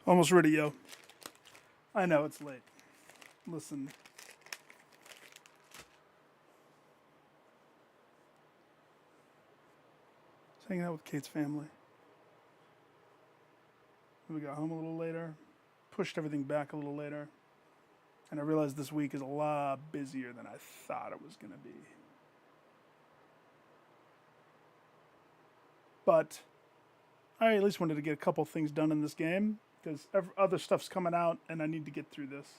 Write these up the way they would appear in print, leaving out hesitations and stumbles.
Almost ready, yo. I know it's late. Listen. Just hanging out with Kate's family. We got home a little later. Pushed everything back a little later. And I realized this week is a lot busier than I thought it was going to be. But I at least wanted to get a couple things done in this game because other stuff's coming out and I need to get through this.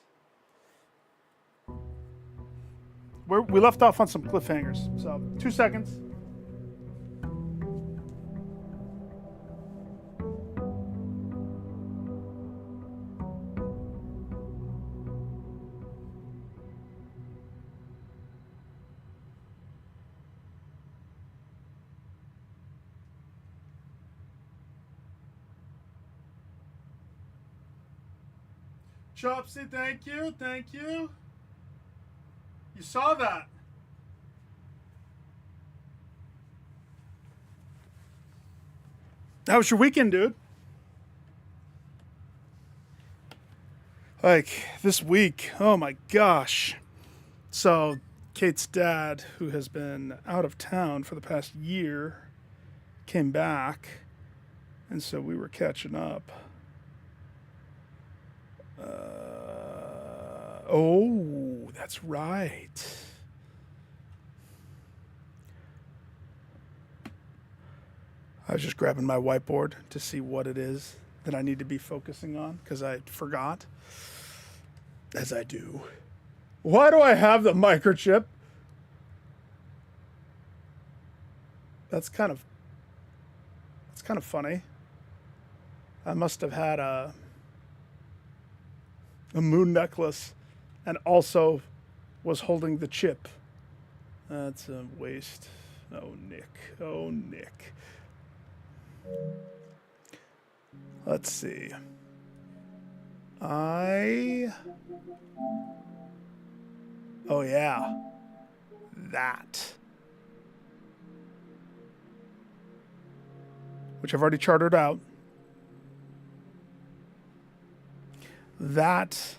We left off on some cliffhangers, so 2 seconds. Chopsy, thank you, thank you. You saw that. How was your weekend, dude? Like, this week, oh my gosh. So, Kate's dad, who has been out of town for the past year, came back, and so we were catching up. Oh, that's right. I was just grabbing my whiteboard to see what it is that I need to be focusing on because I forgot, as I do. Why do I have the microchip? That's kind of funny. I must have had a moon necklace and also was holding the chip. That's a waste. Oh, Nick. Oh, Nick. Let's see. Oh, yeah. That. Which I've already chartered out. That.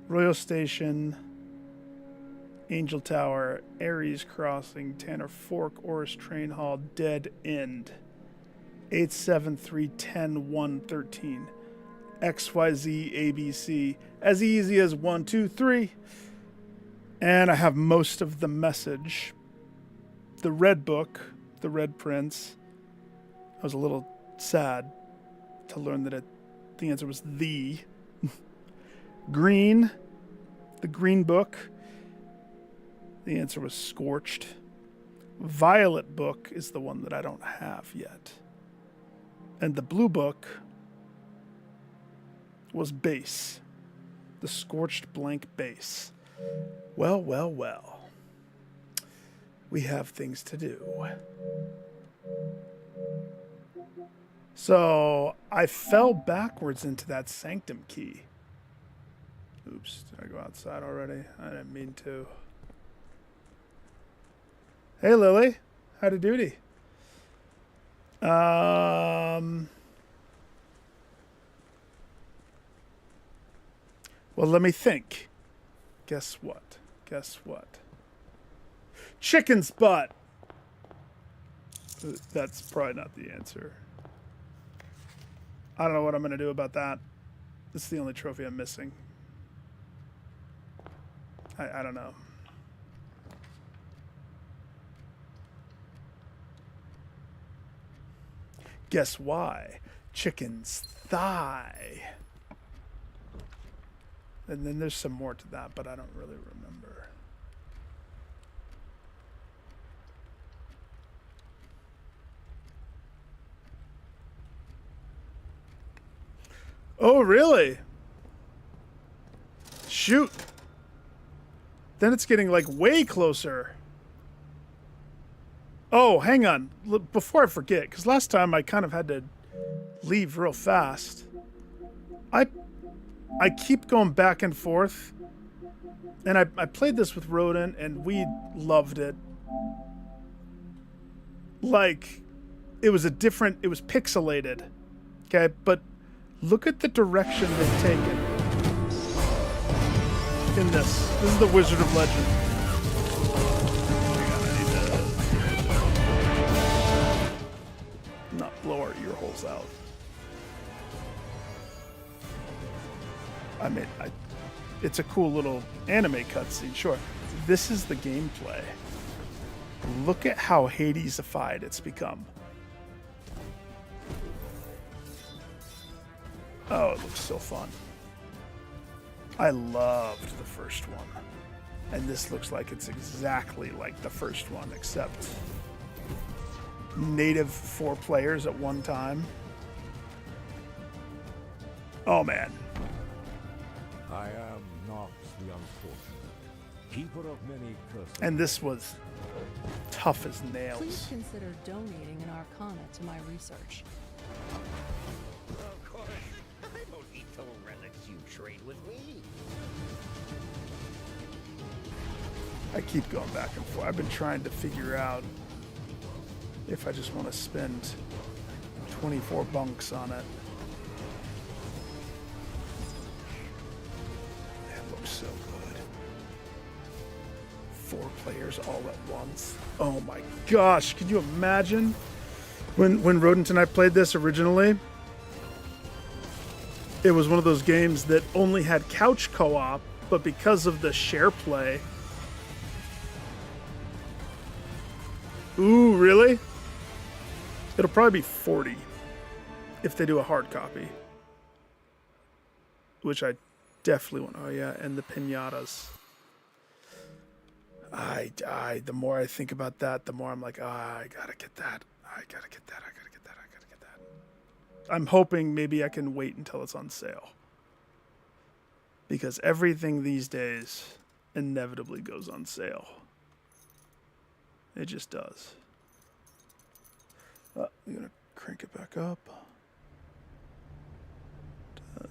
Royal Station, Angel Tower, Ares Crossing, Tanner Fork, Oris Train Hall, Dead End, 873-10-113, XYZ ABC, as easy as 1, 2, 3. And I have most of the message. The red book, the Red Prince. I was a little sad to learn that the answer was the. Green, the Green Book. The answer was Scorched. Violet Book is the one that I don't have yet. And the Blue Book was Base. The Scorched Blank Base. Well, well, well. We have things to do. So I fell backwards into that Sanctum key. Oops, did I go outside already? I didn't mean to. Hey, Lily. Howdy doody. Well, let me think. Guess what? Guess what? Chicken's butt. That's probably not the answer. I don't know what I'm going to do about that. This is the only trophy I'm missing. I don't know. Guess why? Chicken's thigh. And then there's some more to that, but I don't really remember. Oh, really? Shoot. Then it's getting, like, way closer. Oh, hang on. Before I forget, because last time I kind of had to leave real fast. I keep going back and forth. And I played this with Rodent, and we loved it. Like, it was pixelated. Okay, but look at the direction they've taken in this. This is the Wizard of Legend. Not blow our ear holes out. I mean, it's a cool little anime cutscene, sure. This is the gameplay. Look at how Hadesified it's become. Oh, it looks so fun. I loved the first one. And this looks like it's exactly like the first one, except native 4 players at one time. Oh, man. I am not the unfortunate, keeper of many curses. And this was tough as Please nails. consider donating an arcana to my research. Of course, I don't eat the relics you trade with me. I keep going back and forth. I've been trying to figure out if I just want to spend 24 bunks on it. That looks so good. 4 players all at once. Oh my gosh, can you imagine? When Rodent and I played this originally, it was one of those games that only had couch co-op, but because of the share play. Ooh, really? It'll probably be 40 if they do a hard copy. Which I definitely want. Oh yeah, and the piñatas. The more I think about that, the more I'm like, I gotta get that. I gotta get that. I'm hoping maybe I can wait until it's on sale. Because everything these days inevitably goes on sale. It just does. I'm gonna crank it back up.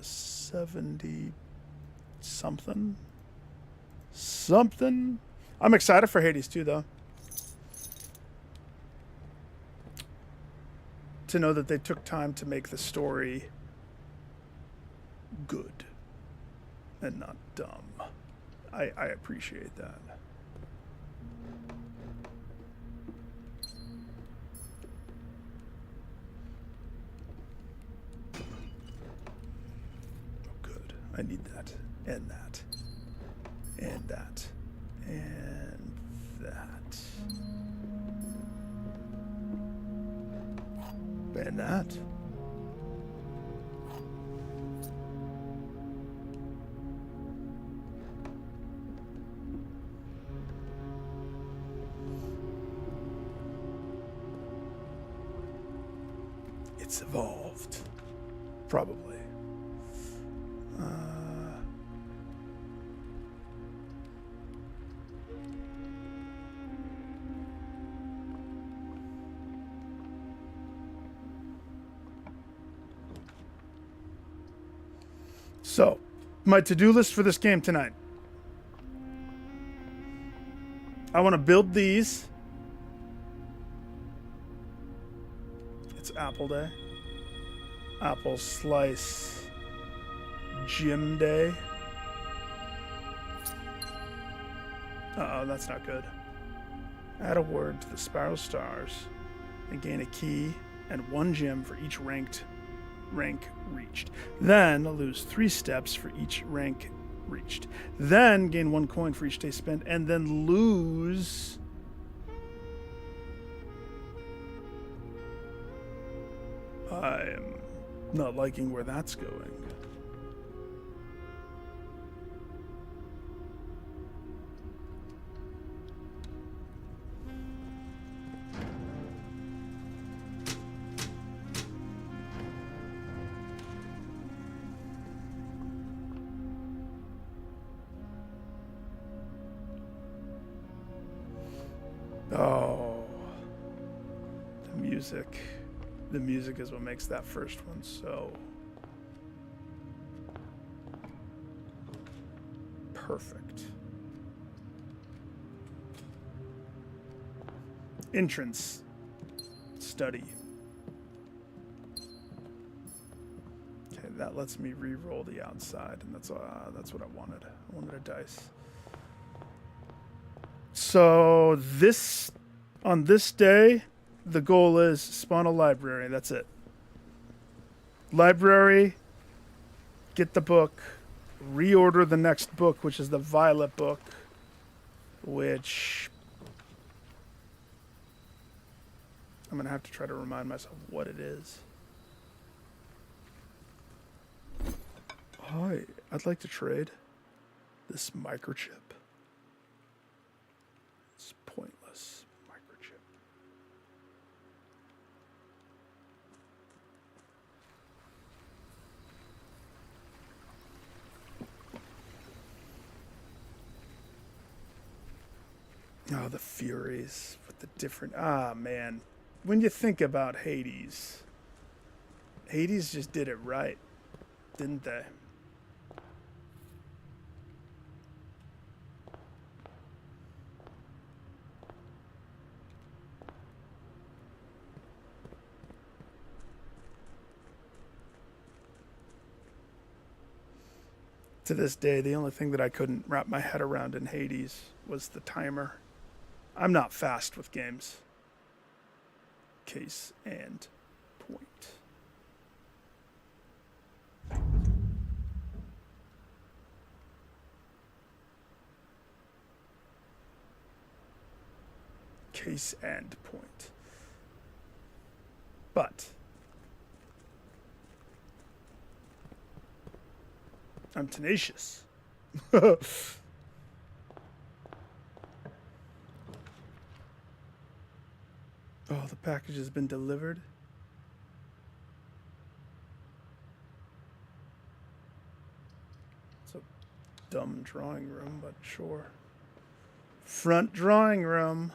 70 something. Something. I'm excited for Hades 2 though. To know that they took time to make the story good and not dumb. I appreciate that. Good. I need that. And that. And that. And that. And that. It's evolved. Probably. So, my to-do list for this game tonight. I want to build these. It's Apple Day. Apple Slice Gym Day. Uh-oh, that's not good. Add a word to the Spiral Stars and gain a key and 1 gem for each rank reached. Then lose 3 steps for each rank reached. Then gain 1 coin for each day spent, and then lose I'm not liking where that's going. Oh, the music. The music is what makes that first one so perfect. Entrance. Study. that lets me re-roll the outside, and that's what I wanted. I wanted a dice. So on this day, the goal is spawn a library. That's it. Library, get the book, reorder the next book, which is the Violet book, which I'm going to have to try to remind myself what it is. Hi, I'd like to trade this microchip. It's pointless. Microchip. Oh, the Furies with the different... Ah, man. When you think about Hades, Hades just did it right, didn't they? To this day, the only thing that I couldn't wrap my head around in Hades was the timer. I'm not fast with games. Case and point. Case and point. But I'm tenacious. Oh, the package has been delivered. It's a dumb drawing room, but sure. Front drawing room.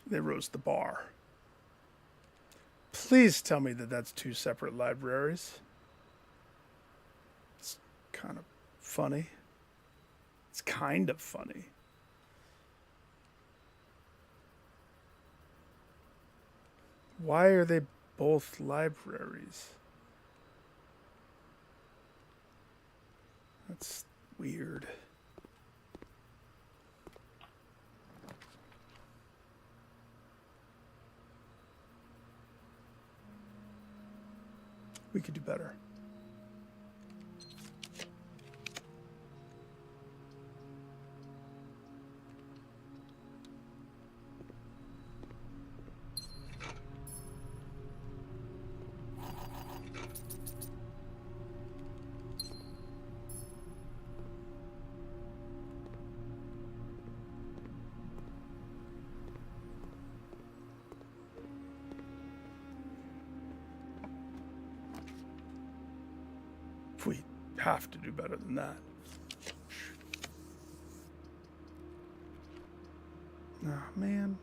They rose the bar. Please tell me that that's two separate libraries. It's kind of funny. It's kind of funny. Why are they both libraries? That's weird. We could do better. We have to do better than that. Oh, man.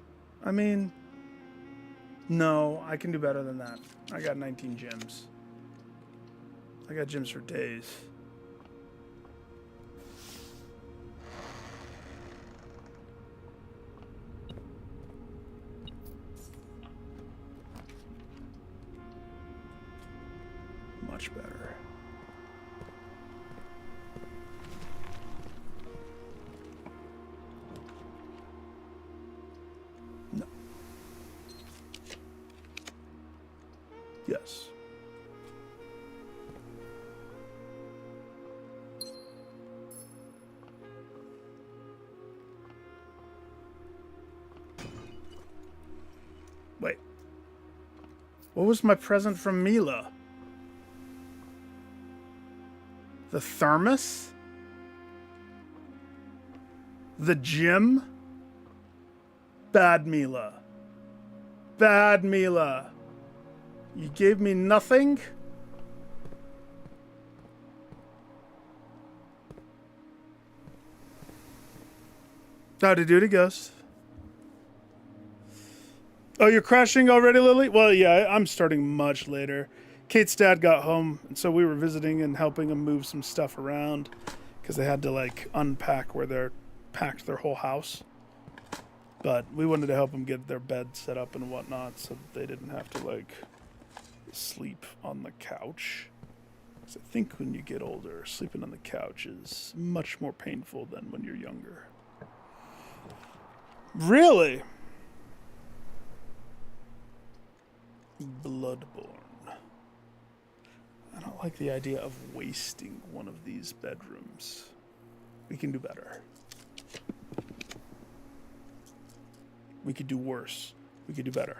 I mean, no, I can do better than that. I got 19 gems. I got gems for days. Much better. Yes. Wait. What was my present from Mila? The thermos? The gym? Bad Mila. Bad Mila. You gave me nothing? Howdy doody, Ghost. Oh, you're crashing already, Lily? Well, yeah, I'm starting much later. Kate's dad got home, and so we were visiting and helping him move some stuff around because they had to like unpack where they're packed their whole house. But we wanted to help them get their bed set up and whatnot so that they didn't have to like sleep on the couch. Because I think when you get older, sleeping on the couch is much more painful than when you're younger. Really? Bloodborne. I don't like the idea of wasting one of these bedrooms. We can do better. We could do worse. We could do better.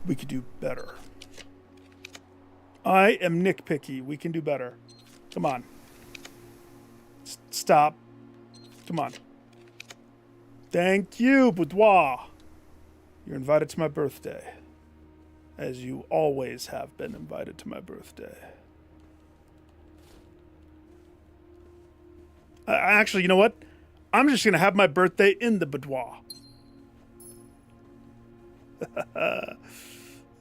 We could do better. I am nitpicky. We can do better. Come on. Stop. Come on. Thank you, Boudoir. You're invited to my birthday. As you always have been invited to my birthday. Actually, you know what? I'm just going to have my birthday in the boudoir.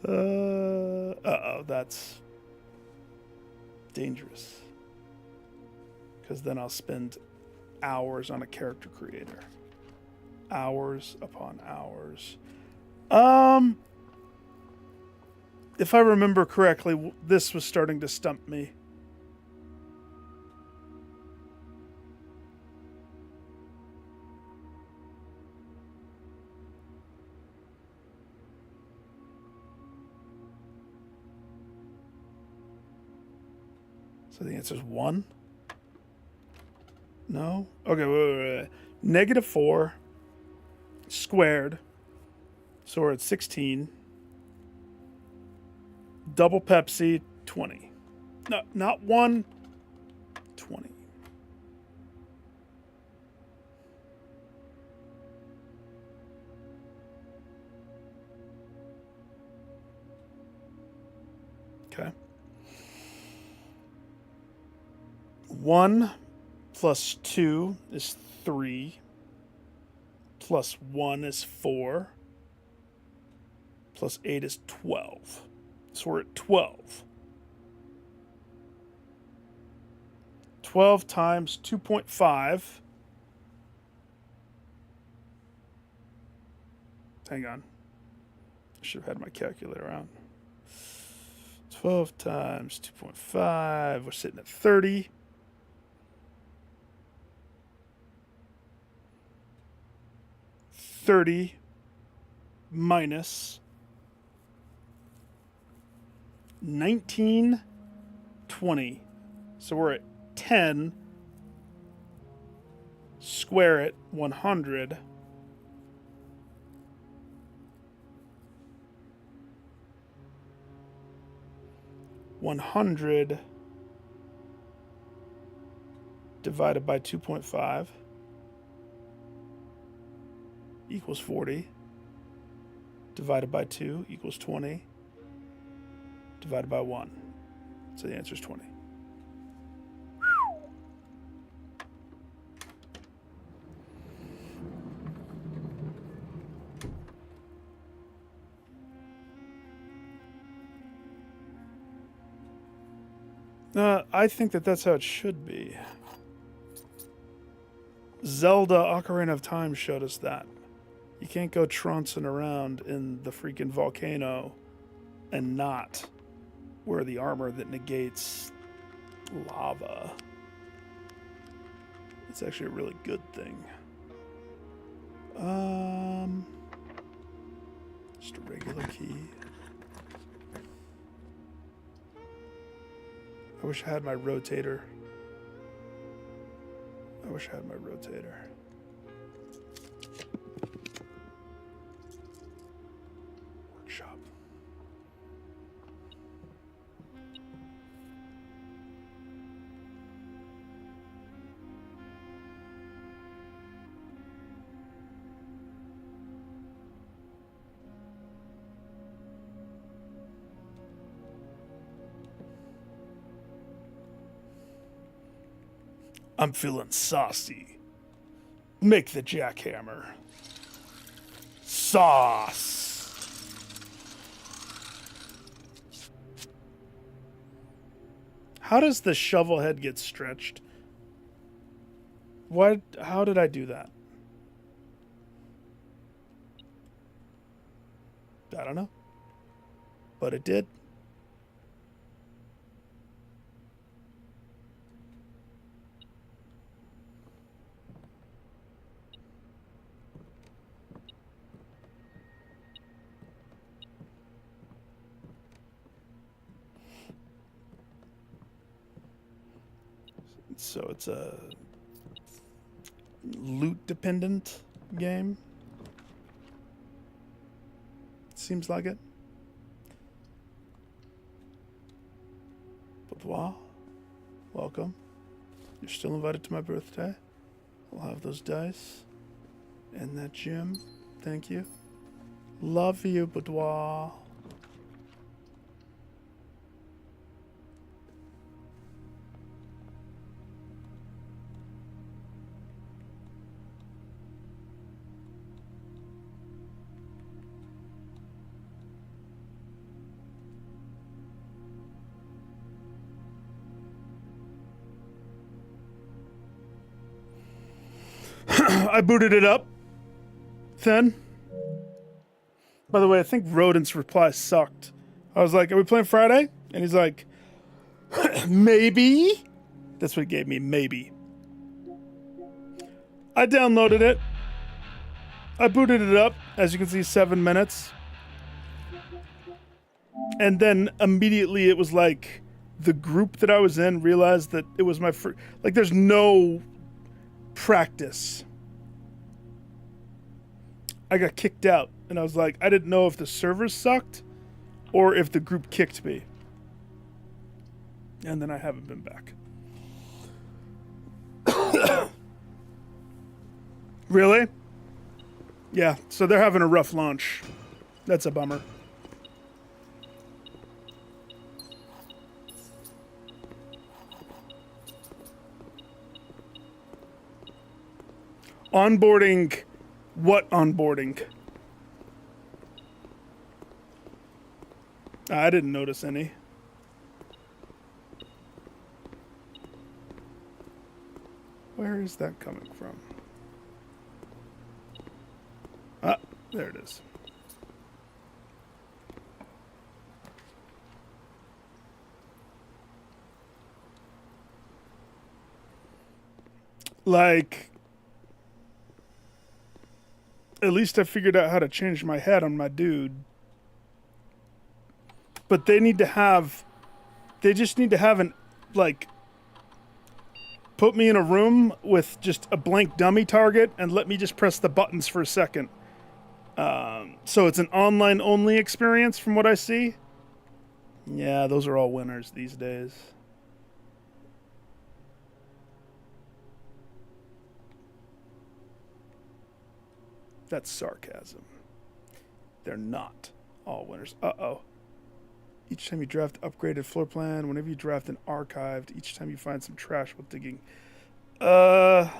Uh-oh, that's dangerous. Because then I'll spend hours on a character creator. Hours upon hours. If I remember correctly, this was starting to stump me. So the answer is 1? No? Okay, wait. -4 squared. So we're at 16. Double Pepsi, 20. No, not 1. 20. Okay. 1 plus 2 is 3. Plus 1 is 4. Plus 8 is 12. So we're at 12. 12 times 2.5. Hang on. I should have had my calculator out. 12 times 2.5. We're sitting at 30. 30 minus 19, 20. So we're at 10. Square it, 100. $100 divided by 2.5 equals 40. Divided by 2 equals 20. Divided by 1. So the answer is 20. I think that's how it should be. Zelda Ocarina of Time showed us that. You can't go trouncing around in the freaking volcano and not wear the armor that negates lava. It's actually a really good thing. Just a regular key. I wish I had my rotator. Workshop. I'm feeling saucy. Make the jackhammer. Sauce. How does the shovel head get stretched? What? How did I do that? I don't know. But it did. So it's a loot dependent game. Seems like it. Boudoir, welcome. You're still invited to my birthday. I'll have those dice and that gem. Thank you. Love you, Boudoir. I booted it up. Then. By the way, I think Rodent's reply sucked. I was like, are we playing Friday? And he's like, maybe. That's what he gave me, maybe. I downloaded it. I booted it up. As you can see, 7 minutes. And then immediately it was like the group that I was in realized that it was my first. Like, there's no practice. I got kicked out, and I was like, I didn't know if the servers sucked or if the group kicked me. And then I haven't been back. Really? Yeah, so they're having a rough launch. That's a bummer. Onboarding. What onboarding? I didn't notice any. Where is that coming from? Ah, there it is. Like, at least I figured out how to change my head on my dude. But they just need to have an, like, put me in a room with just a blank dummy target and let me just press the buttons for a second. So it's an online only experience from what I see. Yeah, those are all winners these days. That's sarcasm. They're not all winners. Uh-oh. Each time you draft upgraded floor plan, whenever you draft an archived, each time you find some trash while digging. Let's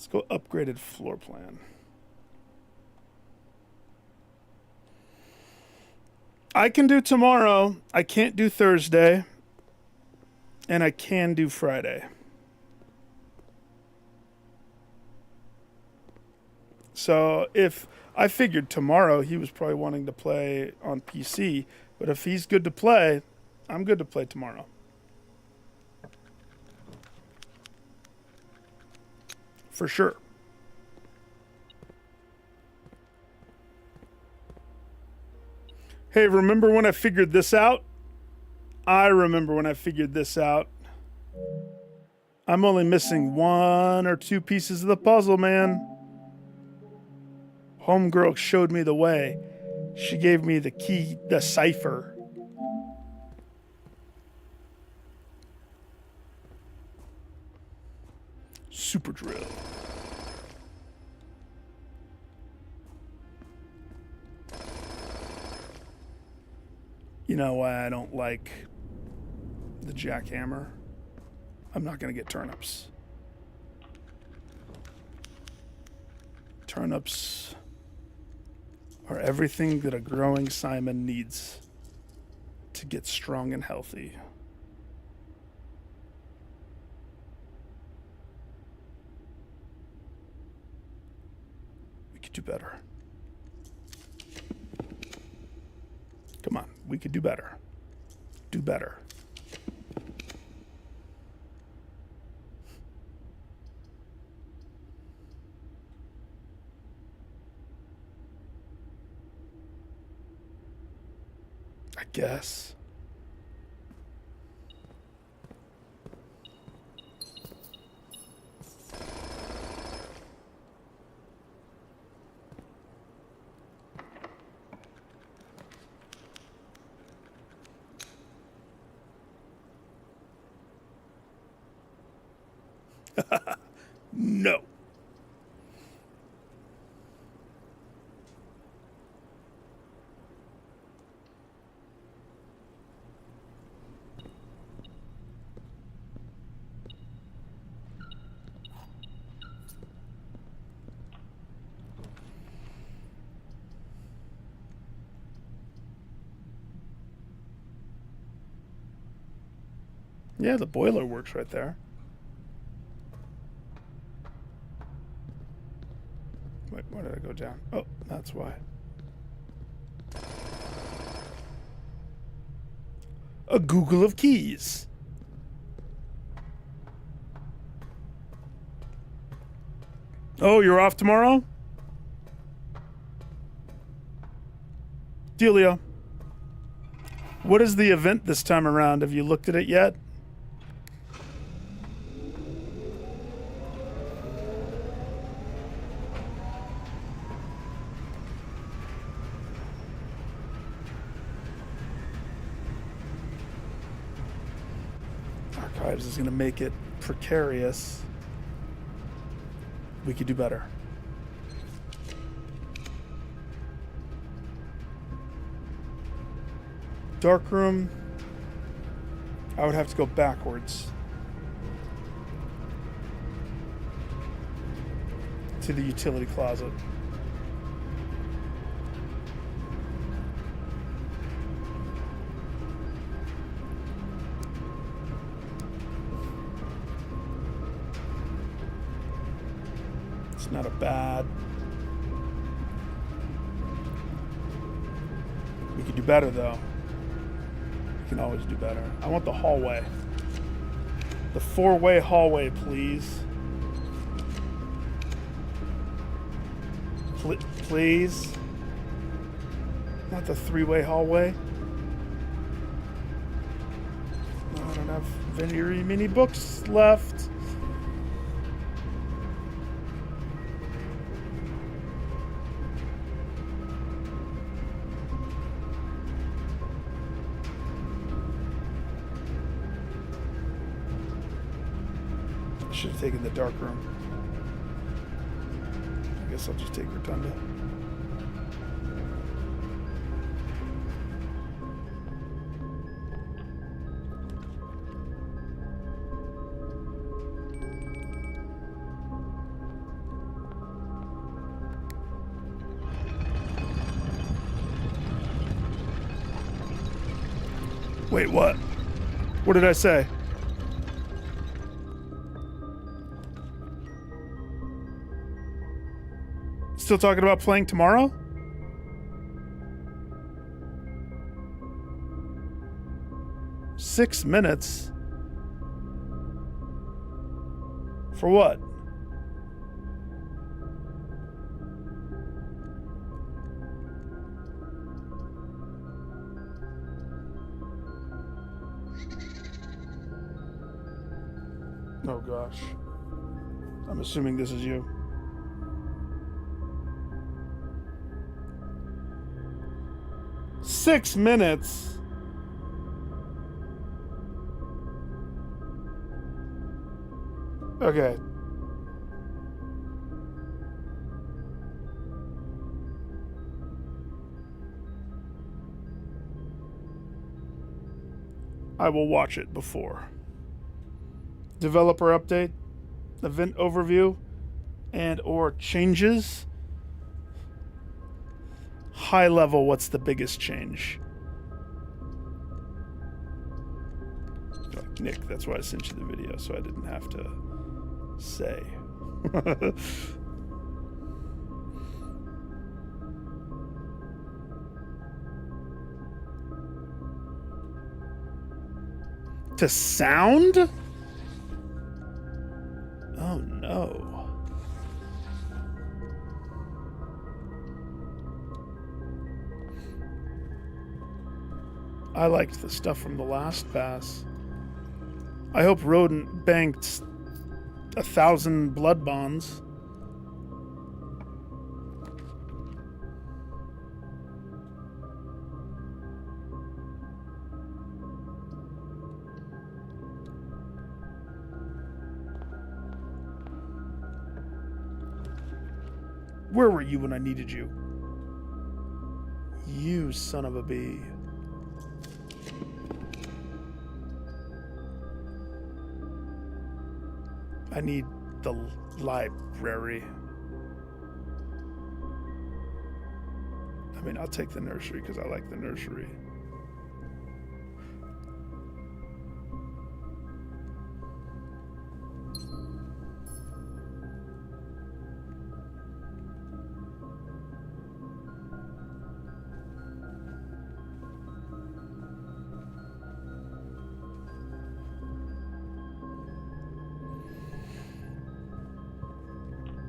go upgraded floor plan. I can do tomorrow. I can't do Thursday. And I can do Friday. So if I figured tomorrow he was probably wanting to play on PC, but if he's good to play, I'm good to play tomorrow. For sure. Hey, remember when I figured this out? I remember when I figured this out. I'm only missing 1 or 2 pieces of the puzzle, man. Homegirl showed me the way. She gave me the key, the cipher. Super drill. You know why I don't like the jackhammer? I'm not going to get turnips. Turnips are everything that a growing Simon needs to get strong and healthy. better. Come on, we could do better. Do better. I guess. No. Yeah, the boiler works right there. Wait, where did I go down? Oh, that's why. A Google of keys. Oh, you're off tomorrow? Delia. What is the event this time around? Have you looked at it yet? Archives is going to make it precarious. We could do better. Darkroom. I would have to go backwards to the utility closet. It's not a bad. We could do better though. We can always do better. I want the hallway. The 4-way hallway, please. Please. Not the 3-way hallway. No, I don't have very many books left. Should have taken the dark room. I guess I'll just take Rotunda. Wait, what? What did I say? Still talking about playing tomorrow? Six minutes? For what? Oh gosh. I'm assuming this is you. Six minutes. Okay. I will watch it before. Developer update, event overview, and or changes. High level, what's the biggest change? Nick, that's why I sent you the video, so I didn't have to say. To sound? Oh no. I liked the stuff from the last pass. I hope Rodent banked 1,000 blood bonds. Where were you when I needed you? You son of a bee. I need the library. I mean, I'll take the nursery because I like the nursery.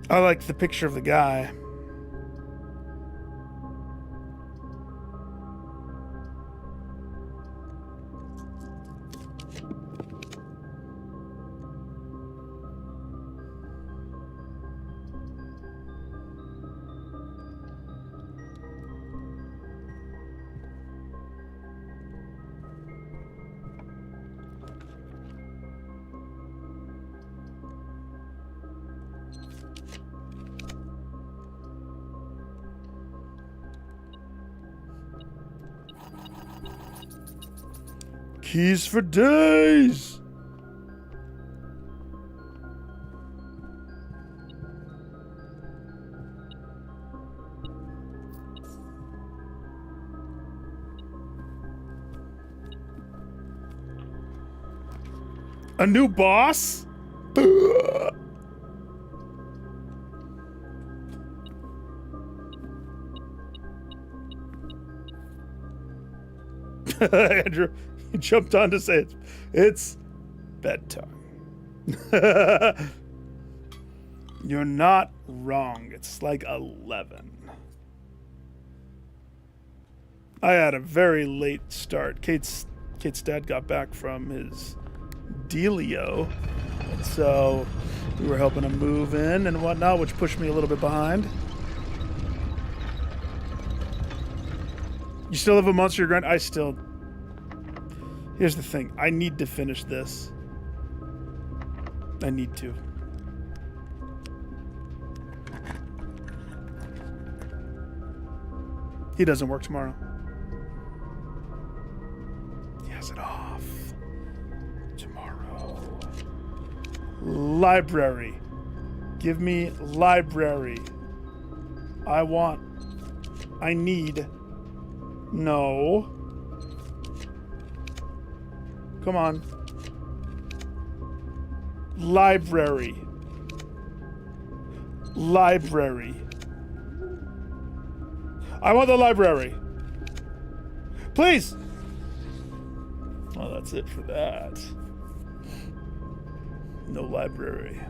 I like the picture of the guy. Keys for days. A new boss? Andrew, you jumped on to say it's bedtime. You're not wrong. It's like 11. I had a very late start. Kate's dad got back from his dealio, and so we were helping him move in and whatnot, which pushed me a little bit behind. You still have a monster grind? I still... Here's the thing. I need to finish this. I need to. He doesn't work tomorrow. He has it off. Tomorrow. Library. Give me library. I need... No. Come on. Library. Library. I want the library. Please. Well, that's it for that. No library.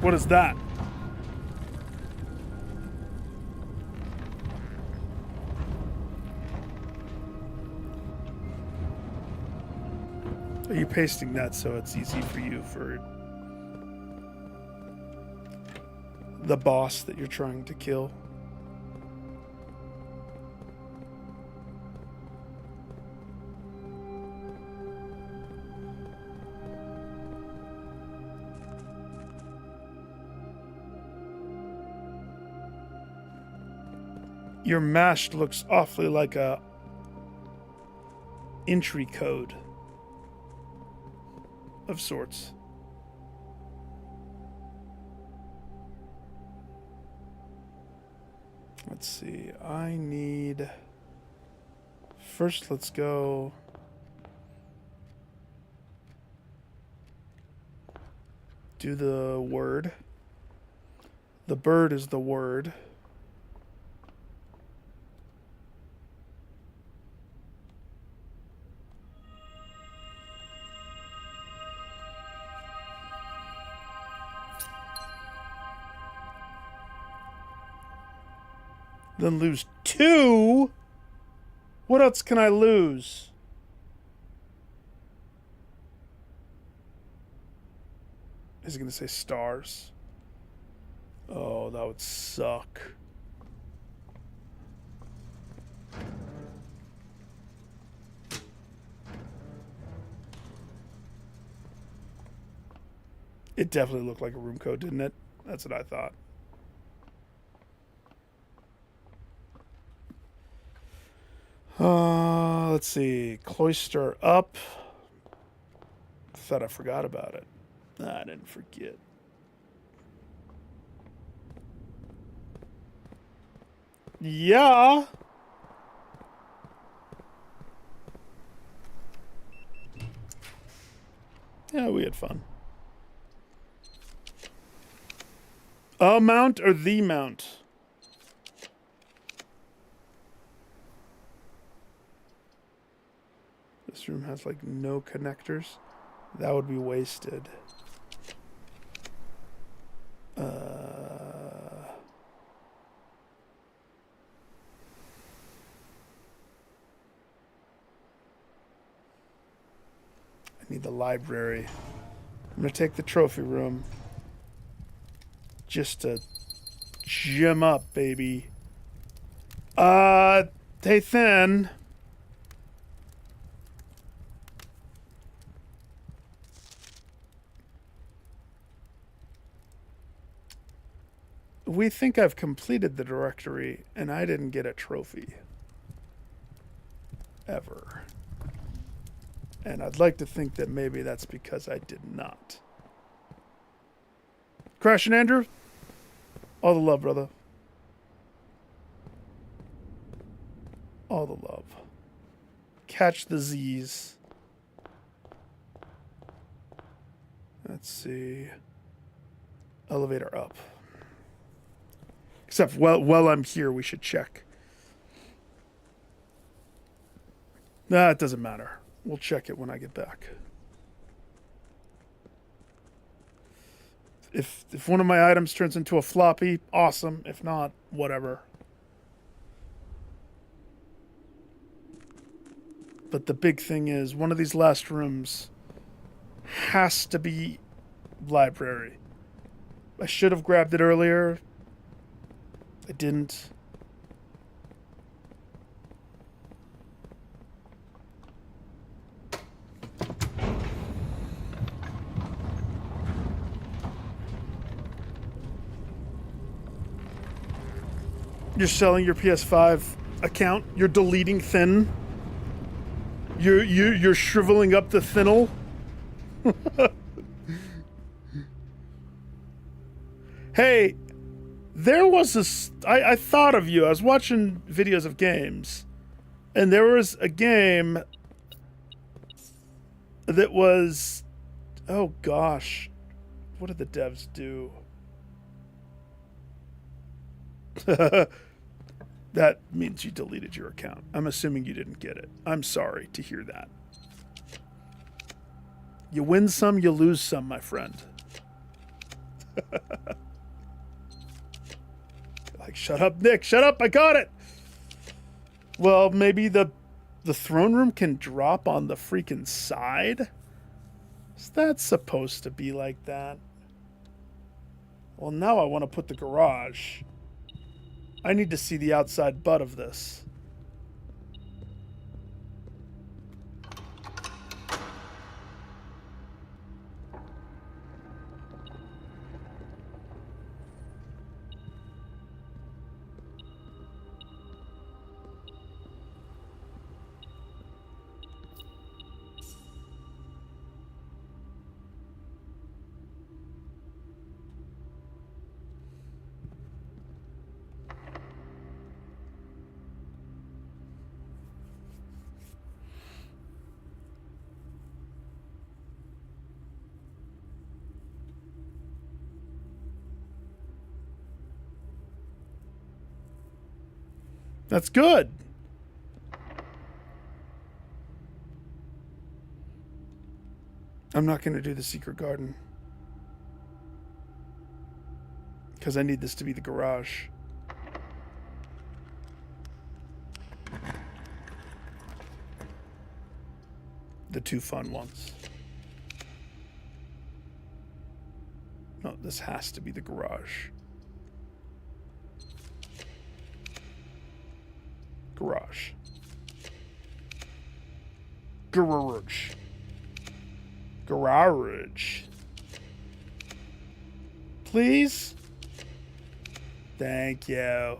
What is that? Are you pasting that so it's easy for you for the boss that you're trying to kill? Your mash looks awfully like a entry code of sorts. Let's see. I need... First, let's go... Do the word. The bird is the word. Then lose 2? What else can I lose? Is it going to say stars? Oh, that would suck. It definitely looked like a room code, didn't it? That's what I thought. Let's see. Cloister up. Thought I forgot about it. Nah, I didn't forget. Yeah. Yeah, we had fun. A mount or the mount? This room has like no connectors. That would be wasted. I need the library. I'm gonna take the trophy room. Just to gem up, baby. Hey, Thin. We think I've completed the directory, and I didn't get a trophy. Ever. And I'd like to think that maybe that's because I did not. Crash and Andrew? All the love, brother. All the love. Catch the Z's. Let's see. Elevator up. Except while I'm here, we should check. Nah, it doesn't matter. We'll check it when I get back. If one of my items turns into a floppy, awesome. If not, whatever. But the big thing is, one of these last rooms has to be library. I should have grabbed it earlier. I didn't. You're selling your PS5 account? You're deleting Thin? You're shriveling up the Thinel? Hey, there was this... I thought of you. I was watching videos of games. And there was a game that was... Oh, gosh. What did the devs do? That means you deleted your account. I'm assuming you didn't get it. I'm sorry to hear that. You win some, you lose some, my friend. Like, shut up, Nick. Shut up. I got it. Well, maybe the throne room can drop on the freaking side? Is that supposed to be like that? Well, now I want to put the garage. I need to see the outside butt of this. That's good. I'm not going to do the secret garden. Because I need this to be the garage. The two fun ones. No, this has to be the garage. Garage. Garage. Garage. Please? Thank you.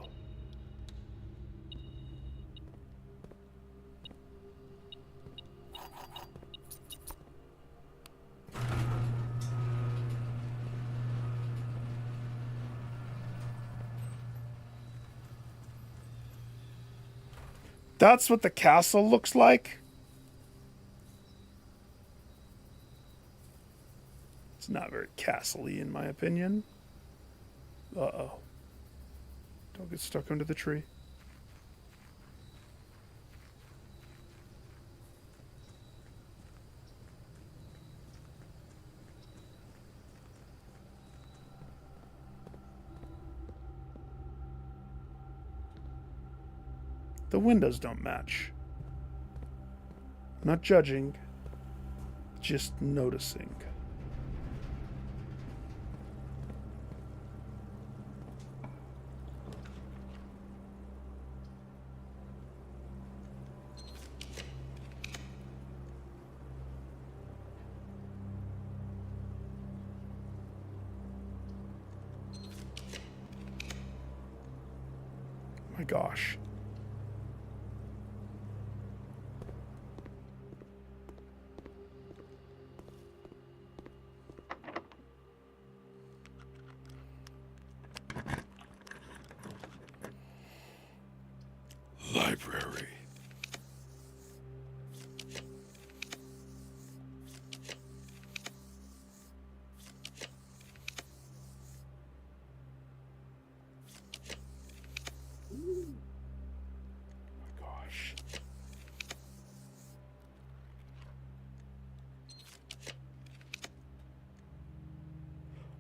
That's what the castle looks like. It's not very castle-y in my opinion. Uh-oh. Don't get stuck under the tree. The windows don't match. I'm not judging, just noticing. My gosh. Library. My gosh.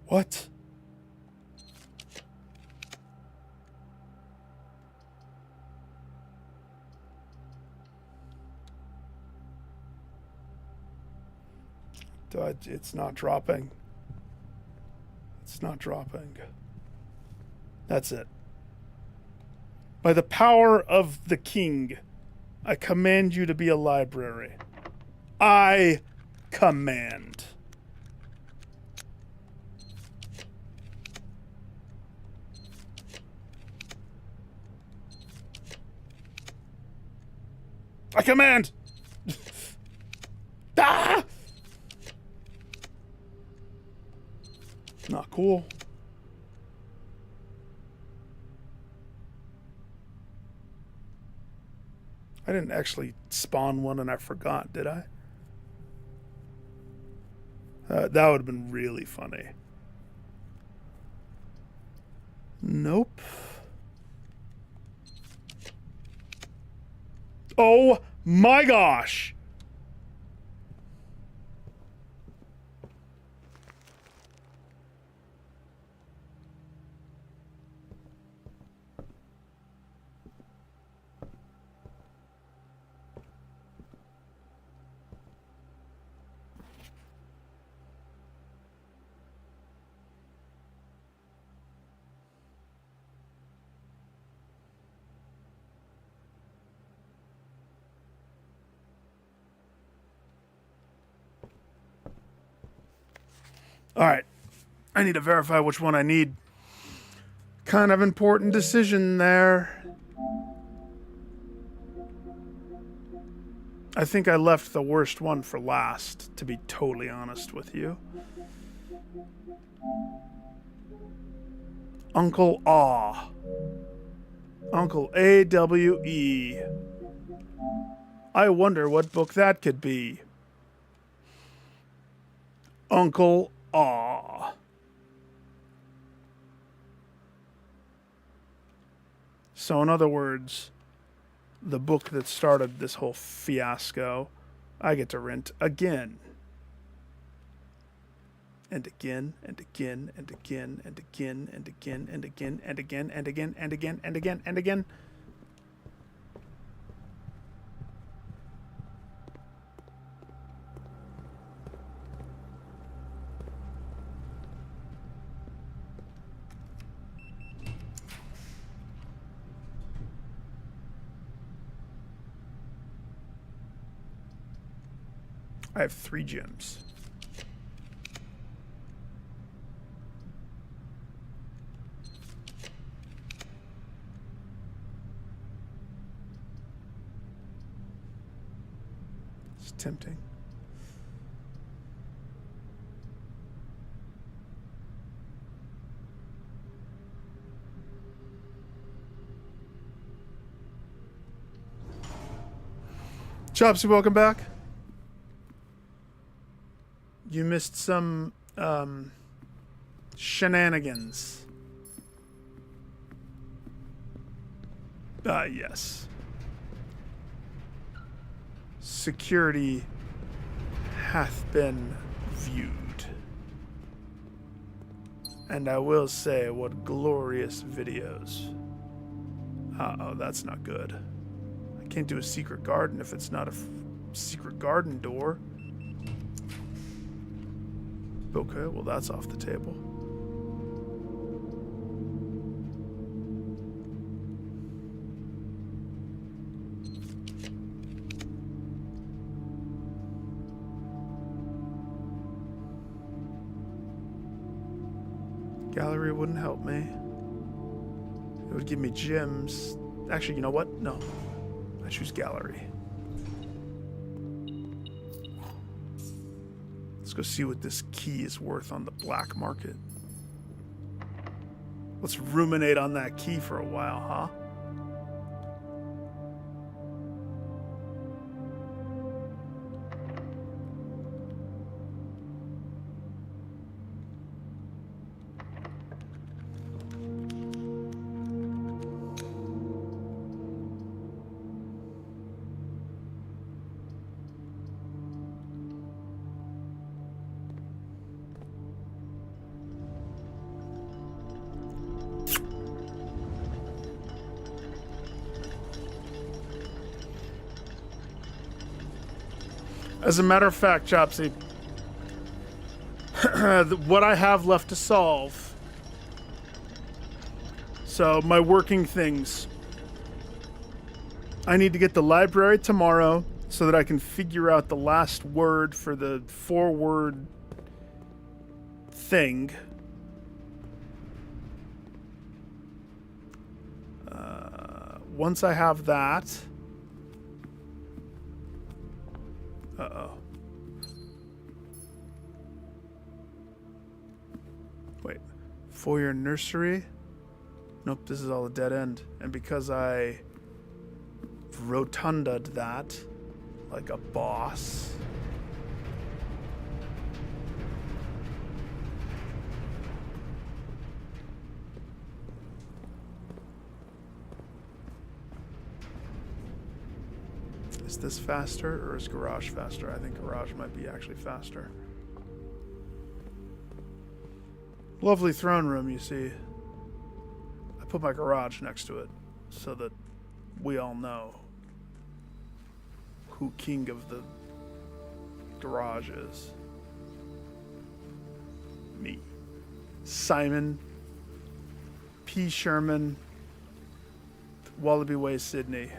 What? It's not dropping. It's not dropping. That's it. By the power of the king, I command you to be a library. I command. I command! Ah! Not cool. I didn't actually spawn one and I forgot, did I? That would have been really funny. Nope. Oh my gosh! All right. I need to verify which one I need. Kind of important decision there. I think I left the worst one for last, to be totally honest with you. Uncle Awe. Uncle A-W-E. I wonder what book that could be. Uncle Awe. So in other words, the book that started this whole fiasco, I get to rent again. And again, and again, and again, and again, and again, and again, and again, and again, and again, and again, and again. I have 3 gems. It's tempting. Chopsy, welcome back. You missed some shenanigans. Yes. Security hath been viewed. And I will say, what glorious videos. Uh-oh, that's not good. I can't do a secret garden if it's not a secret garden door. Okay, well that's off the table. Gallery wouldn't help me. It would give me gems. Actually, you know what? No. I choose gallery. Let's go see what this key is worth on the black market. Let's ruminate on that key for a while, huh? As a matter of fact, Chopsy, what I have left to solve. So, my working things. I need to get the library tomorrow so that I can figure out the last word for the 4-word thing. Once I have that... Uh-oh. Wait. Four-year nursery? Nope, this is all a dead end. And because I rotunda'd that like a boss... Is this faster or is garage faster? I think garage might be actually faster. Lovely throne room, you see. I put my garage next to it so that we all know who king of the garage is. Me. Simon P. Sherman, Wallaby Way, Sydney.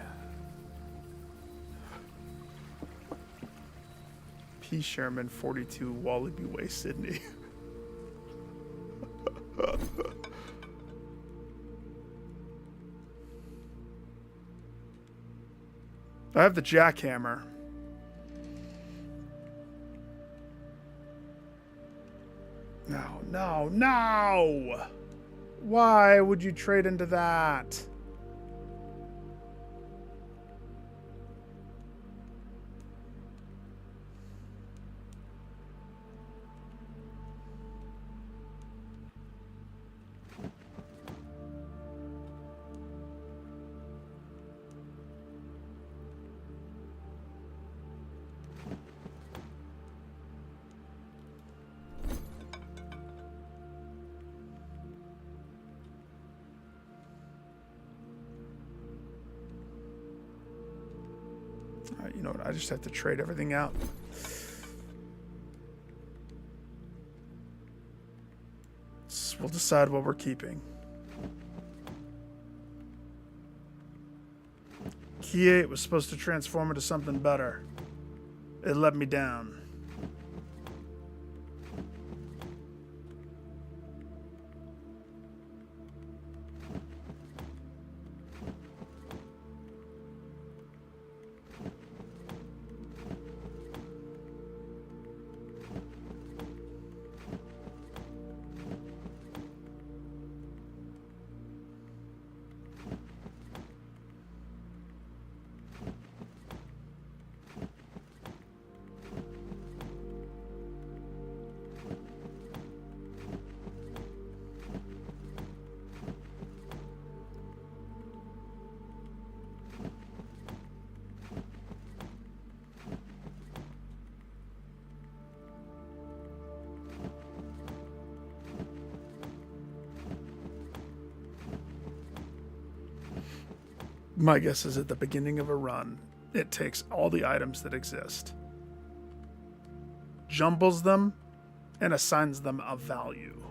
P. Sherman, 42 Wallaby Way, Sydney. I have the jackhammer. No, no, no! Why would you trade into that? Alright, you know what? I just have to trade everything out. We'll decide what we're keeping. Key 8 was supposed to transform into something better. It let me down. My guess is at the beginning of a run, it takes all the items that exist, jumbles them, and assigns them a value.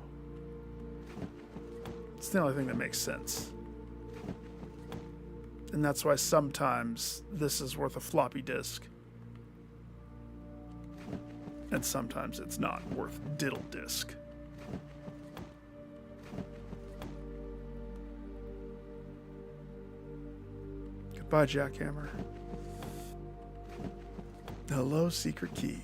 It's the only thing that makes sense. And that's why sometimes this is worth a floppy disk. And sometimes it's not worth diddle disk. Goodbye, Jackhammer. Hello, secret key.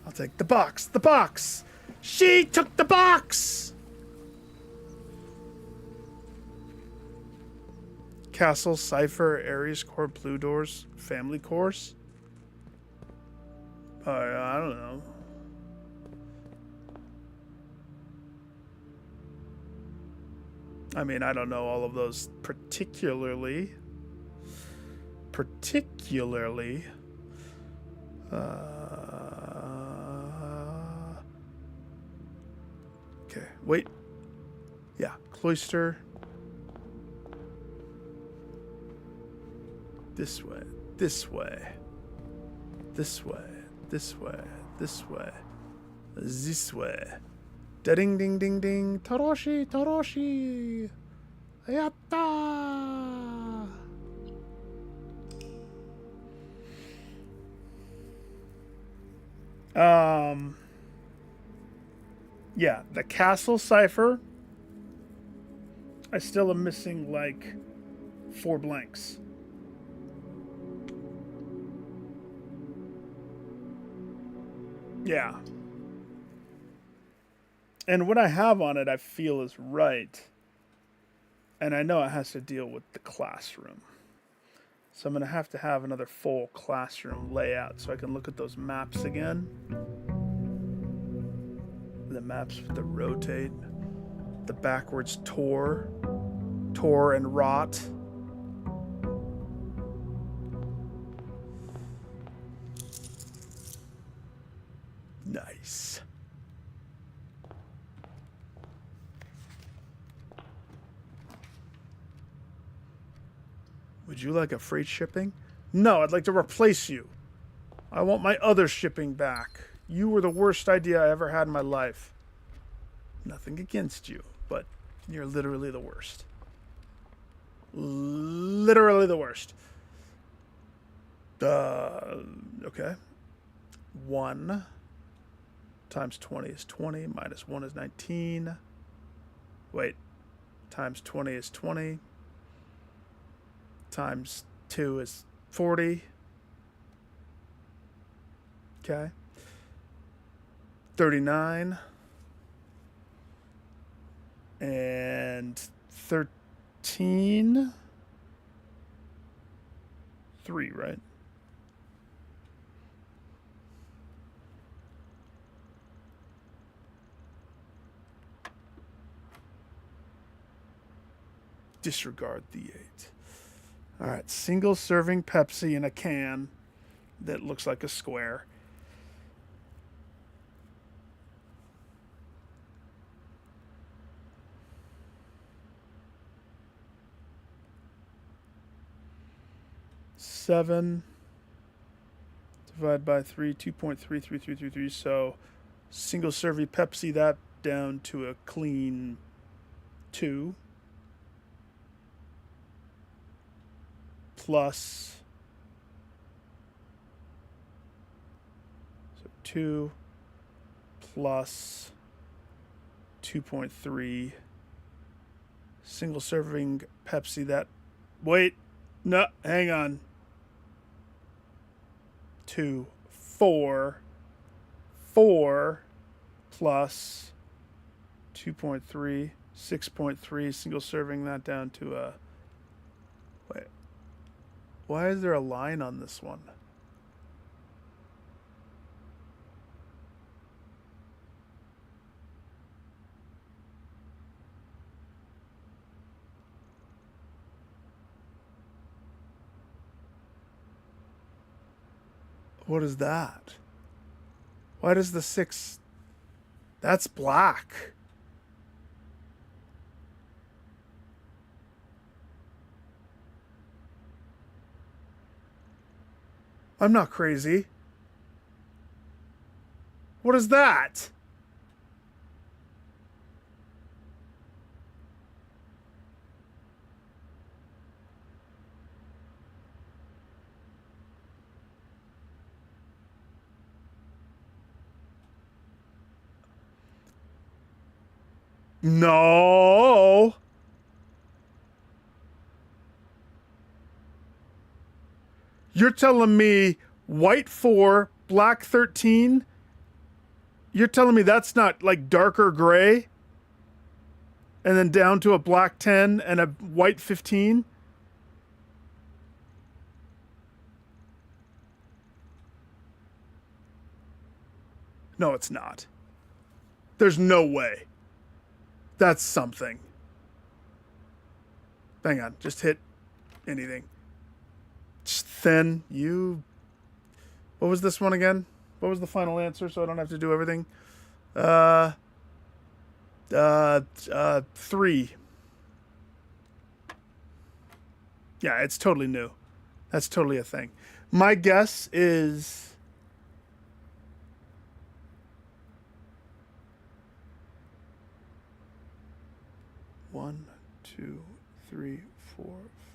I'll take the box. The box! She took the box! Castle, Cipher, Ares Core, Blue Doors, Family Course? I don't know. I mean, I don't know all of those particularly. Okay, wait. Yeah, Cloister. This way, this way, this way, this way, this way, this way. Da-ding, ding, ding, ding. Toroshi, Toroshi. Yatta. Yeah, the castle cipher. I still am missing like 4 blanks. Yeah. And what I have on it, I feel is right. And I know it has to deal with the classroom. So I'm going to have another full classroom layout so I can look at those maps again. The maps with the rotate, the backwards Tor and rot. Nice. Would you like a freight shipping? No, I'd like to replace you. I want my other shipping back. You were the worst idea I ever had in my life. Nothing against you, but you're literally the worst. Literally the worst. Okay. 1 times 20 is 20, minus 1 is 19. Wait. Times 20 is 20. Times 2 is 40. Okay. 39. And 13. 3, right? disregard the 8. All right, single serving Pepsi in a can that looks like a square. Seven divided by 3, 2.33333. So single serving Pepsi, that down to a clean 2. Plus, so 2 plus 2.3. Single serving Pepsi, that, wait, no, hang on. 2, 4 plus 2.3, 6.3, single serving, that down to a, wait, why is there a line on this one? What is that? Why does the 6... That's black. I'm not crazy. What is that? No. You're telling me white 4, black 13? You're telling me that's not like darker gray? And then down to a black 10 and a white 15? No, it's not. There's no way. That's something. Hang on, just hit anything. Just thin. What was this one again? What was the final answer so I don't have to do everything? 3. Yeah, it's totally new. That's totally a thing. My guess is... One, 2, 3, 4,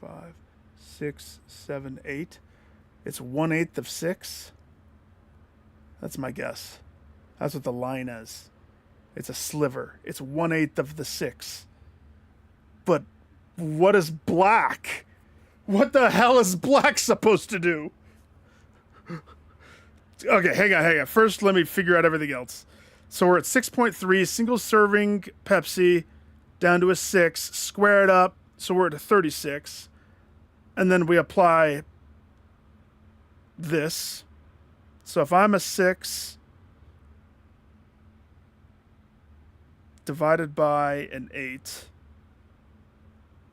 5, 6, 7, 8. It's 1/8 of 6. That's my guess. That's what the line is. It's a sliver. It's 1/8 of the 6. But what is black? What the hell is black supposed to do? Okay, hang on. First, let me figure out everything else. So we're at 6.3, single serving Pepsi, down to a 6, square it up, so we're at a 36. And then we apply this. So if I'm a 6 divided by an 8,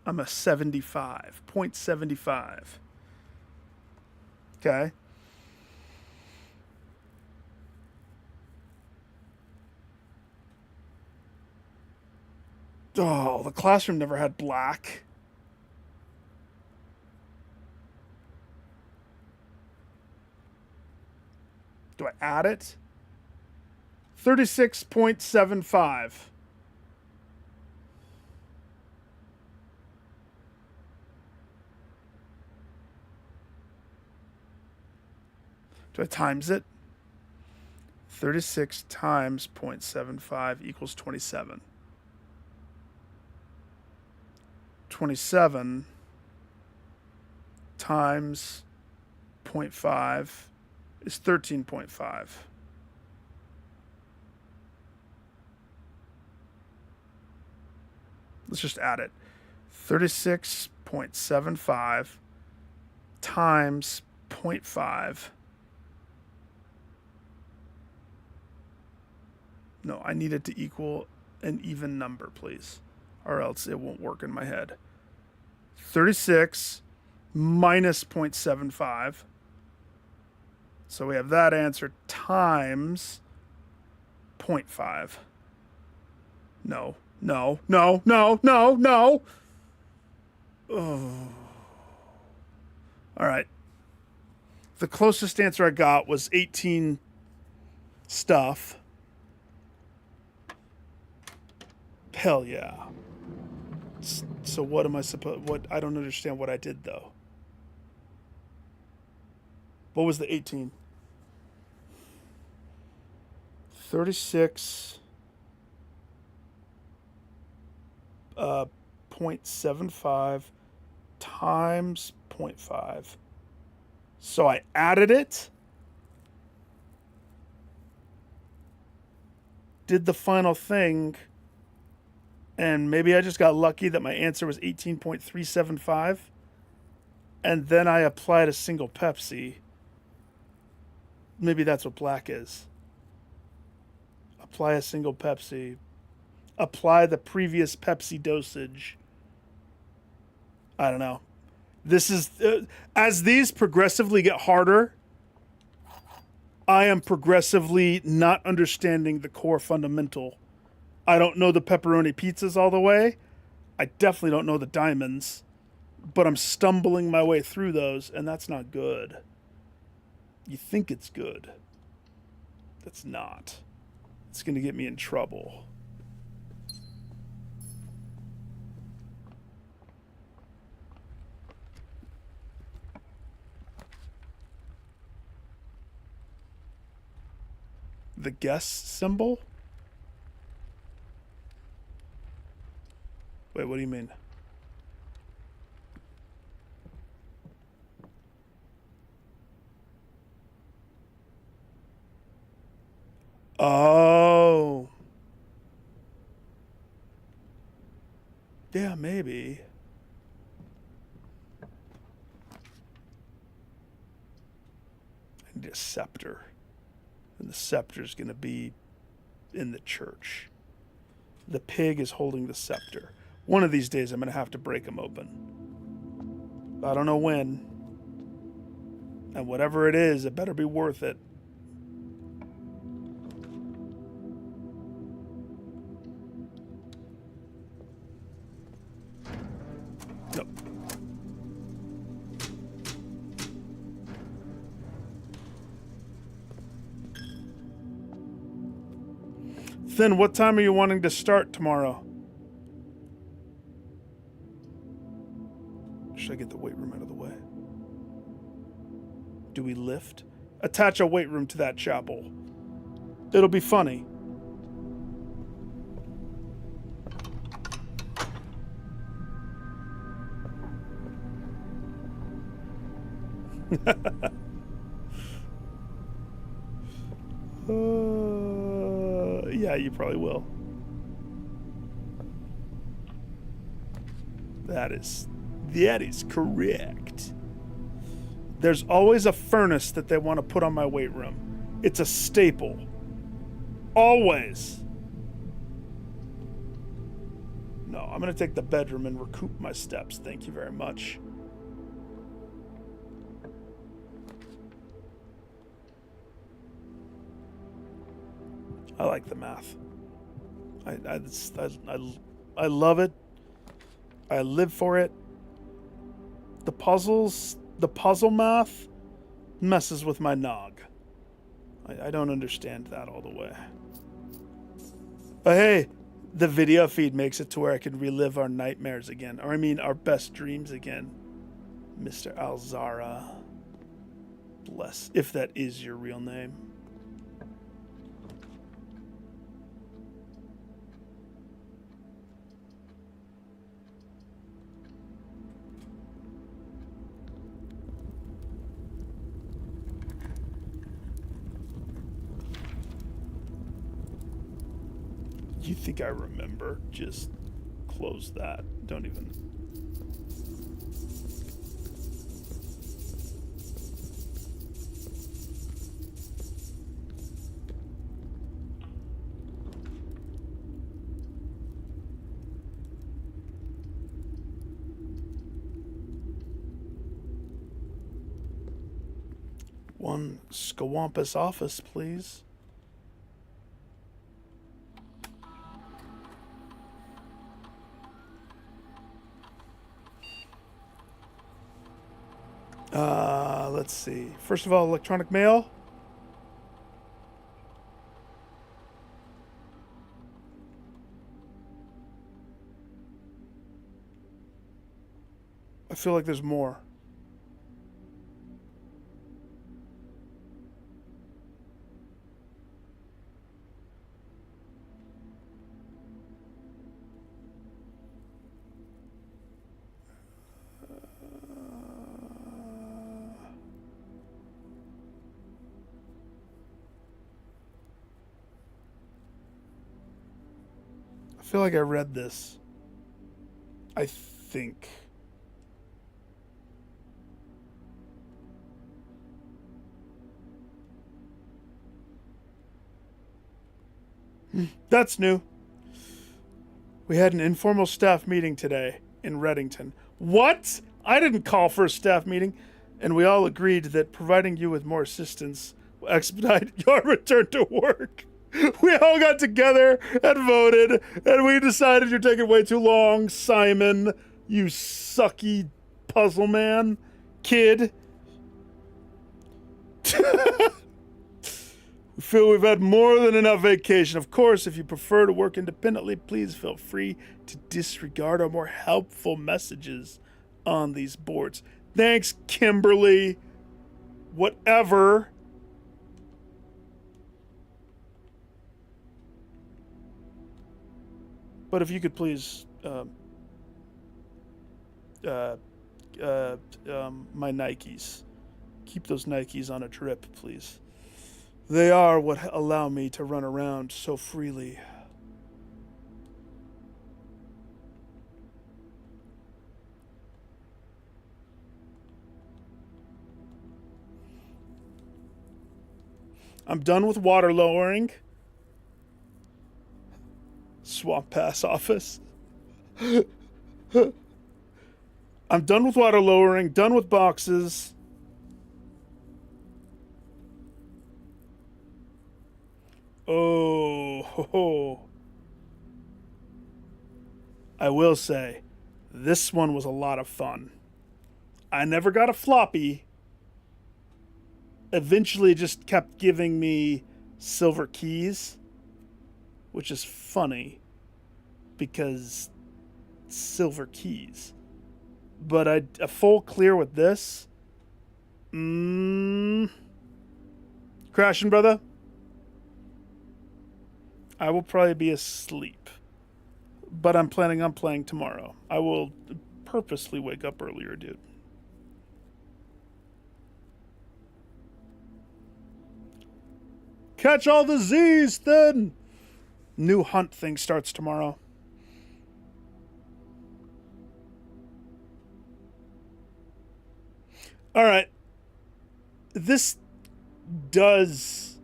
I'm a 75, 0.75. Okay. Oh, the classroom never had black. Do I add it? 36.75. Do I times it? 36 times 0.75 equals 27. 27 times 0.5 is 13.5. Let's just add it. 36.75 times 0.5. No, I need it to equal an even number, please, or else it won't work in my head. 36 minus 0.75. So we have that answer times 0.5. No, no, no, no, no, no. Oh. All right. The closest answer I got was 18 stuff. Hell yeah. So what am I supposed... What? I don't understand what I did, though. What was the 18? 36... 0.75 times 0.5. So I added it. Did the final thing. And maybe I just got lucky that my answer was 18.375. And then I applied a single Pepsi. Maybe that's what black is. Apply a single Pepsi. Apply the previous Pepsi dosage. I don't know. This is... as these progressively get harder, I am progressively not understanding the core fundamental. I don't know the pepperoni pizzas all the way. I definitely don't know the diamonds. But I'm stumbling my way through those, and that's not good. You think it's good. It's not. It's going to get me in trouble. The guess symbol? Wait, what do you mean? Oh. Yeah, maybe. I need a scepter. And the scepter's going to be in the church. The pig is holding the scepter. One of these days I'm going to have to break him open. I don't know when. And whatever it is, it better be worth it. Nope. Then what time are you wanting to start tomorrow? Should I get the weight room out of the way? Do we lift? Attach a weight room to that chapel. It'll be funny. Yeah, you probably will. That is correct. There's always a furnace that they want to put on my weight room. It's a staple. Always. No, I'm going to take the bedroom and recoup my steps. Thank you very much. I like the math. I love it. I live for it. The puzzle math messes with my nog. I don't understand that all the way. But hey, the video feed makes it to where I can relive our nightmares again. Or I mean, our best dreams again. Mr. Alzara. Bless, if that is your real name. You think I remember? Just close that. Don't even. one Scawampus office, please. Let's see. First of all, electronic mail. I feel like there's more. I feel like I read this. I think. That's new. We had an informal staff meeting today in Reddington. What? I didn't call for a staff meeting. And we all agreed that providing you with more assistance will expedite your return to work. We all got together and voted, and we decided you're taking way too long, Simon, you sucky puzzle man. Kid. We feel we've had more than enough vacation. Of course, if you prefer to work independently, please feel free to disregard our more helpful messages on these boards. Thanks, Kimberly. Whatever. But if you could please, my Nikes. Keep those Nikes on a drip, please. They are what allow me to run around so freely. I'm done with water lowering. Swamp Pass office. I'm done with water lowering, done with boxes. Oh, ho, ho. I will say, this one was a lot of fun. I never got a floppy. Eventually it just kept giving me silver keys, which is funny because silver keys. But a full clear with this. Crashing, brother. I will probably be asleep. But I'm planning on playing tomorrow. I will purposely wake up earlier, dude. Catch all the Z's, then! New hunt thing starts tomorrow. Alright. This does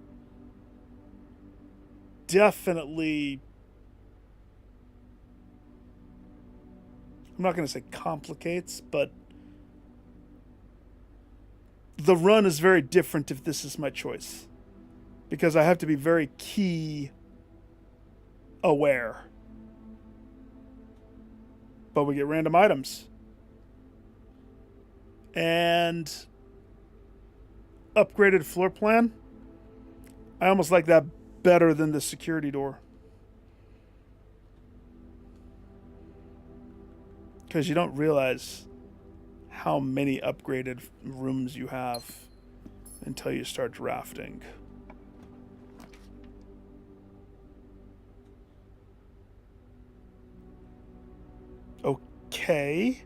definitely... I'm not going to say complicates, but the run is very different if this is my choice. Because I have to be very key aware. But we get random items. And upgraded floor plan. I almost like that better than the security door. Because you don't realize how many upgraded rooms you have until you start drafting. Okay.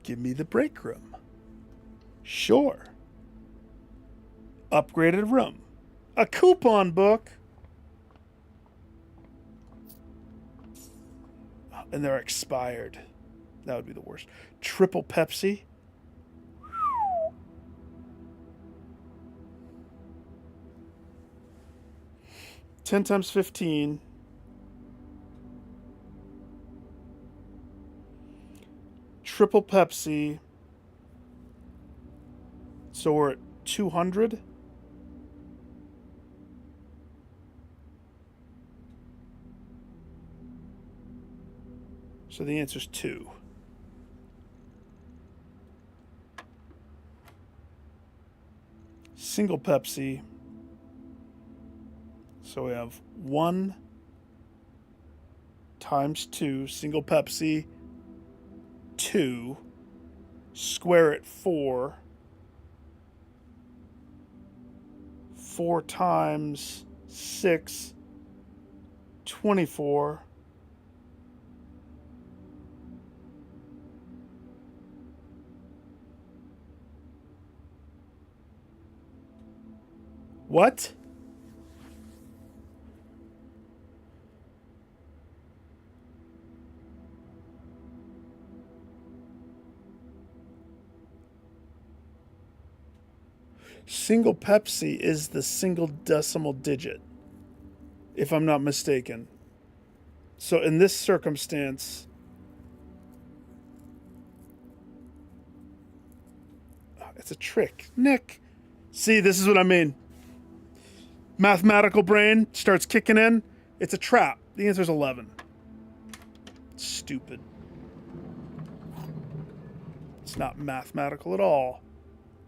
Give me the break room. Sure. Upgraded room. A coupon book. And they're expired. That would be the worst. Triple Pepsi. 10 times 15. Triple Pepsi. So we're at 200. So the answer's 2. Single Pepsi. So we have 1 times 2. Single Pepsi, 2. Square it, 4. 4 times 6, 24. What? Single Pepsi is the single decimal digit, if I'm not mistaken. So in this circumstance, it's a trick. Nick. See, this is what I mean. Mathematical brain starts kicking in. It's a trap. The answer is 11. Stupid. It's not mathematical at all.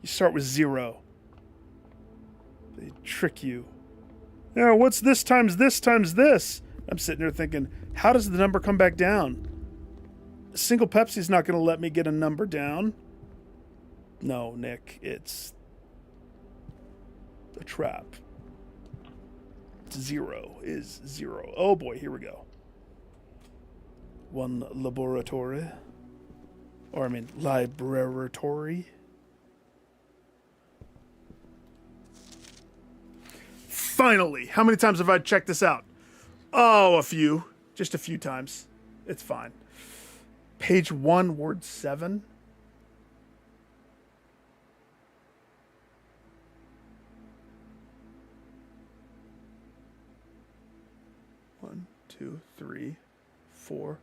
You start with 0. They trick you. Yeah, what's this times this times this? I'm sitting there thinking, how does the number come back down? A single Pepsi's not going to let me get a number down. No, Nick, it's a trap. 0 is 0. Oh boy, here we go. 1 laboratory. Or I mean, libratory. Finally! How many times have I checked this out? Oh, a few. Just a few times. It's fine. Page 1, word 7. One, 2, 3, 4,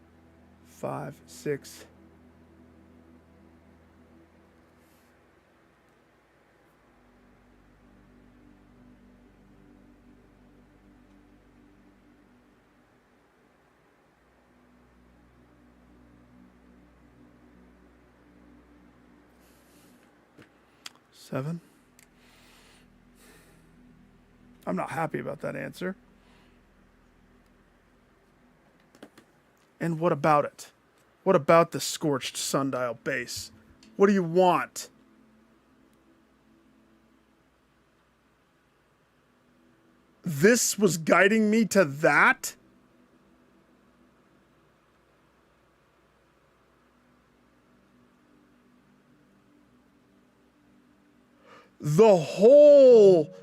5, 6. Seven. I'm not happy about that answer. And what about it? What about the scorched sundial base? What do you want? This was guiding me to that? The whole...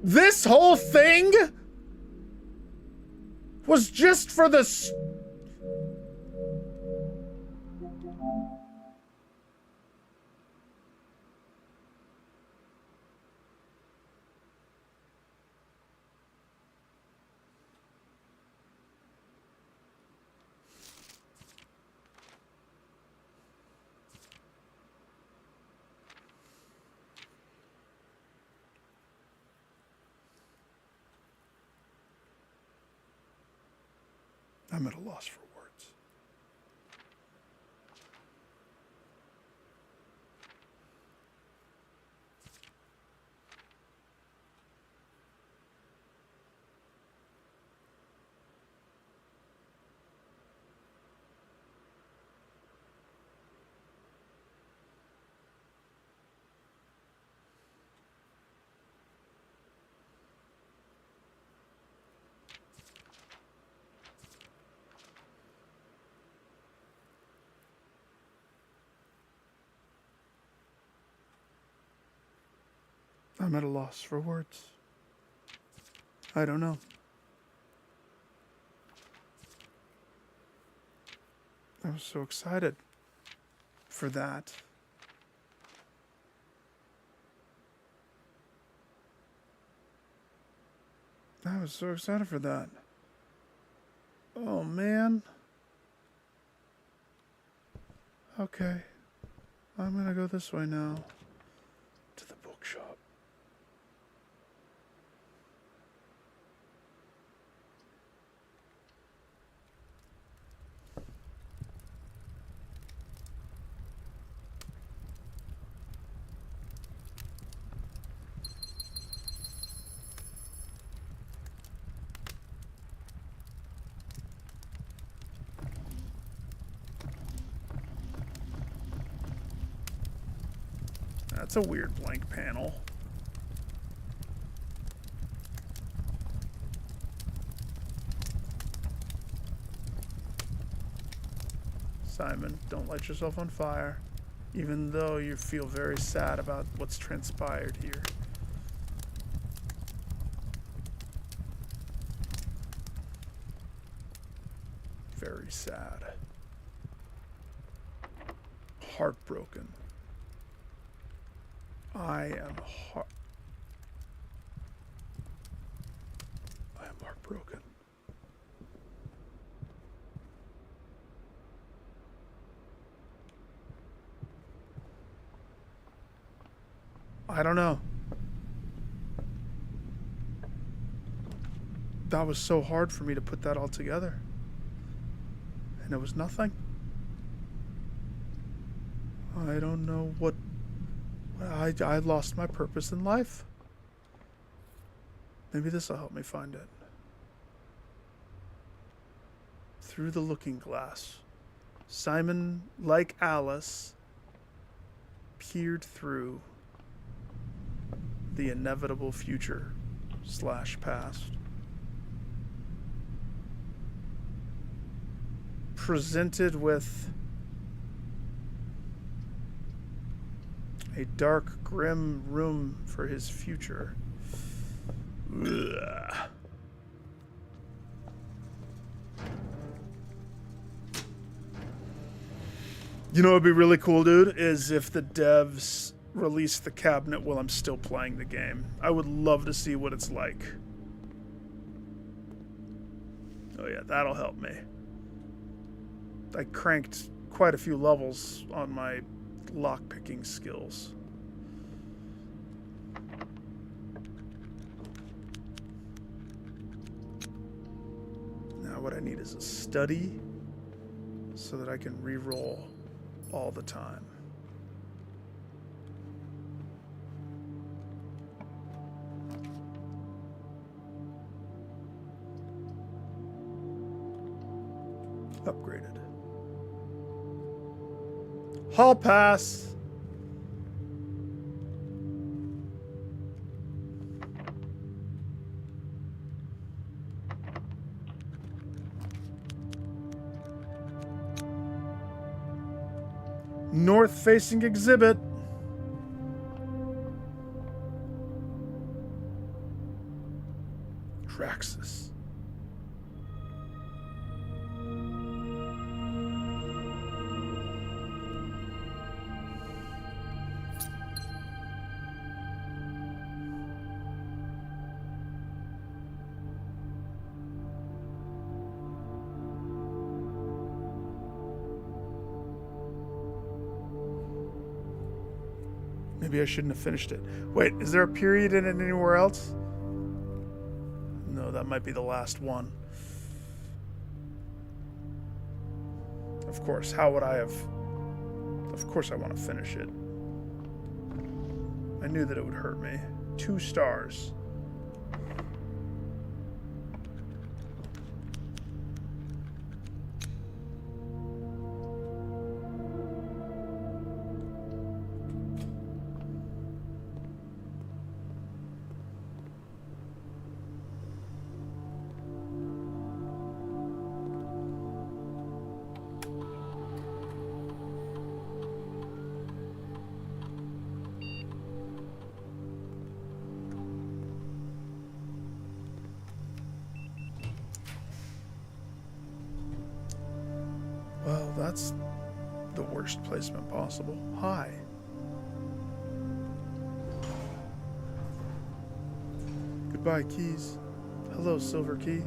This whole thing was just for the... I'm at a loss for words. I'm at a loss for words. I don't know. I was so excited for that. I was so excited for that. Oh, man. Okay. I'm gonna go this way now. To the bookshop. That's a weird blank panel. Simon, don't light yourself on fire, even though you feel very sad about what's transpired here. Very sad. Heartbroken. I am heartbroken. I don't know. That was so hard for me to put that all together. And it was nothing. I don't know what... I lost my purpose in life. Maybe this will help me find it. Through the looking glass, Simon, like Alice, peered through the inevitable future / past. Presented with a dark, grim room for his future. Ugh. You know what would be really cool, dude, is if the devs release the cabinet while I'm still playing the game. I would love to see what it's like. Oh yeah, that'll help me. I cranked quite a few levels on my lockpicking skills. Now what I need is a study so that I can re-roll all the time. Upgraded. Hall pass. North facing exhibit. Traxxas. Maybe I shouldn't have finished it. Wait, is there a period in it anywhere else? No, that might be the last one. Of course, how would I have... Of course I want to finish it. I knew that it would hurt me. 2 stars. Well, that's the worst placement possible. Hi. Goodbye, keys. Hello. Hello, Silver Key.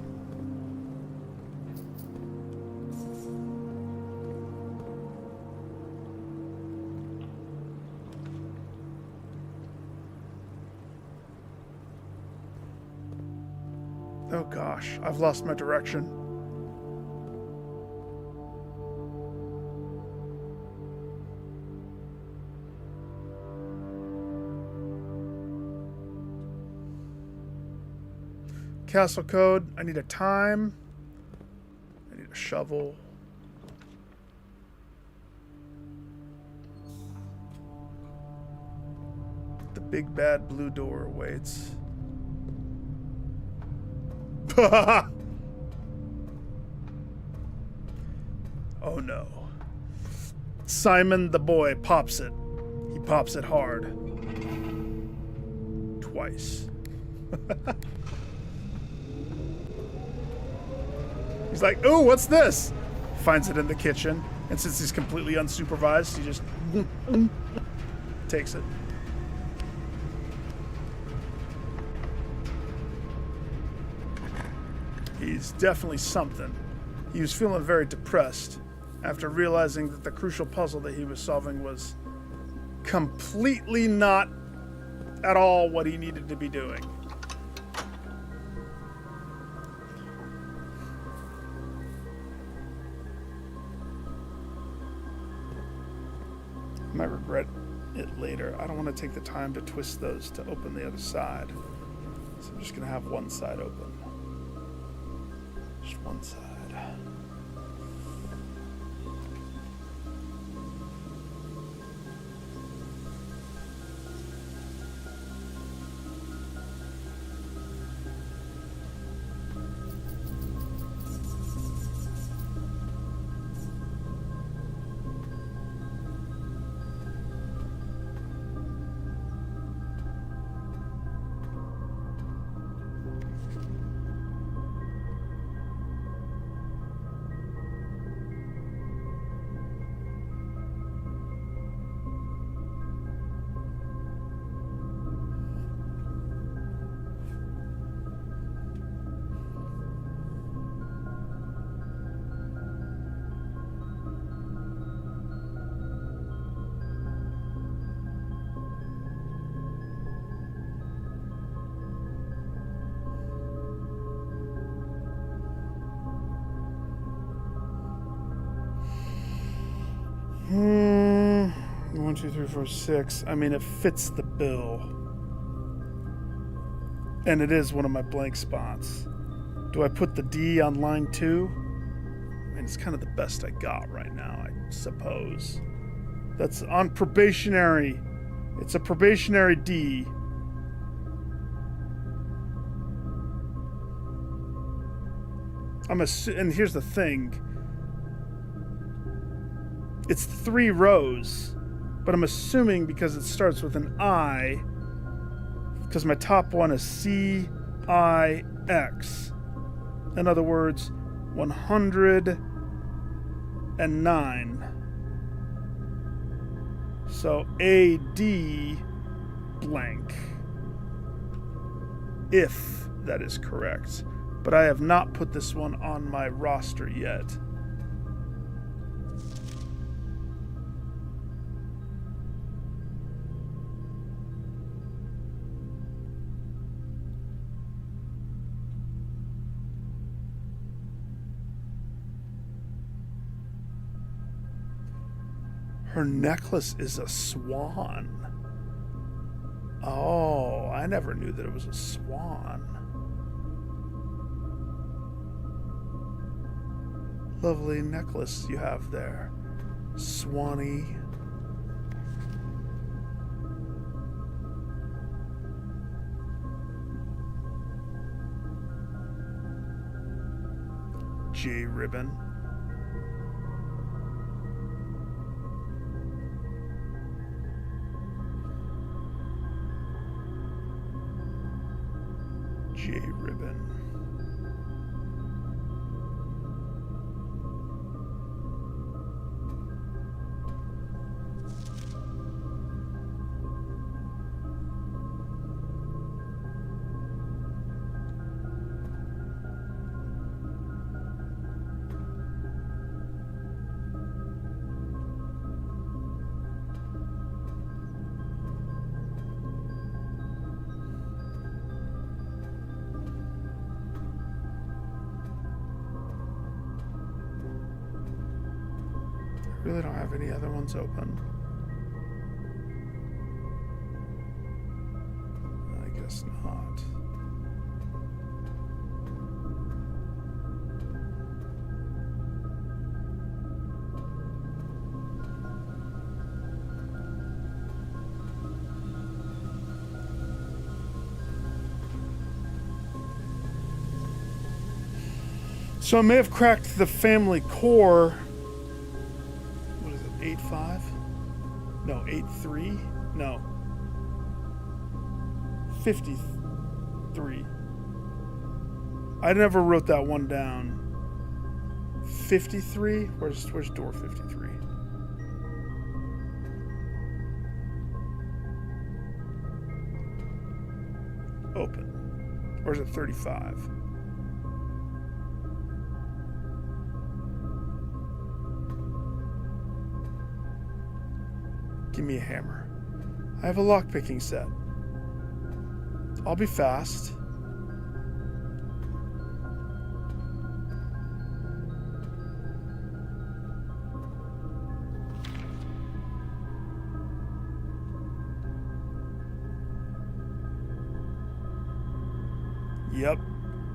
Oh gosh, I've lost my direction. Castle code. I need a time. I need a shovel. The big bad blue door awaits. Oh no. Simon the boy pops it. He pops it hard. Twice. He's like, "Ooh, what's this?" Finds it in the kitchen, and since he's completely unsupervised, he just takes it. He's definitely something. He was feeling very depressed after realizing that the crucial puzzle that he was solving was completely not at all what he needed to be doing. I might regret it later. I don't want to take the time to twist those to open the other side. So I'm just going to have one side open. Just one side. One, two, three, four, six. I mean, it fits the bill. And it is one of my blank spots. Do I put the D on line 2? I mean, it's kind of the best I got right now, I suppose. That's on probationary. It's a probationary D. And here's the thing. It's 3 rows, but I'm assuming because it starts with an I, because my top one is CIX. In other words, 109. So AD blank. If that is correct. But I have not put this one on my roster yet. Her necklace is a swan. Oh, I never knew that it was a swan. Lovely necklace you have there, Swanee. J ribbon. J ribbon. Really don't have any other ones open. I guess not. So I may have cracked the family core. What is it, 8.5? No, 8.3? No. 53. I never wrote that one down. 53? Where's door 53? Open. Or is it 35? Give me a hammer. I have a lockpicking set. I'll be fast. Yep,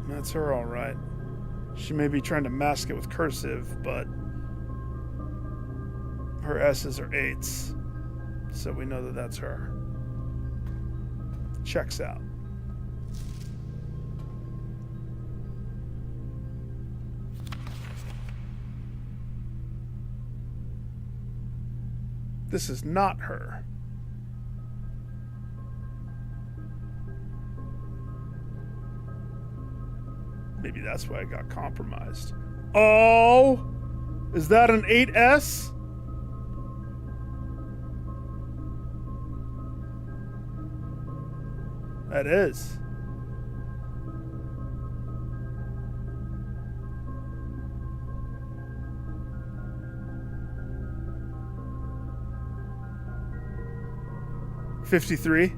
that's her all right. She may be trying to mask it with cursive, but her S's are 8s. So we know that that's her. Checks out. This is not her. Maybe that's why I got compromised. Oh! Is that an 8S? That is. $53.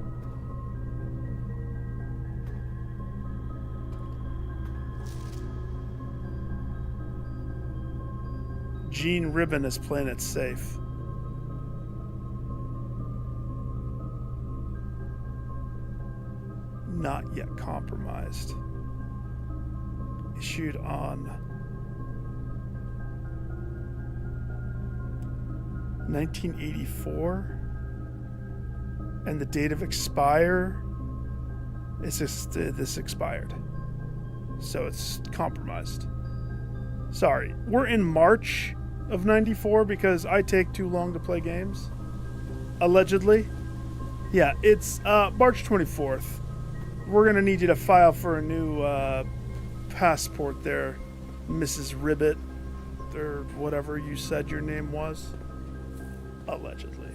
Gene Ribbon is playing it safe. Not yet compromised. Issued on 1984, and the date of expire is this expired, so it's compromised. Sorry, we're in March of 94 because I take too long to play games. Allegedly, yeah, it's March 24th. We're gonna need you to file for a new passport there, Mrs. Ribbit, or whatever you said your name was. Allegedly.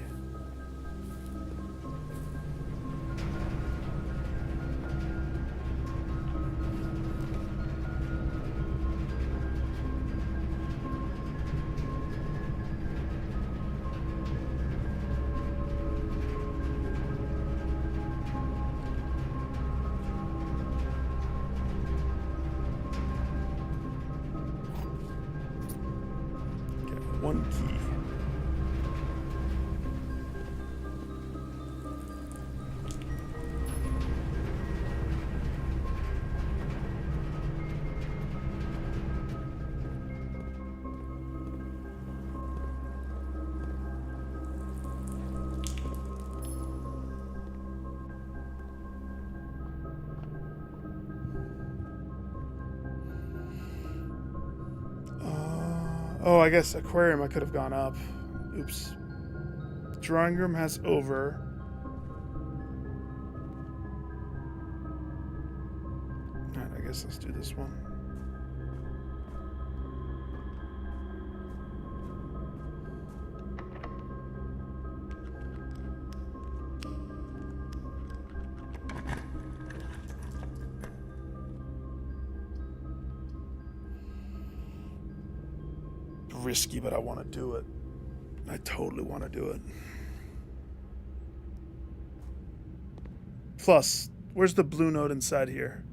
One key. Oh, I guess aquarium I could have gone up. Oops. Drawing room has over. Alright, I guess let's do this one. Risky, but I want to do it. I totally want to do it. Plus, where's the blue note inside here?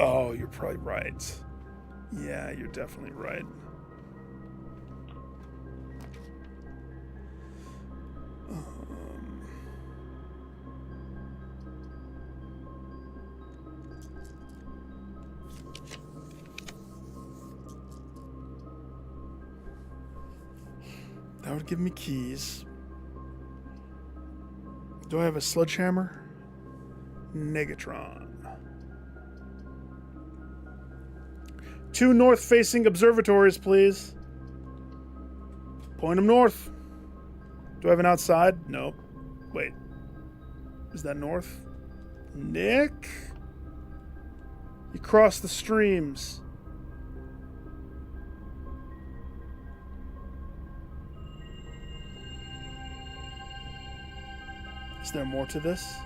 Oh, you're probably right. Yeah, you're definitely right. That would give me keys. Do I have a sledgehammer? Negatron. 2 north-facing observatories, please. Point them north. Do I have an outside? No. Wait. Is that north? Nick? You cross the streams. Is there more to this?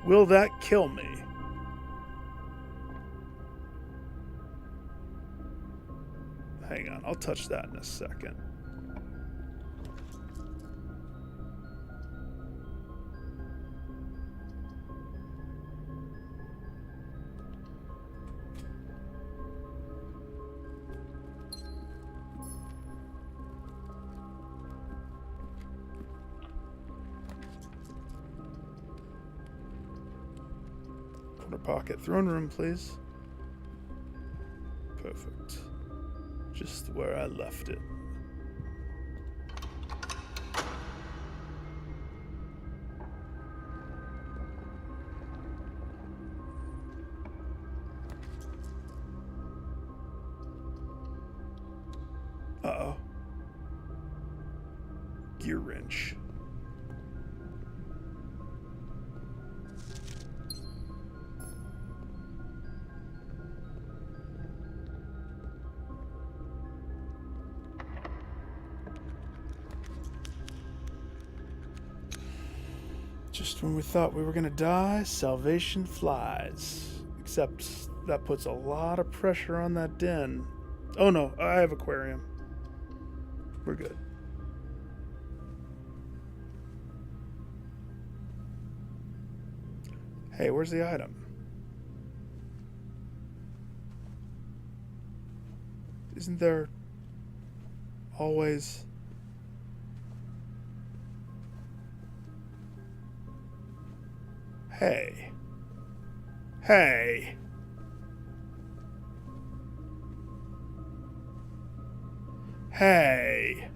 Will that kill me? Hang on, I'll touch that in a second. Corner pocket, throne room, please. Perfect. Just where I left it. Uh-oh. Gear wrench. Just when we thought we were gonna die, salvation flies. Except that puts a lot of pressure on that den. Oh no, I have aquarium. We're good. Hey, where's the item? Isn't there always... Hey. Hey. Hey.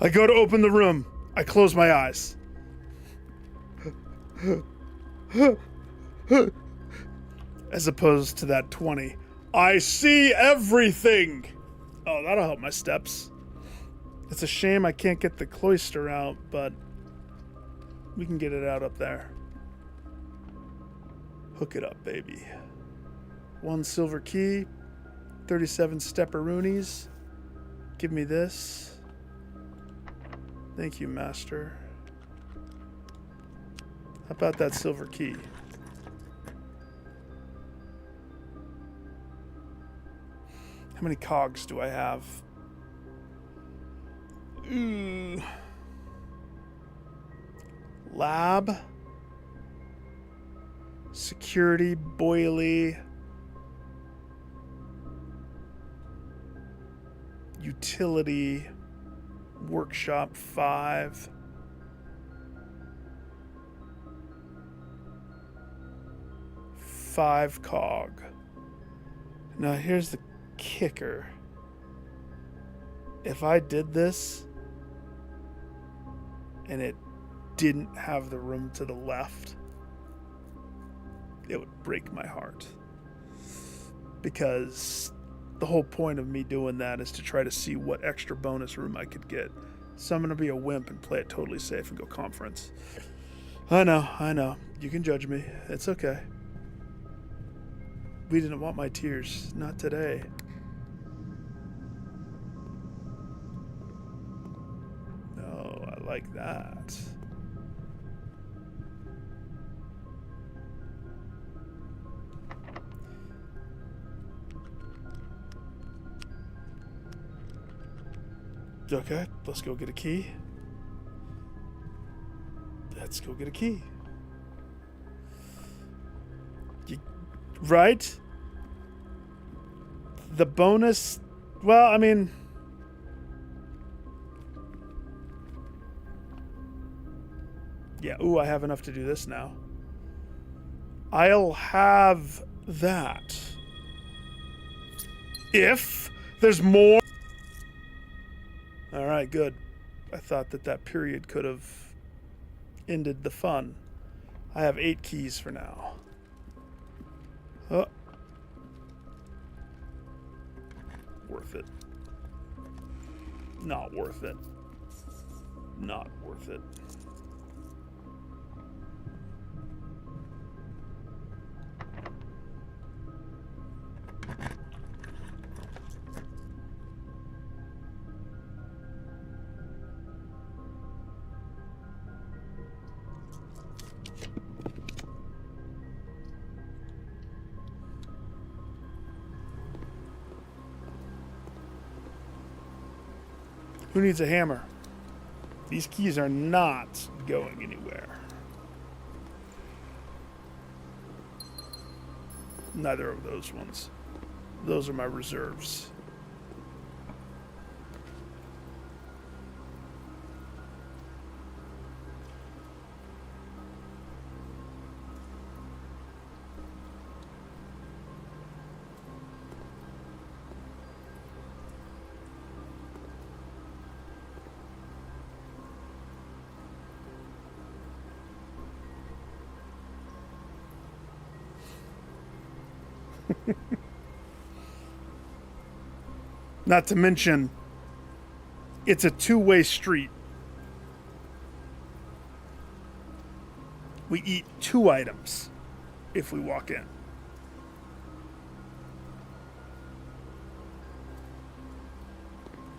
I go to open the room. I close my eyes. As opposed to that 20. I see everything! Oh, that'll help my steps. It's a shame I can't get the cloister out, but we can get it out up there. Hook it up, baby. 1 silver key, 37 stepperoonies. Give me this. Thank you, master. How about that silver key? How many cogs do I have? Ooh. Lab. Security, boilie. Utility. Workshop 5. Five cog. Now here's the kicker. If I did this and it didn't have the room to the left, it would break my heart. Because the whole point of me doing that is to try to see what extra bonus room I could get. So I'm going to be a wimp and play it totally safe and go conference. I know. You can judge me. It's okay. We didn't want my tears. Not today. No, I like that. Okay, let's go get a key. Let's go get a key. Right? The bonus... Well, I mean... Yeah, ooh, I have enough to do this now. I'll have that. If there's more... Alright, good. I thought that period could have ended the fun. I have 8 keys for now. Oh. Worth it. Not worth it. Not worth it. Who needs a hammer? These keys are not going anywhere. Neither of those ones. Those are my reserves. Not to mention, it's a two-way street. We eat 2 items if we walk in.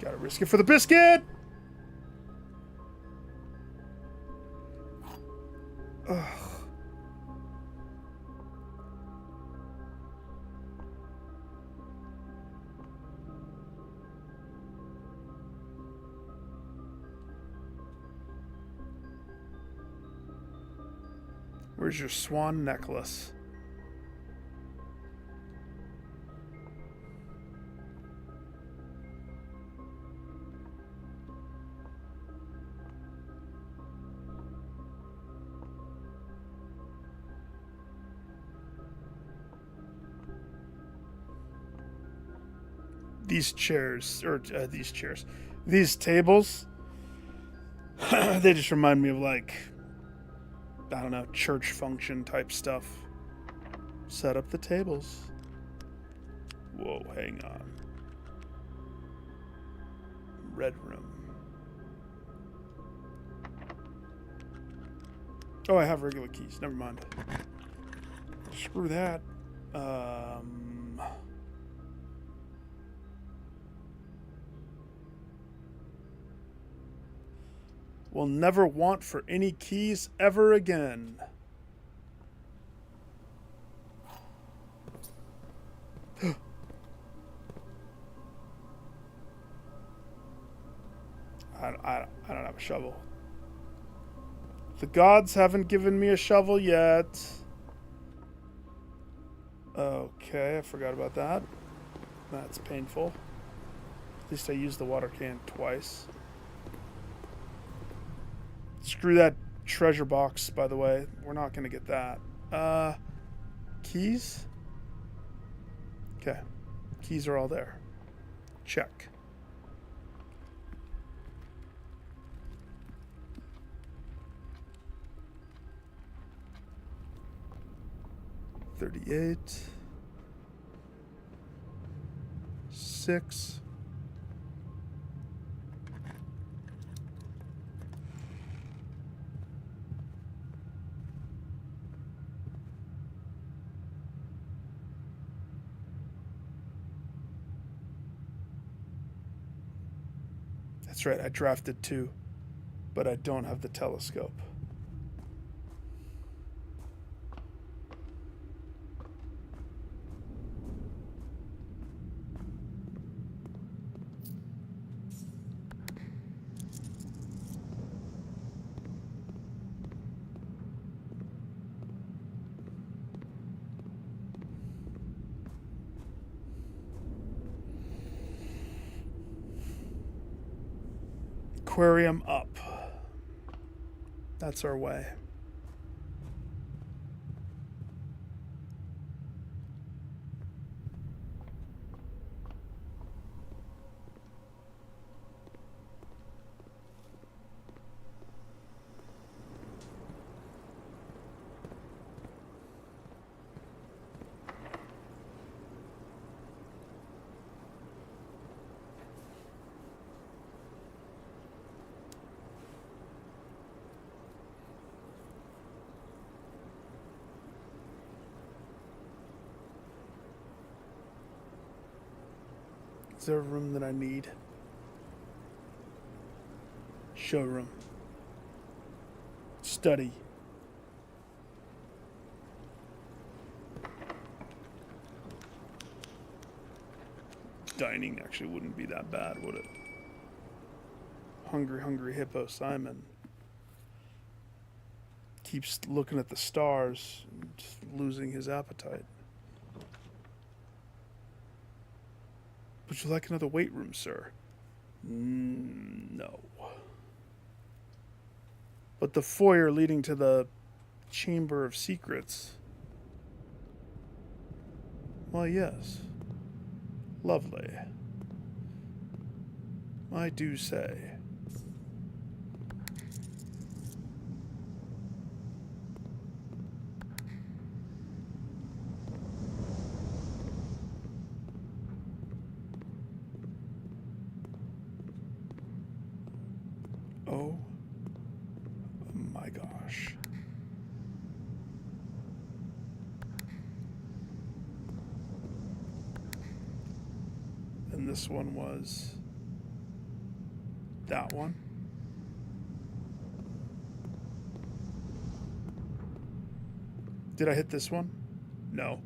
Gotta risk it for the biscuit! Ugh. Where's your swan necklace? These chairs, these tables, they just remind me of, like, I don't know, church function type stuff. Set up the tables. Whoa, hang on. Red room. Oh, I have regular keys. Never mind. Screw that. Will never want for any keys ever again. I don't have a shovel. The gods haven't given me a shovel yet. Okay, I forgot about that. That's painful. At least I used the water can twice. Screw that treasure box, by the way. We're not going to get that. Keys? Okay. Keys are all there. Check. $38. 6. That's right, I drafted 2, but I don't have the telescope. Aquarium up. That's our way. Is there a room that I need? Showroom. Study. Dining actually wouldn't be that bad, would it? Hungry, hungry hippo Simon keeps looking at the stars and just losing his appetite. Would you like another weight room, sir? No. But the foyer leading to the Chamber of Secrets. Why, yes. Lovely. I do say. Oh my gosh. And this one was that one. Did I hit this one? No.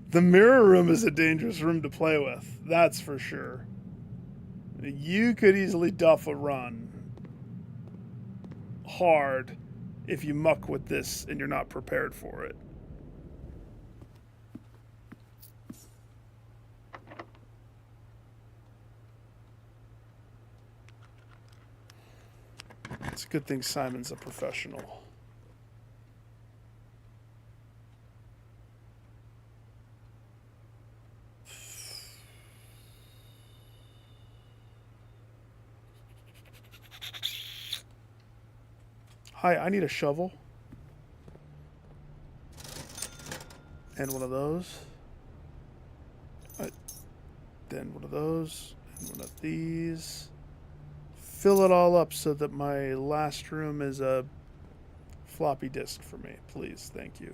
The mirror room is a dangerous room to play with. That's for sure. You could easily duff a run hard if you muck with this and you're not prepared for it. It's a good thing Simon's a professional. Hi, I need a shovel. And one of those. Then one of those. And one of these. Fill it all up so that my last room is a floppy disk for me. Please, thank you.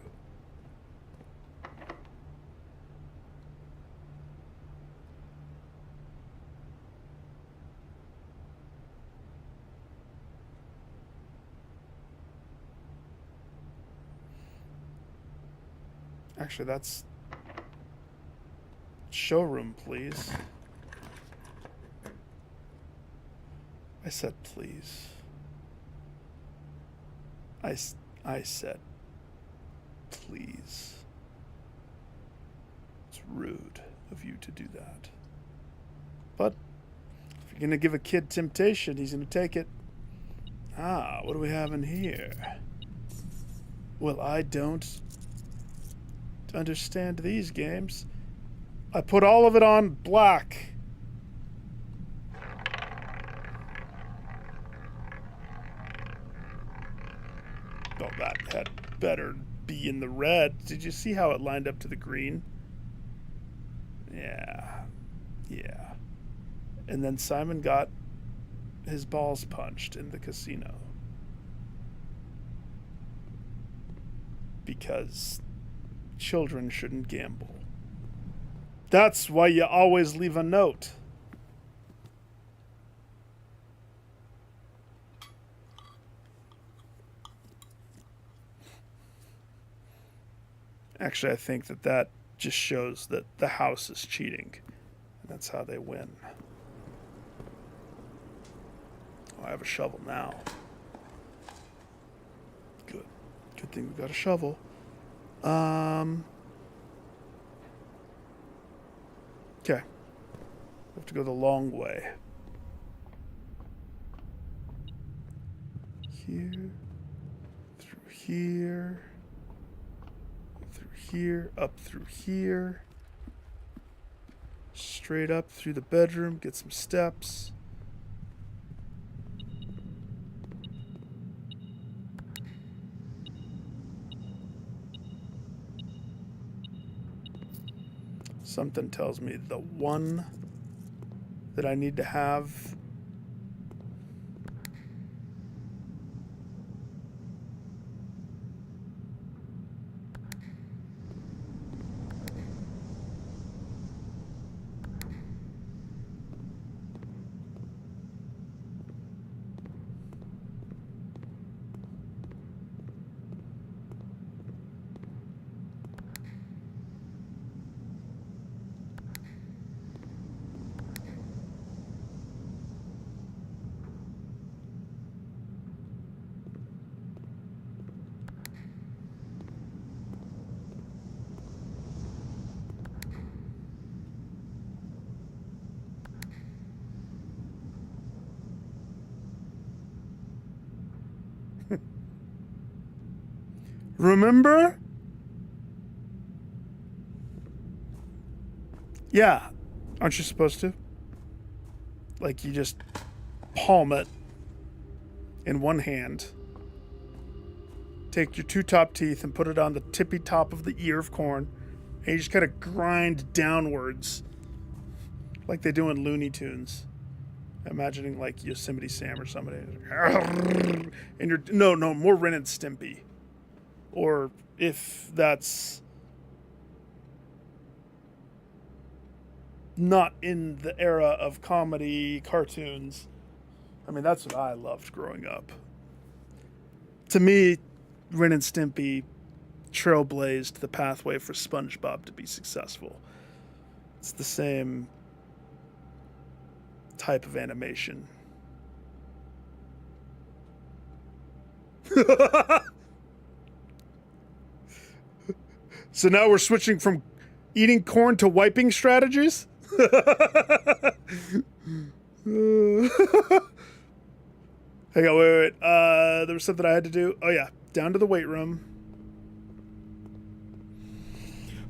Actually, that's showroom, please. I said please. I said please. It's rude of you to do that. But if you're going to give a kid temptation, he's going to take it. Ah, what do we have in here? Well, I don't understand these games. I put all of it on black. Oh, that had better be in the red. Did you see how it lined up to the green? Yeah. Yeah. And then Simon got his balls punched in the casino. Because children shouldn't gamble. That's why you always leave a note. Actually, I think that just shows that the house is cheating. And that's how they win. I have a shovel now. Good. Good thing we got a shovel. Okay. We have to go the long way. Here. Through here. Through here. Up through here. Straight up through the bedroom. Get some steps. Something tells me the one that I need to have Remember? Yeah. Aren't you supposed to? Like, you just palm it in one hand. Take your two top teeth and put it on the tippy top of the ear of corn. And you just kind of grind downwards. Like they do in Looney Tunes. Imagining like Yosemite Sam or somebody. And you're... No, more Ren and Stimpy. Or if that's not in the era of comedy cartoons. I mean, that's what I loved growing up. To me, Ren and Stimpy trailblazed the pathway for SpongeBob to be successful. It's the same type of animation. So now we're switching from eating corn to wiping strategies? Hang on, wait. There was something I had to do. Oh, yeah. Down to the weight room.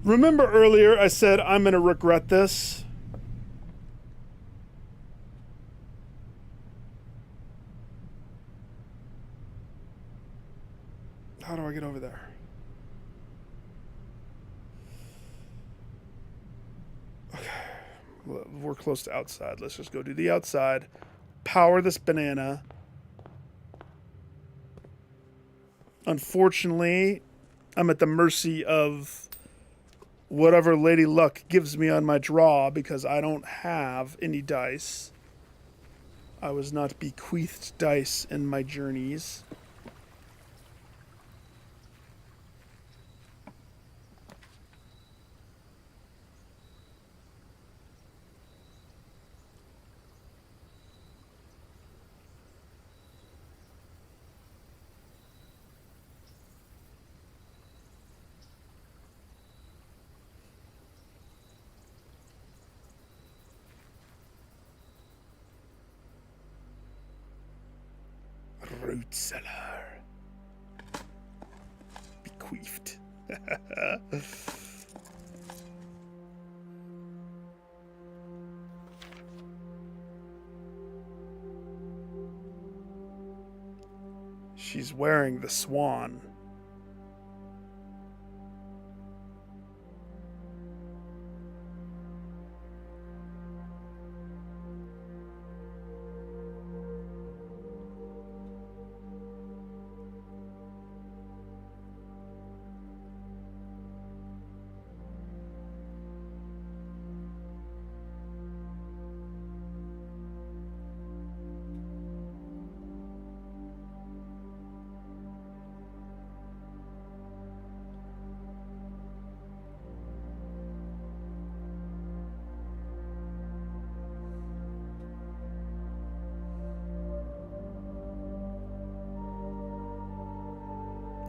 Remember earlier I said I'm going to regret this? How do I get over there? Okay. We're close to outside. Let's just go do the outside. Power this banana. Unfortunately, I'm at the mercy of whatever Lady Luck gives me on my draw because I don't have any dice. I was not bequeathed dice in my journeys. Root cellar. Bequeathed. She's wearing the swan.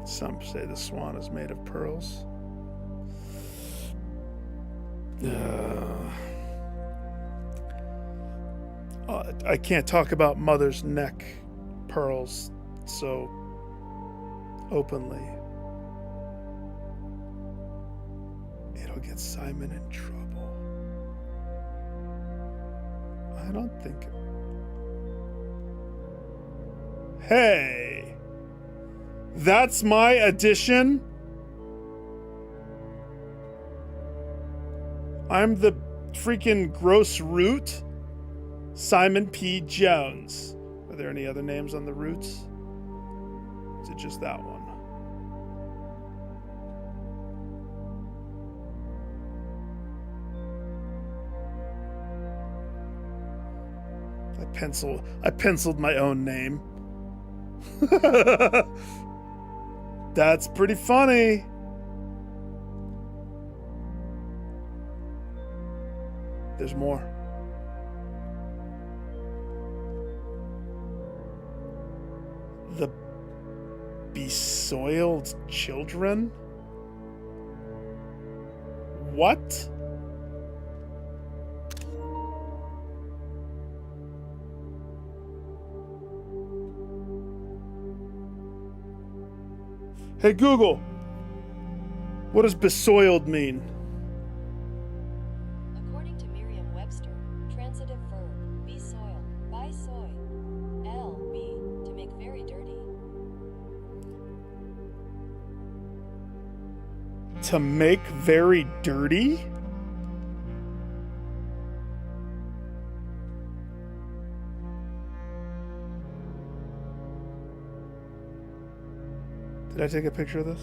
Some say the swan is made of pearls. I can't talk about mother's neck pearls so openly. It'll get Simon in trouble. I don't think... Hey! That's my addition? I'm the freaking gross root? Simon P. Jones. Are there any other names on the roots? Is it just that one? I penciled my own name. That's pretty funny. There's more. The besoiled children? What? Hey Google, what does besoiled mean? According to Merriam-Webster, transitive verb, be soil, by soy, be, to make very dirty. To make very dirty? Did I take a picture of this?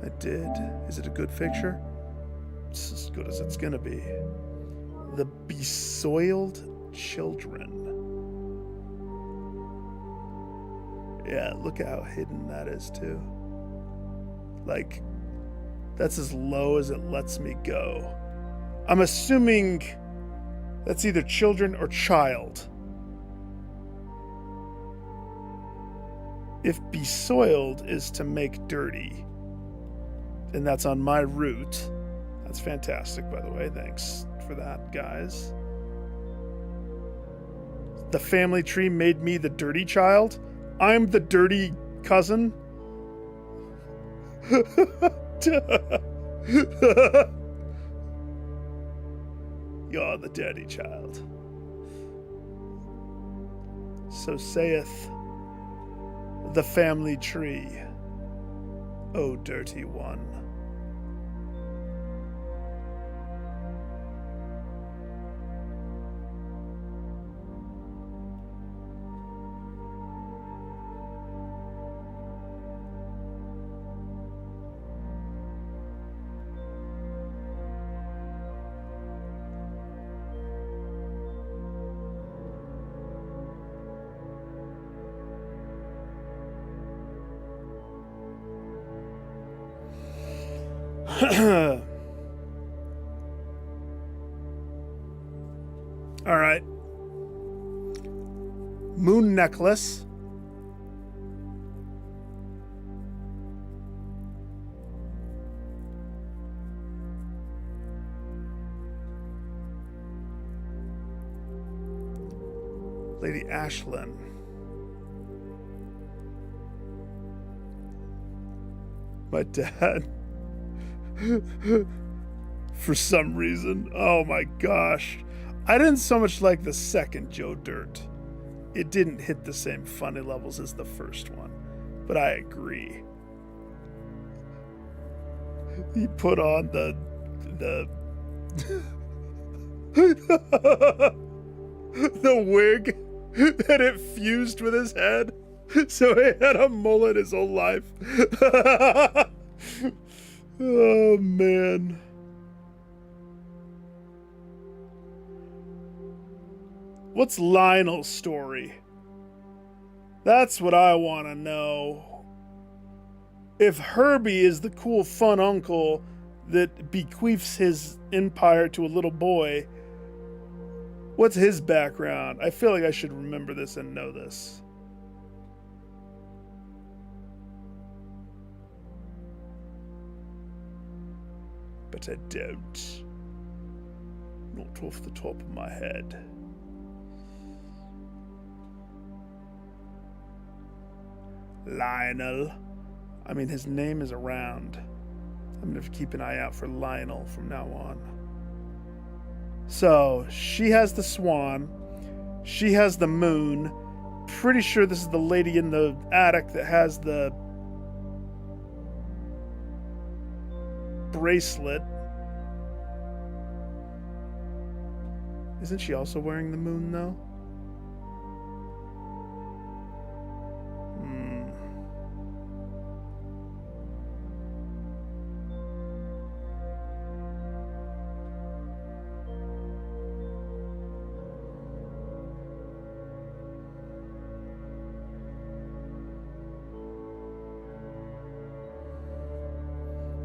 I did. Is it a good picture? It's as good as it's gonna be. The besoiled children. Yeah, look at how hidden that is too. Like, that's as low as it lets me go. I'm assuming that's either children or child. If besoiled is to make dirty, and that's on my route, that's fantastic, by the way. Thanks for that, guys. The family tree made me the dirty child. I'm the dirty cousin. You're the dirty child. So saith the family tree, O dirty one. All right. Moon necklace. Lady Ashlyn. My dad. For some reason. Oh my gosh. I didn't so much like the second Joe Dirt. It didn't hit the same funny levels as the first one. But I agree. He put on the the wig and it fused with his head. So he had a mullet his whole life. Oh man. What's Lionel's story? That's what I want to know. If Herbie is the cool, fun uncle that bequeaths his empire to a little boy, what's his background? I feel like I should remember this and know this. not, I don't. Not off the top of my head. Lionel. I mean, his name is around. I'm going to keep an eye out for Lionel from now on. So, she has the swan. She has the moon. Pretty sure this is the lady in the attic that has the bracelet. Isn't she also wearing the moon, though?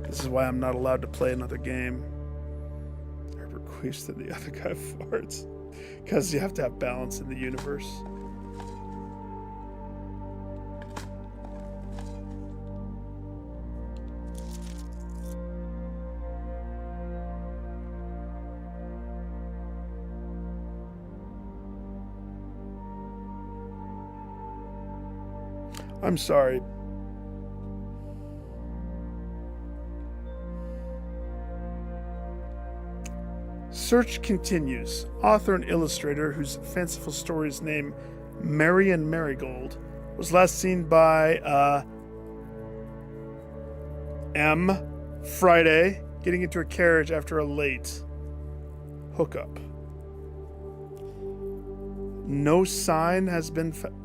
This is why I'm not allowed to play another game. I requested the other guy farts. Because you have to have balance in the universe. I'm sorry. Search continues. Author and illustrator, whose fanciful stories name Marion Marigold, was last seen by M. Friday, getting into a carriage after a late hookup. No sign has been found.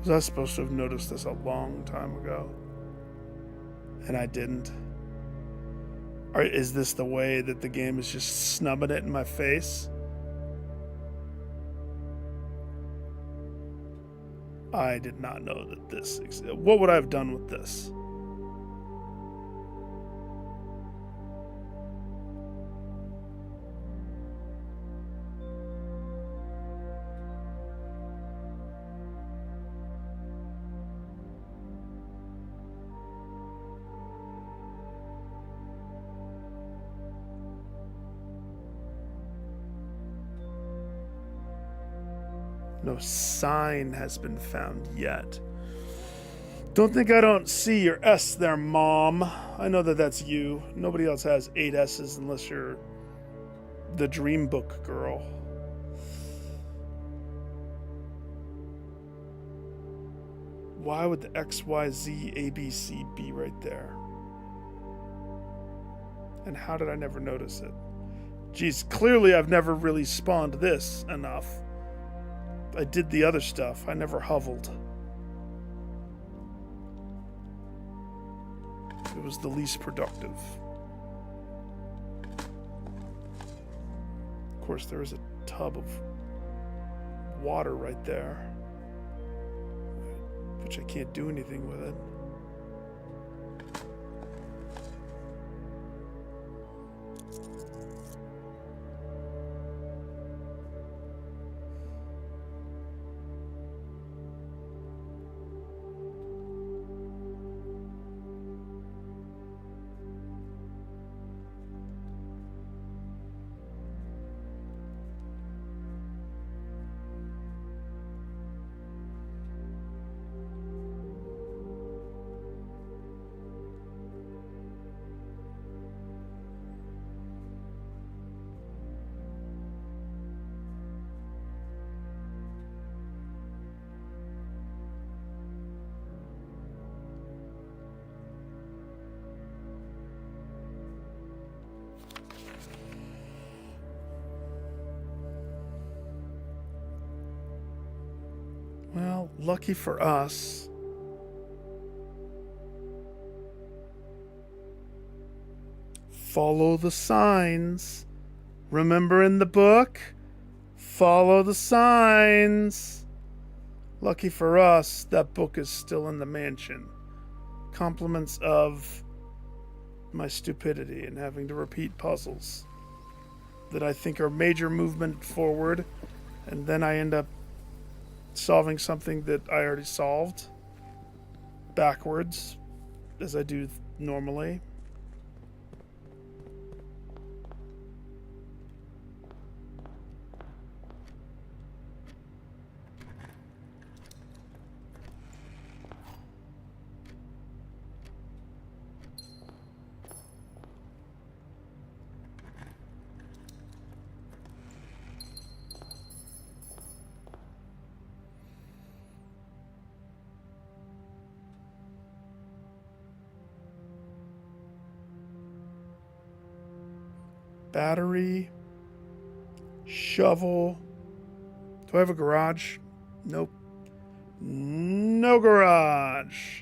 Was I supposed to have noticed this a long time ago? And I didn't? Or is this the way that the game is just snubbing it in my face? I did not know that this existed. What would I have done with this? No sign has been found yet. Don't think I don't see your S there, Mom. I know that that's you. Nobody else has 8 S's unless you're the Dream Book girl. Why would the XYZ ABC be right there? And how did I never notice it? Geez, clearly I've never really spawned this enough. I did the other stuff. I never hoveled. It was the least productive. Of course, there is a tub of water right there, which I can't do anything with it. Well, lucky for us. Follow the signs. Remember in the book? Follow the signs. Lucky for us, that book is still in the mansion. Compliments of my stupidity and having to repeat puzzles that I think are major movement forward, and then I end up solving something that I already solved backwards, as I do normally. Battery, shovel. Do I have a garage? Nope. No garage.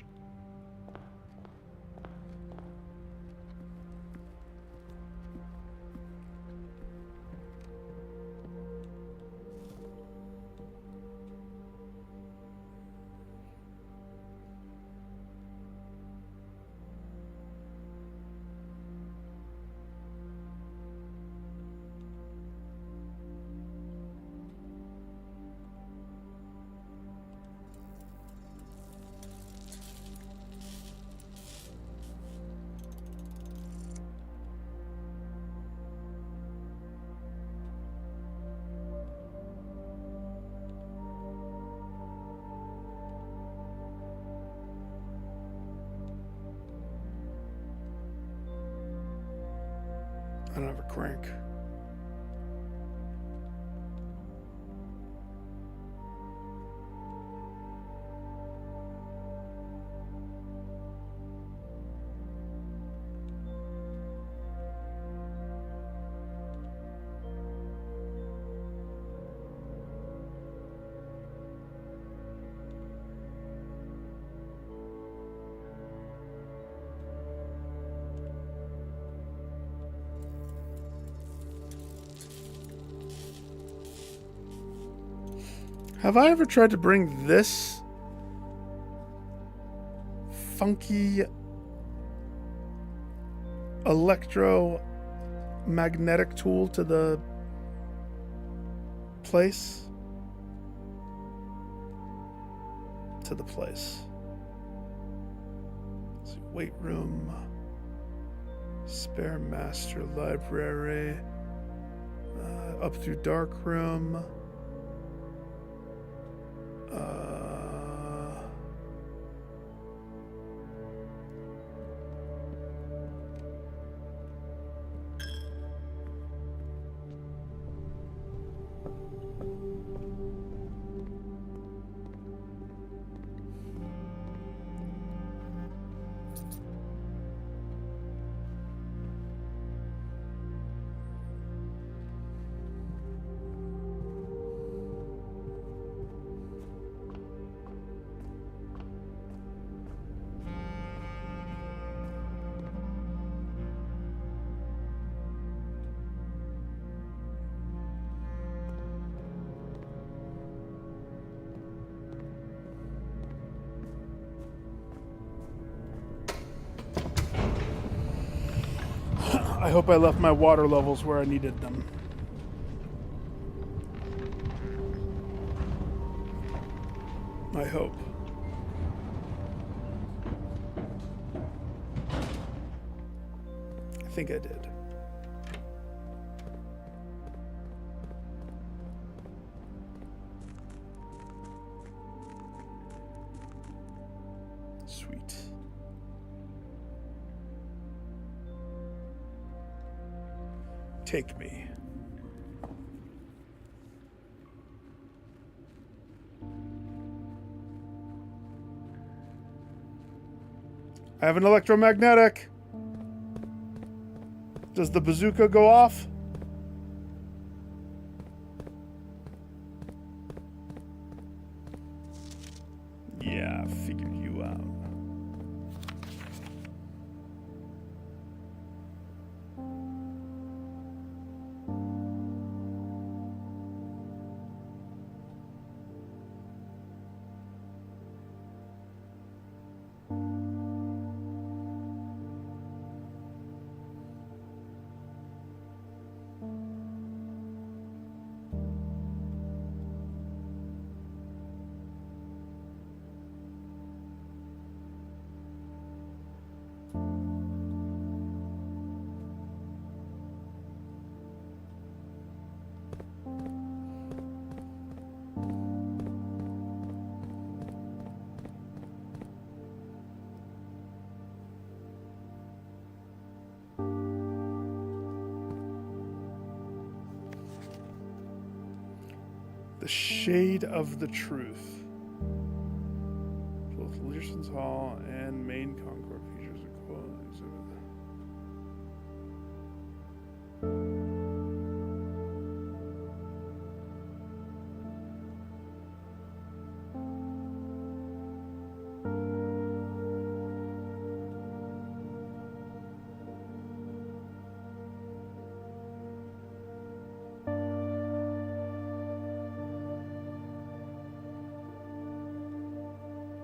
I don't have a crank. Have I ever tried to bring this funky electromagnetic tool to the place? To the place. Let's see, weight room, spare master library, up through dark room. I hope I left my water levels where I needed them. I hope. I think I did. Sweet. Take me. I have an electromagnetic. Does the bazooka go off? Yeah, figured you out. The Shade of the Truth. Both Learson's Hall and main Concord features a quote exhibit.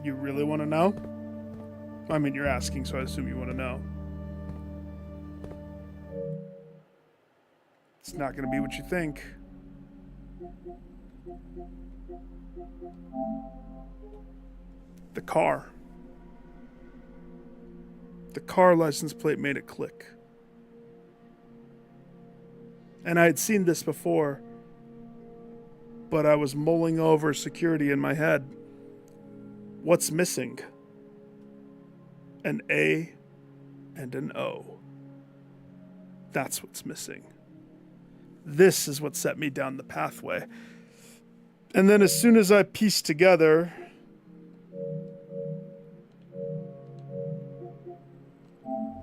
You really want to know? I mean, you're asking, so I assume you want to know. It's not going to be what you think. The car. The car license plate made it click. And I had seen this before, but I was mulling over security in my head. What's missing? An A and an O. That's what's missing. This is what set me down the pathway. And then as soon as I pieced together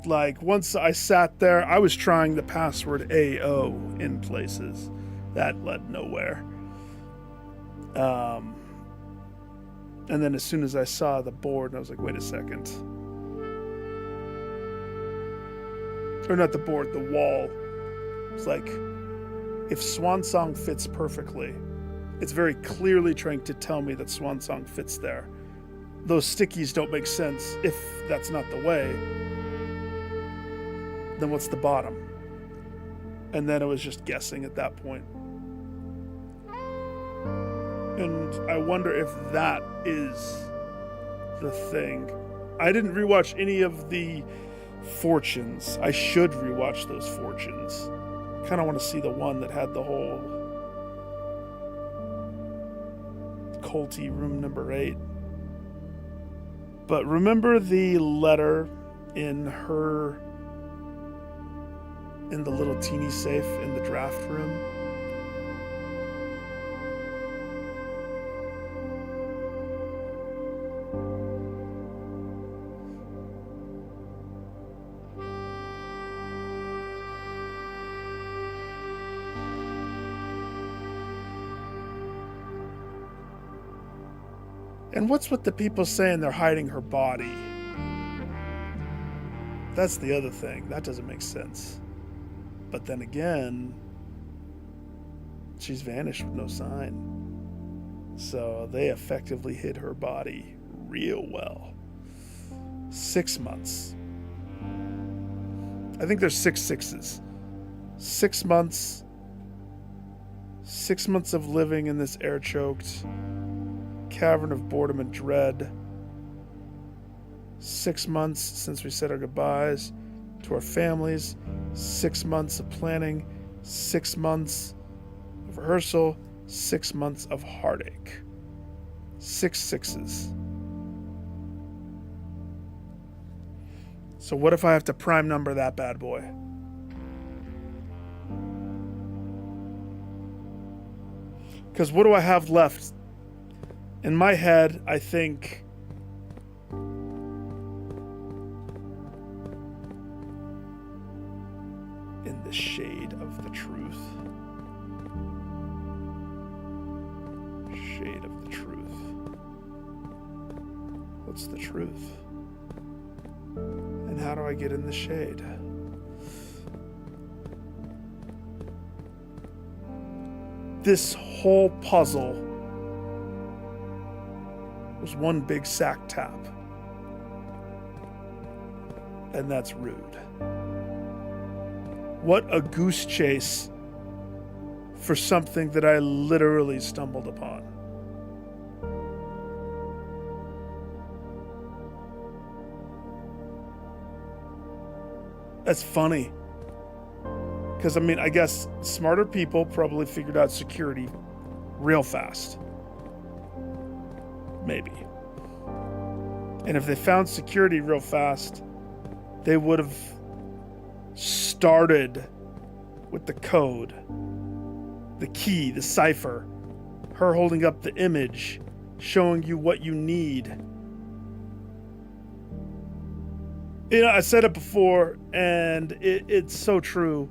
like once I sat there, I was trying the password AO in places. That led nowhere. And then as soon as I saw the board, I was like, wait a second. Or not the board, the wall. It's like, if Swan Song fits perfectly, it's very clearly trying to tell me that Swan Song fits there. Those stickies don't make sense if that's not the way. Then what's the bottom? And then I was just guessing at that point. And I wonder if that is the thing. I didn't rewatch any of the Fortunes. I should rewatch those Fortunes. Kind of want to see the one that had the whole culty room number 8. But remember the letter in the little teeny safe in the draft room? And what's with the people saying they're hiding her body? That's the other thing. That doesn't make sense. But then again, she's vanished with no sign. So they effectively hid her body real well. 6 months. I think there's 6 sixes. 6 months. 6 months of living in this air-choked cavern of boredom and dread. 6 months since we said our goodbyes to our families. 6 months of planning. 6 months of rehearsal. 6 months of heartache. 6 sixes. So what if I have to prime number that bad boy? Because what do I have left? In my head, I think in the shade of the truth. Shade of the truth. What's the truth? And how do I get in the shade? This whole puzzle was one big sack tap. And that's rude. What a goose chase for something that I literally stumbled upon. That's funny. Because, I mean, I guess smarter people probably figured out security real fast. Maybe. And if they found security real fast, they would have started with the code, the key, the cipher, Her holding up the image, showing you what you need. You know, I said it before, and it's so true.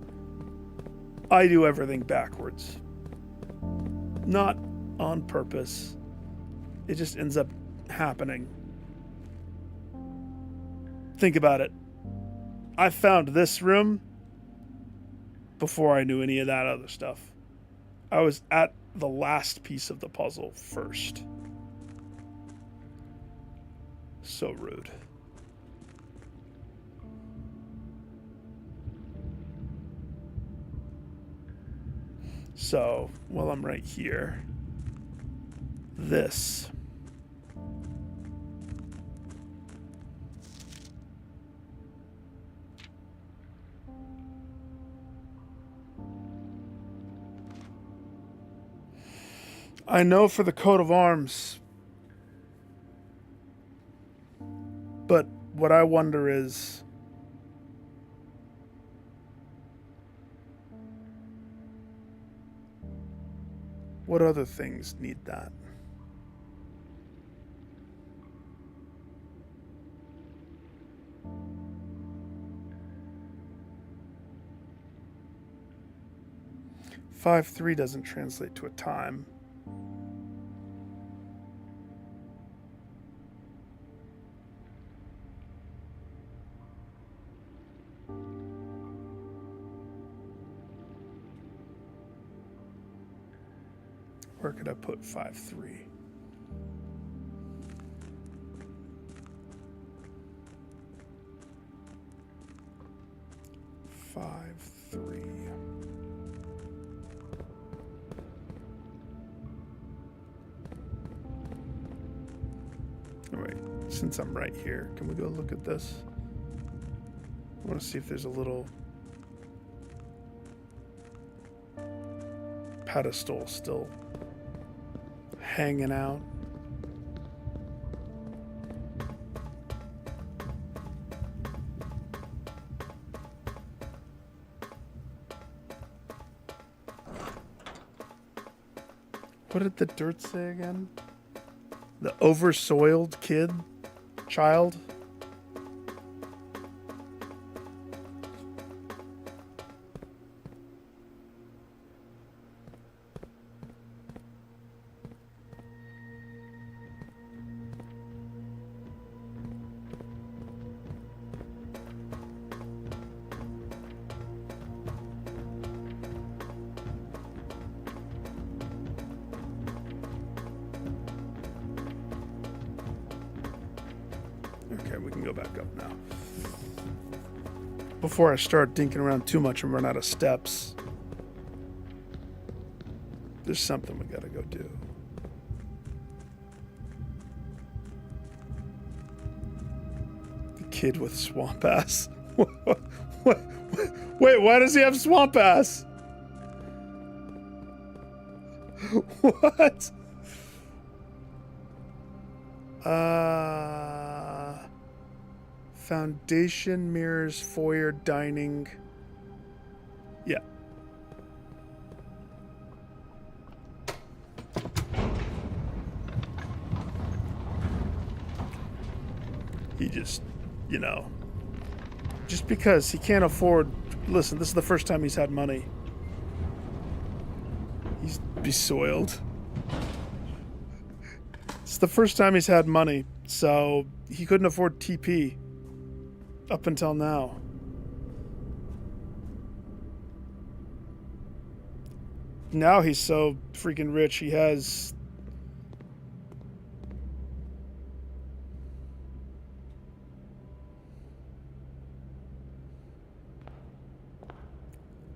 I do everything backwards. Not on purpose. It just ends up happening. Think about it. I found this room before I knew any of that other stuff. I was at the last piece of the puzzle first. So rude. So, while I'm right here, this. I know for the coat of arms, but what I wonder is, what other things need that? "5-3" doesn't translate to a time. Where could I put 5-3? All right, since I'm right here, can we go look at this? I want to see if there's a little pedestal still hanging out. What did the dirt say again? The oversoiled child? Okay, we can go back up now. Before I start dinking around too much and run out of steps, there's something we gotta go do. The kid with swamp ass. Wait, why does he have swamp ass? What? Foundation, mirrors, foyer, dining. Yeah. He just, just because he can't afford. Listen, this is the first time he's had money. He's besoiled. It's the first time he's had money, so he couldn't afford TP up until now. Now he's so freaking rich, he has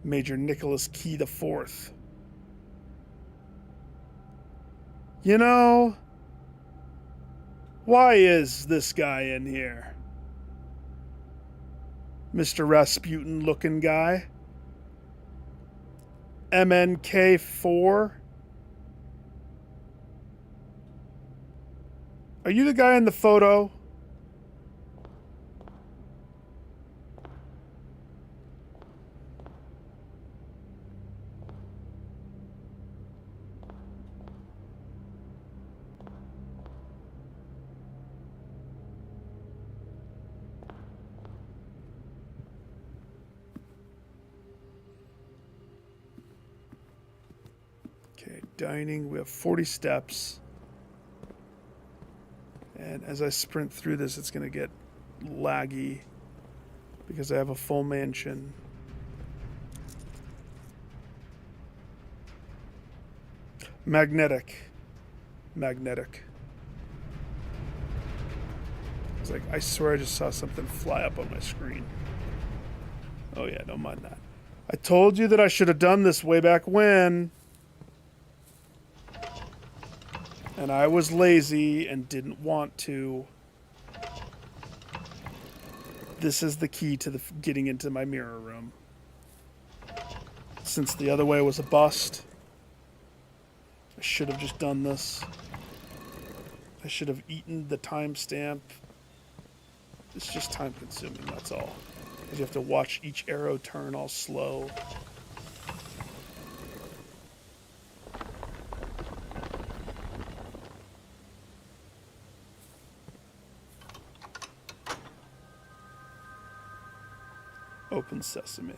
Major Nicholas Key IV. Why is this guy in here? Mr. Rasputin looking guy. MNK4. Are you the guy in the photo? dining. We have 40 steps. And as I sprint through this, it's going to get laggy because I have a full mansion. Magnetic. It's like, I swear I just saw something fly up on my screen. Oh yeah, don't mind that. I told you that I should have done this way back when. And I was lazy and didn't want to. This is the key to getting into my mirror room. Since the other way was a bust, I should have just done this. I should have eaten the timestamp. It's just time consuming, that's all. Because you have to watch each arrow turn all slow. Open sesame.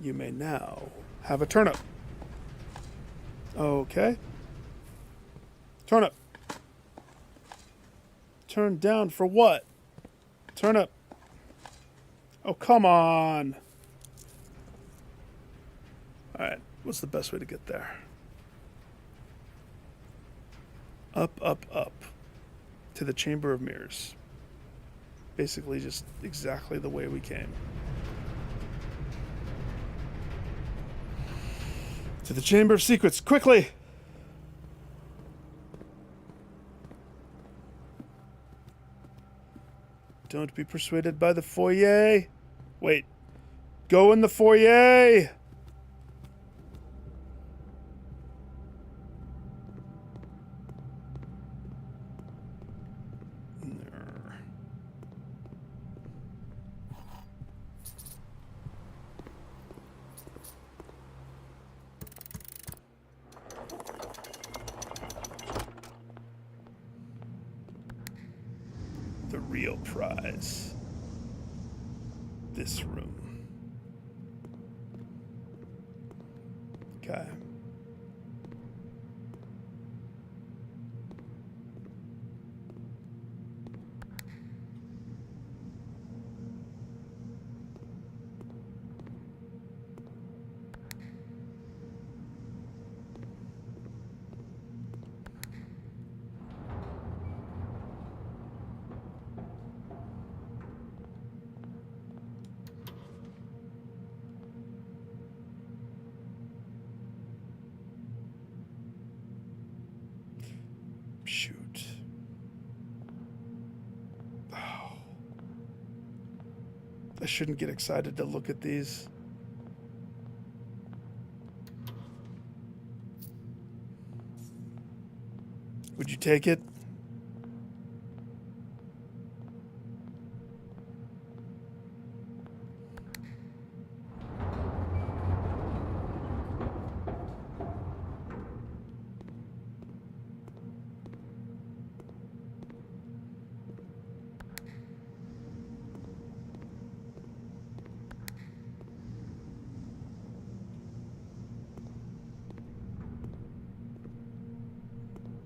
You may now have a turnip. Okay. Turnip. Turn down for what? Turnip. Oh, come on. Alright, what's the best way to get there? Up, up, up. To the Chamber of Mirrors. Basically just exactly the way we came. To the Chamber of Secrets, quickly! Don't be persuaded by the foyer. Wait. Go in the foyer! The real prize. This room. Okay. Shoot. Oh. I shouldn't get excited to look at these. Would you take it?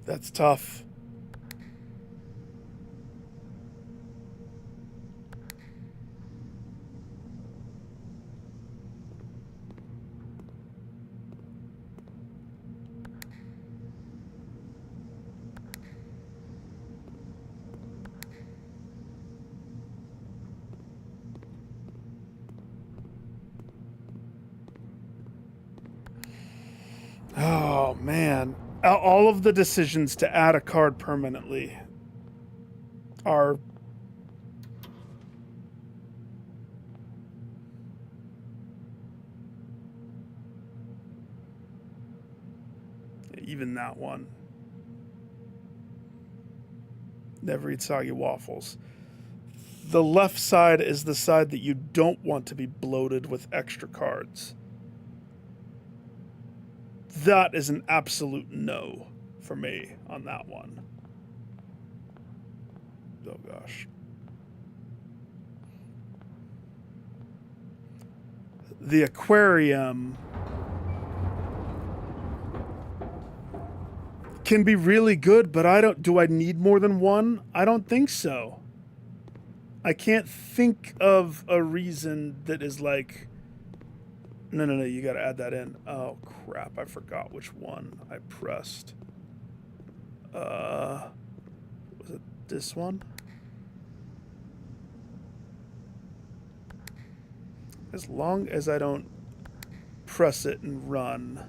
That's tough. Oh, man. All of the decisions to add a card permanently are even that one. Never eat soggy waffles. The left side is the side that you don't want to be bloated with extra cards. That is an absolute no for me on that one. Oh gosh. The aquarium can be really good, but do I need more than one? I don't think so. I can't think of a reason that is like, no, you got to add that in. Oh, crap. I forgot which one I pressed. Was it this one? As long as I don't press it and run.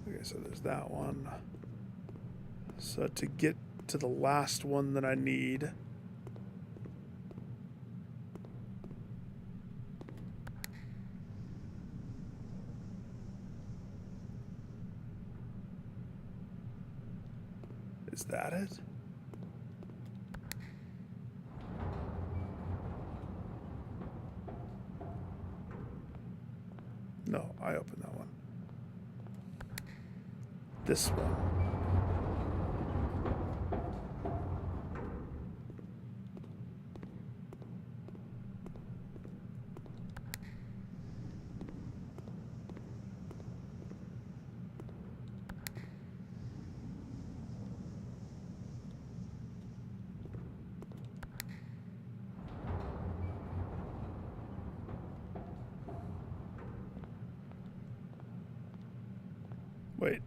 Okay, so there's that one. So to get to the last one that I need... Is that it? No, I opened that one. This one. Wait.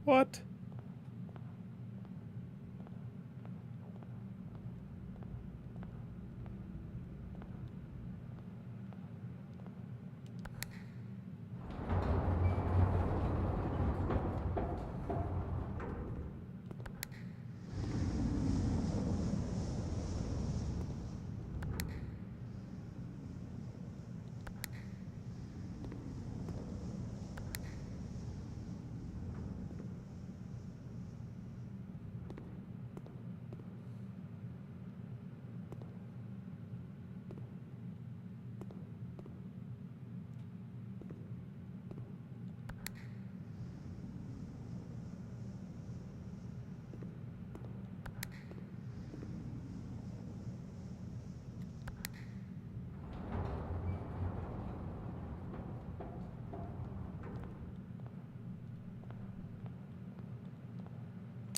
What?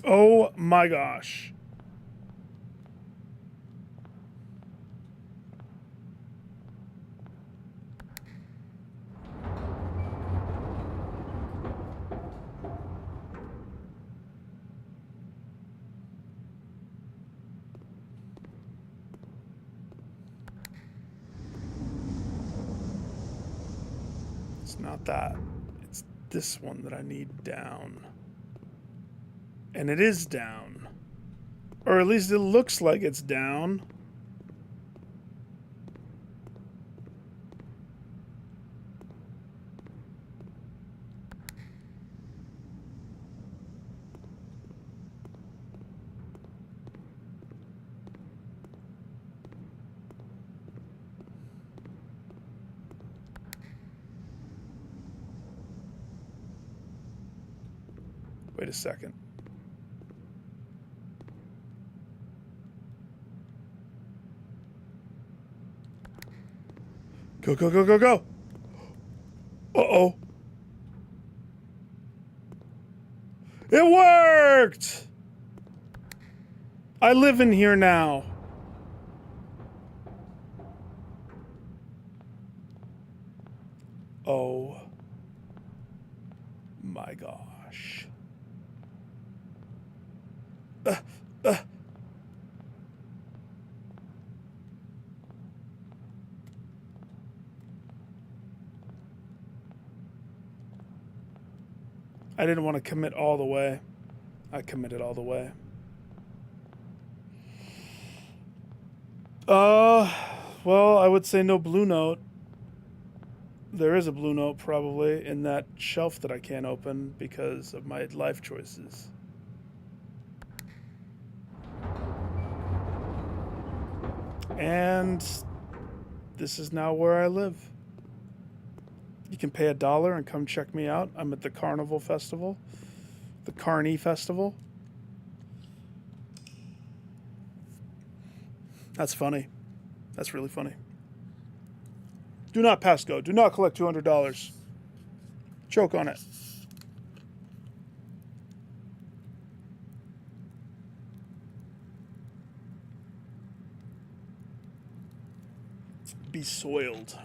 Oh my gosh. It's not that. It's this one that I need down. And it is down. Or at least it looks like it's down. Wait a second. Go, go, go, go, go. Uh-oh. It worked! I live in here now. Oh my gosh. I didn't want to commit all the way. I committed all the way. Well, I would say no blue note. There is a blue note probably in that shelf that I can't open because of my life choices. And this is now where I live. You can pay $1 and come check me out. I'm at the Carnival Festival, the Carney Festival. That's funny. That's really funny. Do not pass go. Do not collect $200. Choke on it. Be soiled.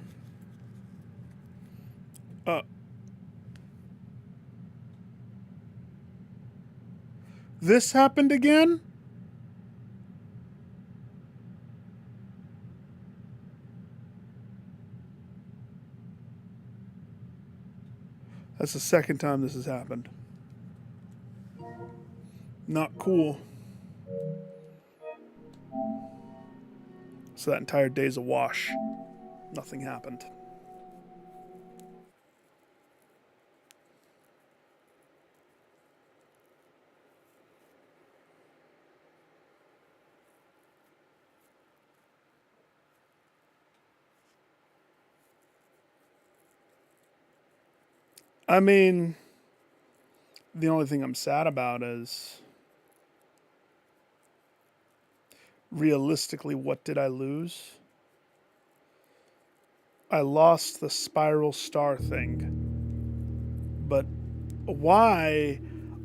Uh. This happened again? That's the second time this has happened. Not cool. So that entire day's a wash. Nothing happened. I mean, the only thing I'm sad about is realistically, what did I lose? I lost the spiral star thing. But why?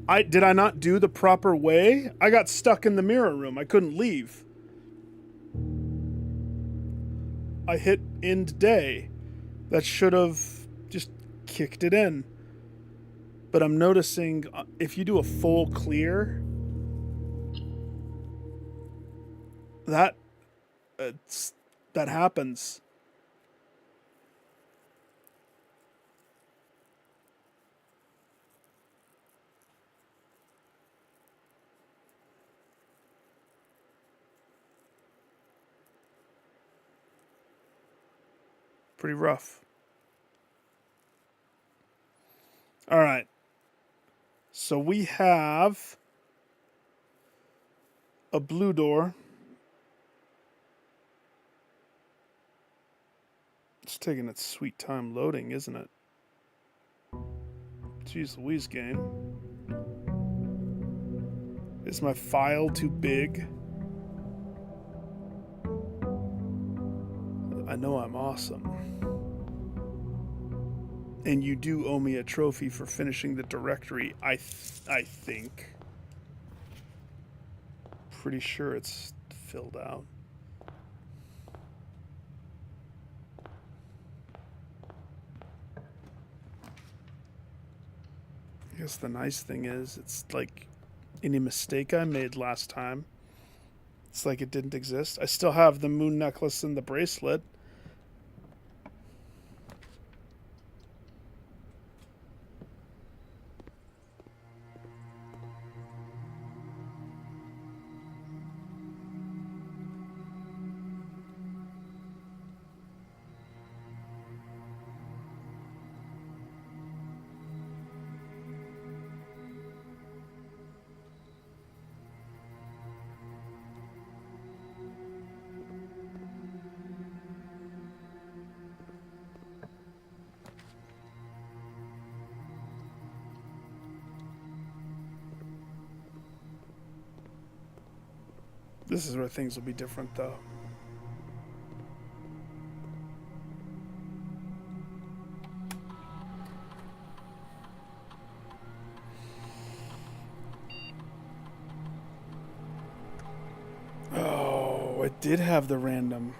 Did I not do the proper way? I got stuck in the mirror room. I couldn't leave. I hit end day. That should have just kicked it in. But I'm noticing if you do a full clear, that happens. Pretty rough. All right. So we have a blue door. It's taking its sweet time loading, isn't it? Jeez Louise, game. Is my file too big? I know I'm awesome. And you do owe me a trophy for finishing the directory, I think. Pretty sure it's filled out. I guess the nice thing is, it's like any mistake I made last time, it's like it didn't exist. I still have the moon necklace and the bracelet. This is where things will be different, though. Oh, it did have the random.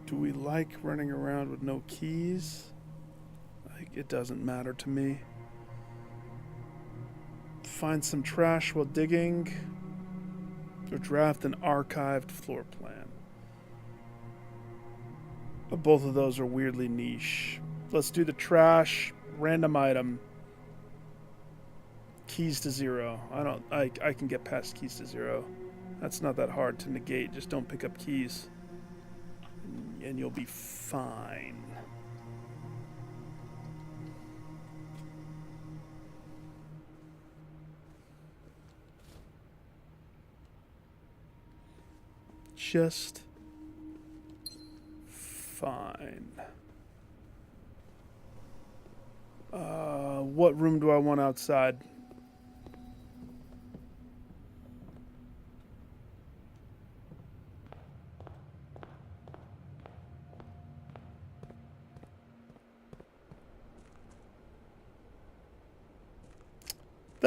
Do we like running around with no keys? Like, it doesn't matter to me. Find some trash while digging, or draft an archived floor plan. But both of those are weirdly niche. Let's do the trash, random item, keys to 0. I can get past keys to 0. That's not that hard to negate. Just don't pick up keys. And you'll be fine. Just fine. What room do I want outside?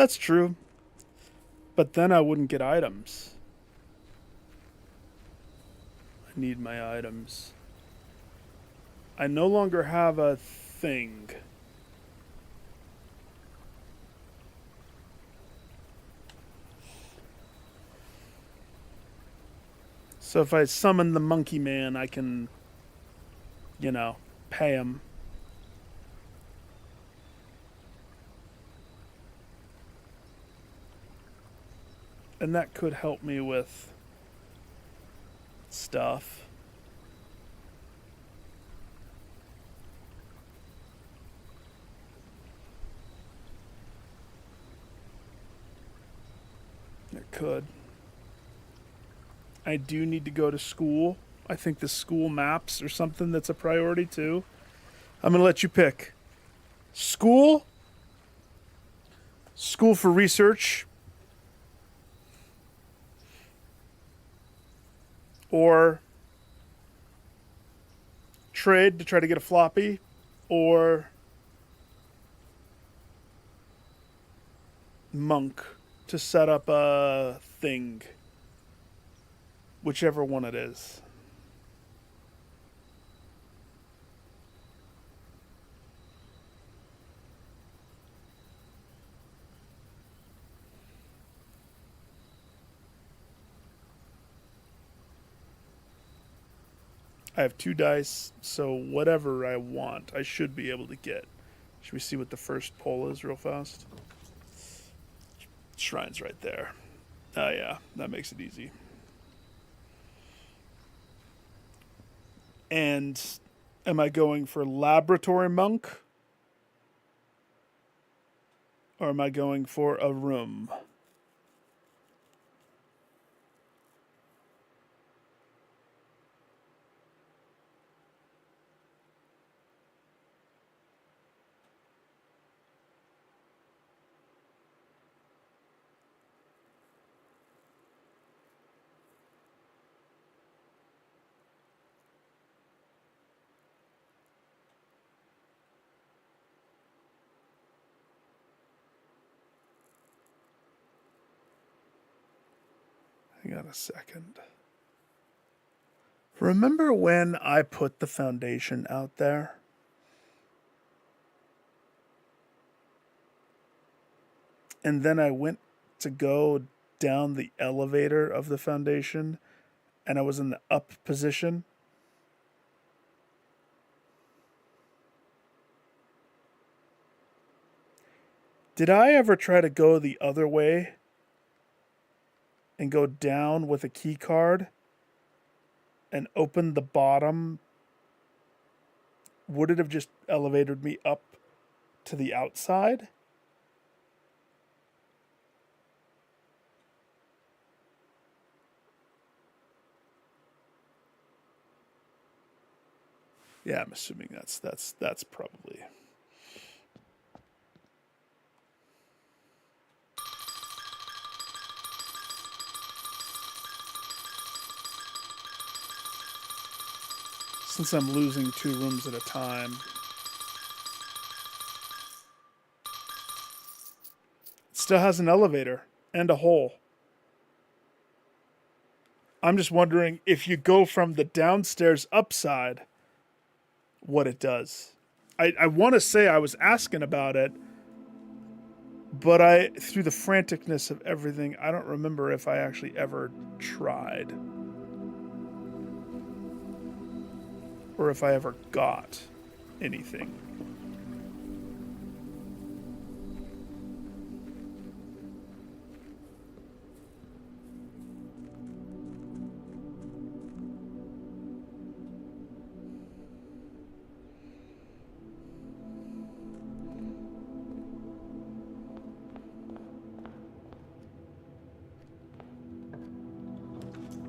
That's true. But then I wouldn't get items. I need my items. I no longer have a thing. So if I summon the monkey man, I can, you know, pay him. And that could help me with stuff. It could. I do need to go to school. I think the school maps are something that's a priority too. I'm going to let you pick. School for research, or trade to try to get a floppy, or monk to set up a thing. Whichever one it is. I have 2 dice, so whatever I want, I should be able to get. Should we see what the first poll is real fast? Shrine's right there. Oh yeah, that makes it easy. And am I going for laboratory monk? Or am I going for a room? Hang on a second. Remember when I put the foundation out there? And then I went to go down the elevator of the foundation and I was in the up position. Did I ever try to go the other way and go down with a key card and open the bottom? Would it have just elevated me up to the outside? Yeah, I'm assuming that's probably. Since I'm losing 2 rooms at a time. It still has an elevator and a hole. I'm just wondering if you go from the downstairs upside, what it does. I want to say I was asking about it, but through the franticness of everything, I don't remember if I actually ever tried. Or if I ever got anything.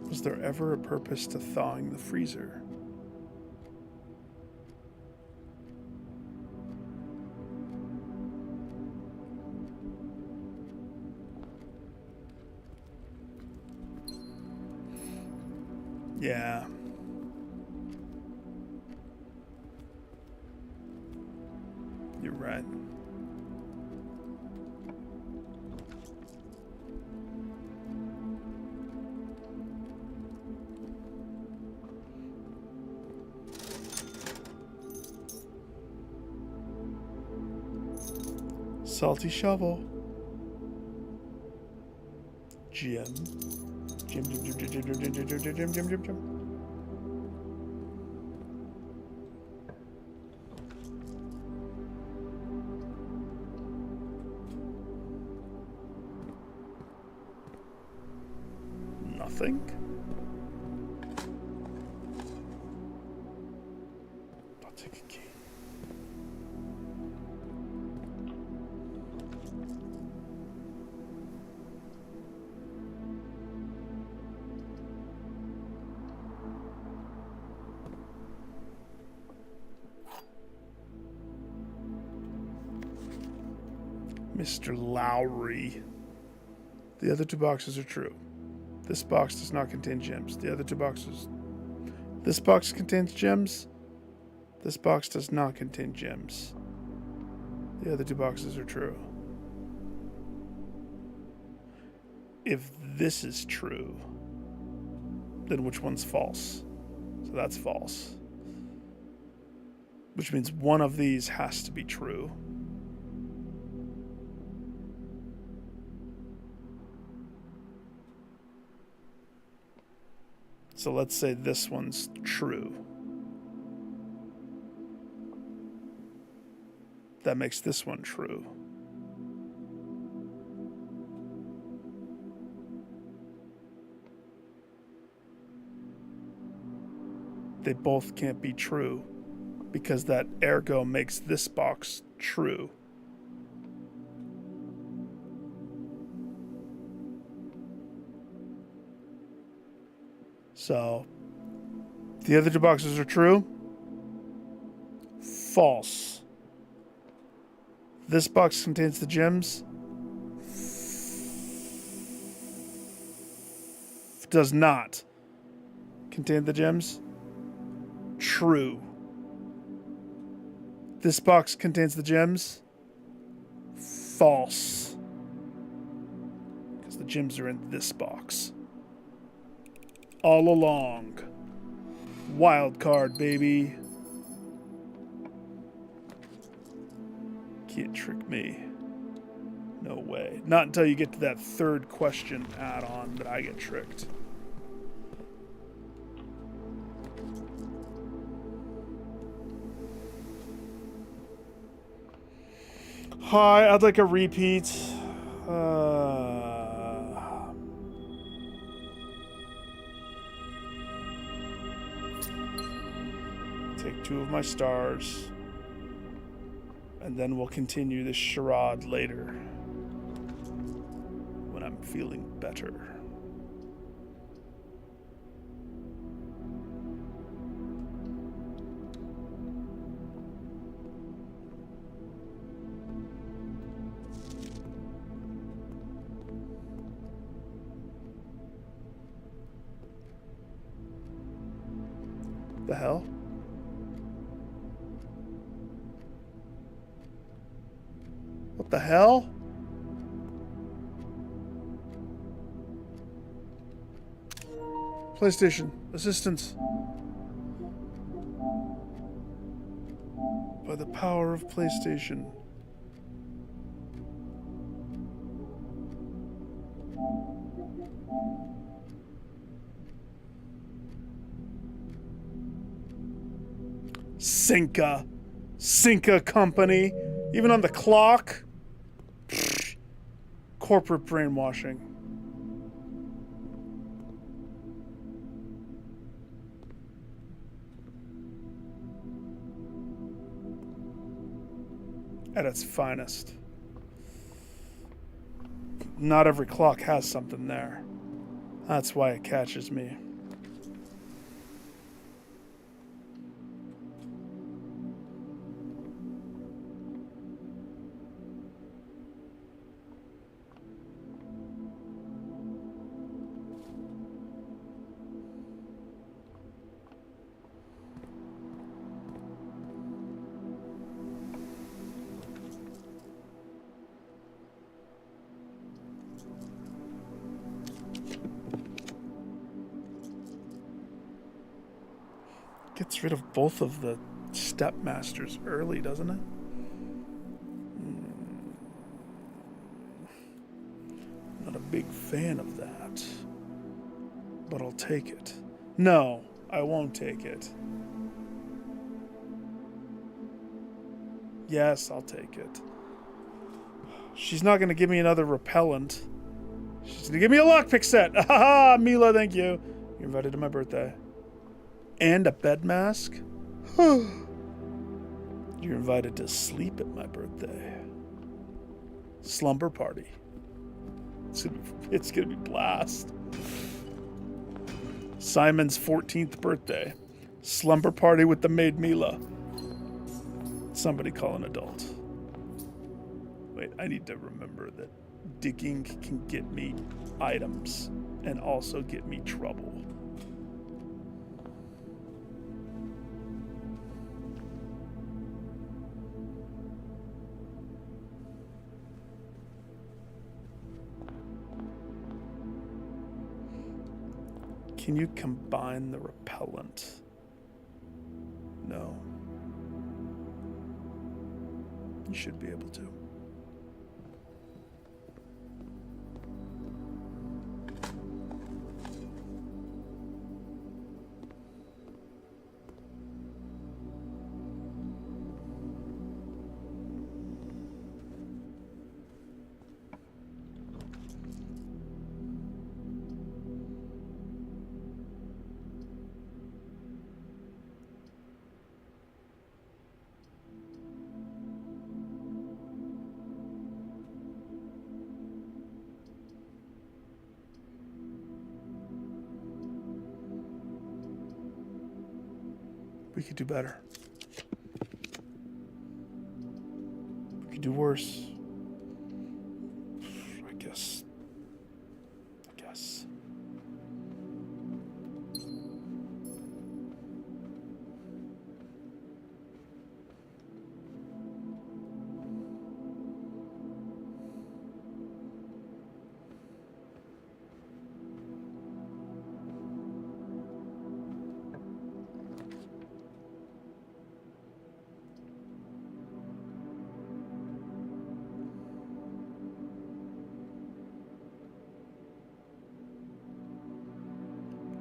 Was there ever a purpose to thawing the freezer? Yeah. You're right. Salty shovel. Gem. Gem, gem, gem, gem, gem, gem, gem, gem, gem, gem, gem, gem. Nothing. I'll take a key. Mr. Lowry. The other two boxes are true. This box does not contain gems. The other two boxes. This box contains gems. This box does not contain gems. The other two boxes are true. If this is true, then which one's false? So that's false. Which means one of these has to be true. So let's say this one's true. That makes this one true. They both can't be true because that ergo makes this box true. So, the other two boxes are true. False. This box contains the gems. Does not contain the gems. True. This box contains the gems. False. Because the gems are in this box. All along. Wild card, baby. Can't trick me. No way. Not until you get to that third question add-on that I get tricked. Hi, I'd like a repeat. Take 2 of my stars. And then we'll continue this charade later. When I'm feeling better. The hell? What the hell? PlayStation assistance. By the power of PlayStation. Cinca Company. Even on the clock. Corporate brainwashing. At its finest. Not every clock has something there. That's why it catches me. Gets rid of both of the stepmasters early, doesn't it? fan of that. But I'll take it. No, I won't take it. Yes, I'll take it. She's not going to give me another repellent. She's going to give me a lockpick set. Ah, Mila, thank you. You're invited to my birthday. And a bed mask. You're invited to sleep at my birthday. Slumber party. It's gonna be blast. Simon's 14th birthday. Slumber party with the maid Mila. Somebody call an adult. Wait, I need to remember that digging can get me items and also get me trouble. Can you combine the repellent? No. You should be able to. We could do better. We could do worse. I guess.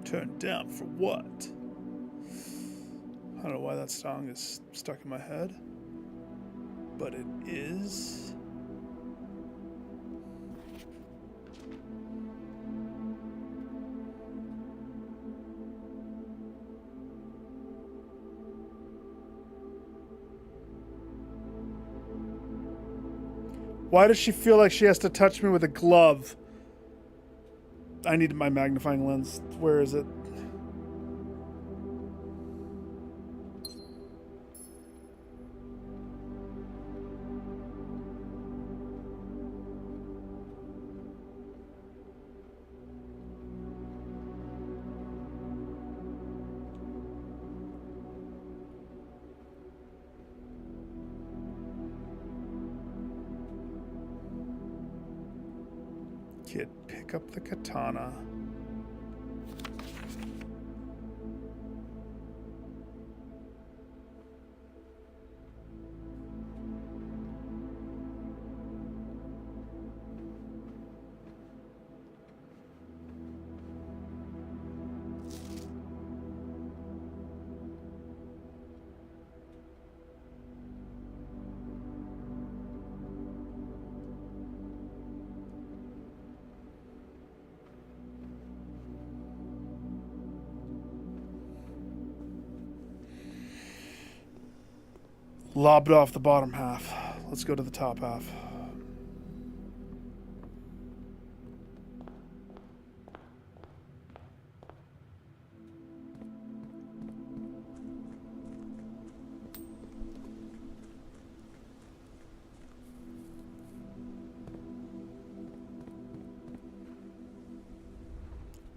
Turned down for what? I don't know why that song is stuck in my head, but it is. Why does she feel like she has to touch me with a glove? I need my magnifying lens. Where is it? Kid, pick up the katana. Lobbed off the bottom half. Let's go to the top half.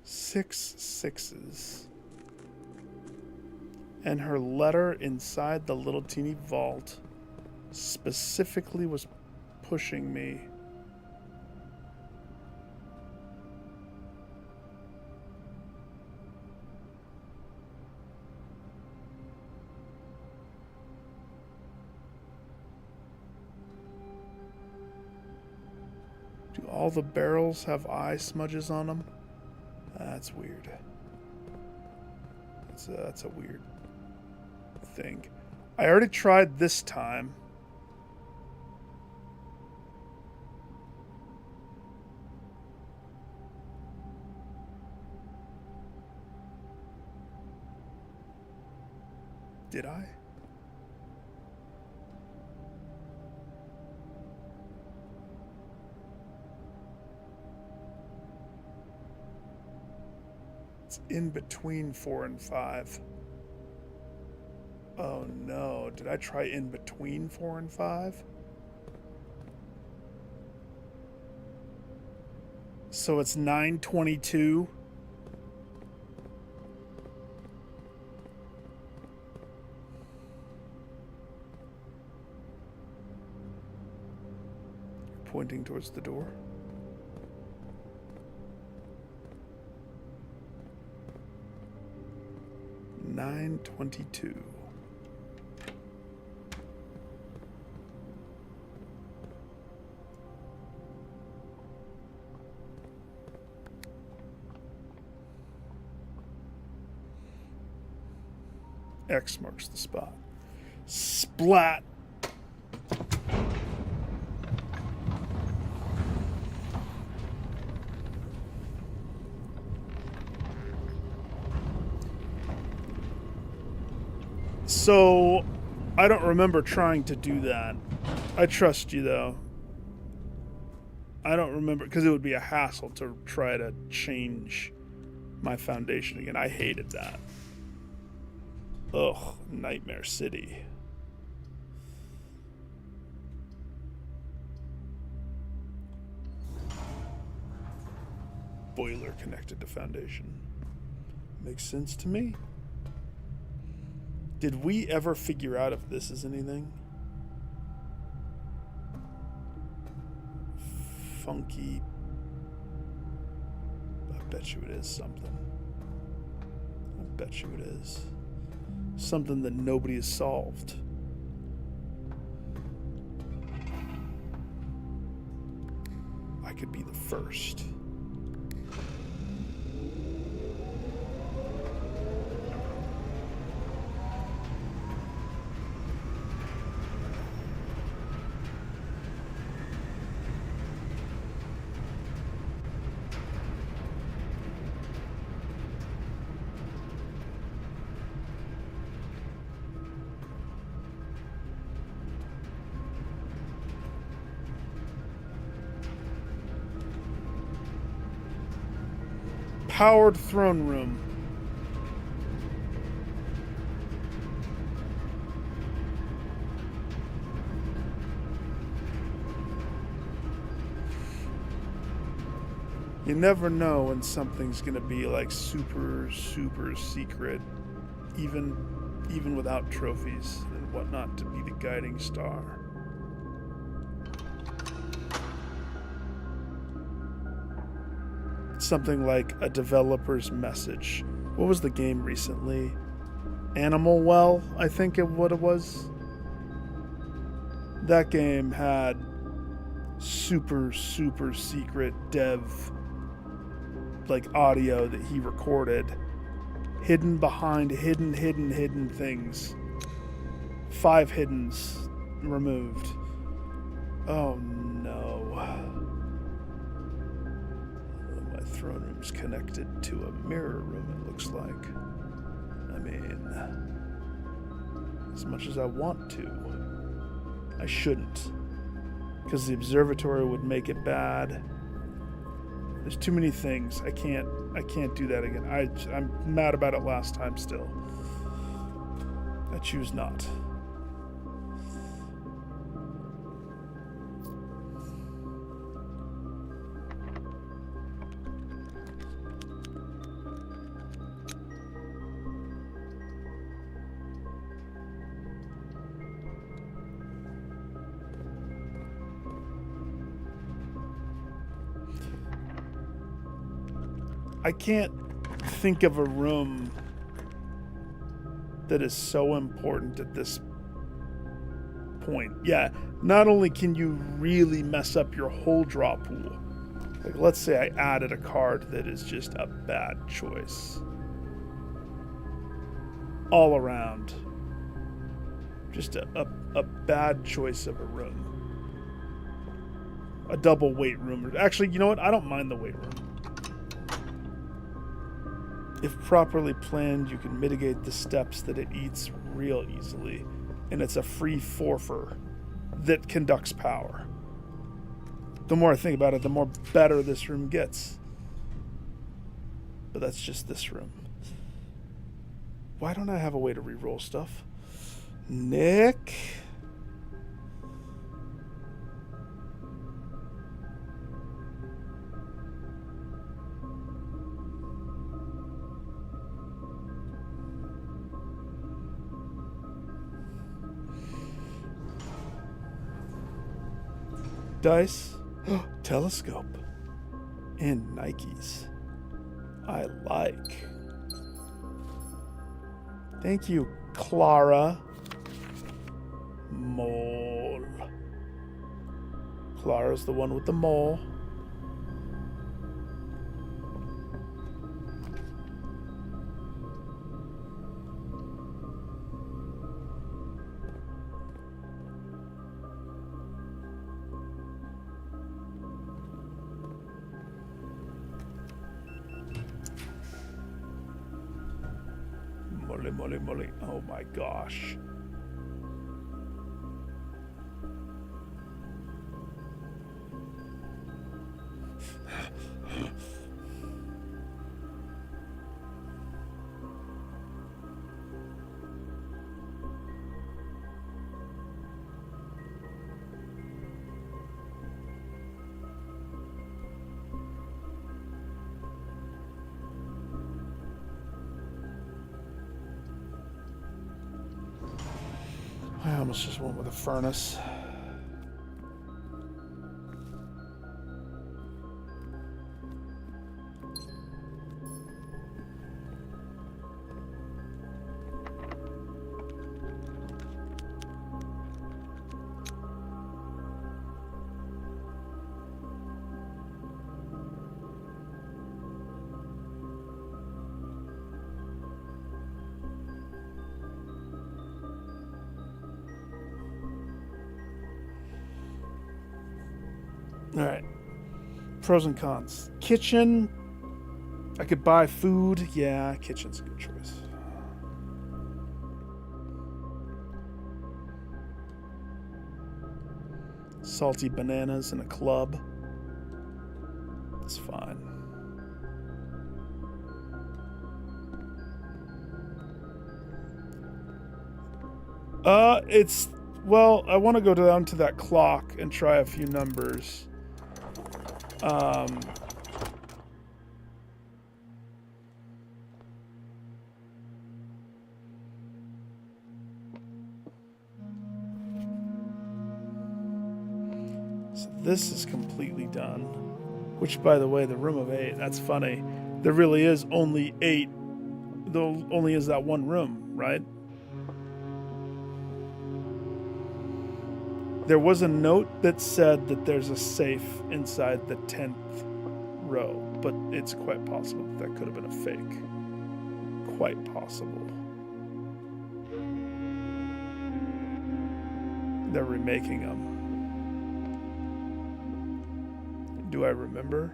Six sixes. And her letter inside the little teeny vault specifically was pushing me. Do All the barrels have eye smudges on them. That's weird. That's a weird thing. I already tried this time. Did I? It's in between 4 and 5. Oh no, did I try in between 4 and 5? So it's 9:22. Pointing towards the door. $9:22. X marks the spot. Splat. So, I don't remember trying to do that. I trust you, though. I don't remember, because it would be a hassle to try to change my foundation again. I hated that. Ugh, Nightmare City. Boiler connected to foundation. Makes sense to me. Did we ever figure out if this is anything? Funky. I bet you it is something. I bet you it is. Something that nobody has solved. I could be the first. Powered throne room. You never know when something's gonna be like super secret, even without trophies and whatnot to be the guiding star. Something like a developer's message. What was the game recently? Animal Well, I think what it was. That game had super secret dev like audio that he recorded hidden behind hidden things. 5 hiddens removed. Oh no. Throne room's connected to a mirror room, it looks like. I mean, as much as I want to, I shouldn't. Because the observatory would make it bad. There's too many things. I can't do that again. I'm mad about it last time still. I choose not. I can't think of a room that is so important at this point. Yeah, not only can you really mess up your whole draw pool, Like, let's say I added a card that is just a bad choice. All around. Just a bad choice of a room. A double weight room. Actually, you know what? I don't mind the weight room. If properly planned, you can mitigate the steps that it eats real easily. And it's a free forfer that conducts power. The more I think about it, the more better this room gets. But that's just this room. Why don't I have a way to reroll stuff? Nick? Dice, telescope, and Nikes. I like. Thank you, Clara. Mole. Clara's the one with the mole. Molly. Oh my gosh. I almost just went with a furnace. All right. Pros and cons. Kitchen. I could buy food. Yeah, kitchen's a good choice. Salty bananas in a club. That's fine. Well, I want to go down to that clock and try a few numbers. So this is completely done. Which, by the way, the room of 8, that's funny. There really is only 8. There only is that one room, right? There was a note that said that there's a safe inside the 10th row, but it's quite possible that could have been a fake. Quite possible. They're remaking them. Do I remember?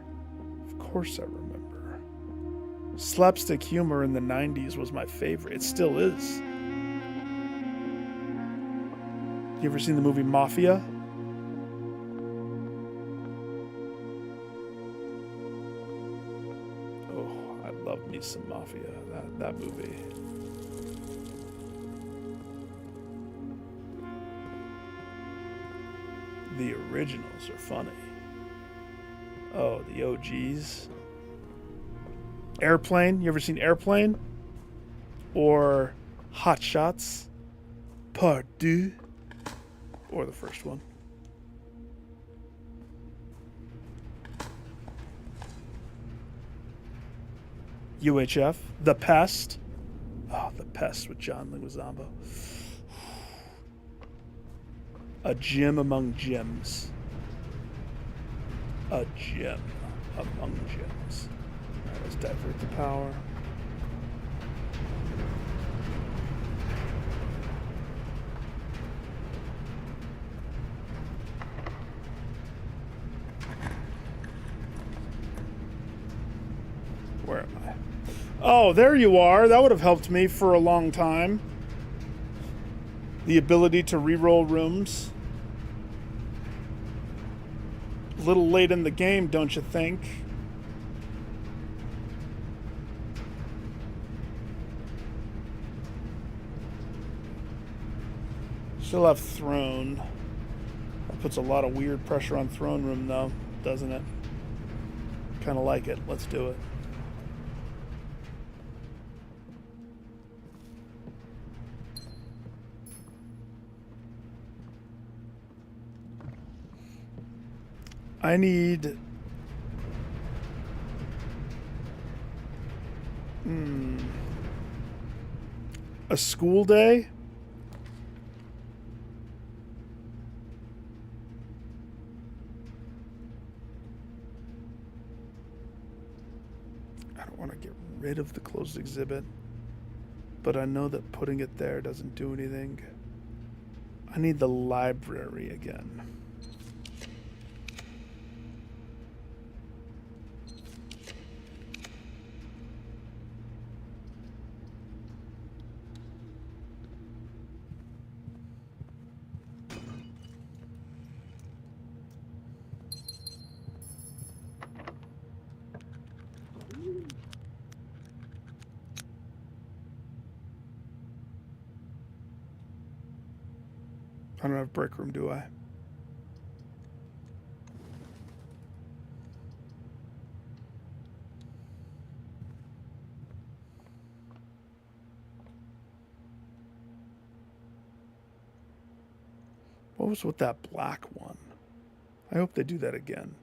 Of course I remember. Slapstick humor in the 90s was my favorite. It still is. You ever seen the movie Mafia? Oh, I love me some Mafia. That movie. The originals are funny. Oh, the OGs. Airplane. You ever seen Airplane? Or Hot Shots? Part 2? Or the first one. UHF. The Pest. Oh, The Pest with John Leguizamo. A gem among gems. A gem. among gems. Alright, let's divert the power. Where am I? Oh, there you are. That would have helped me for a long time. The ability to re-roll rooms. A little late in the game, don't you think? Still have throne. That puts a lot of weird pressure on throne room though, doesn't it? Kind of like it. Let's do it. I need a school day. I don't want to get rid of the closed exhibit, but I know that putting it there doesn't do anything. I need the library again. I don't have break room, do I? What was with that black one? I hope they do that again.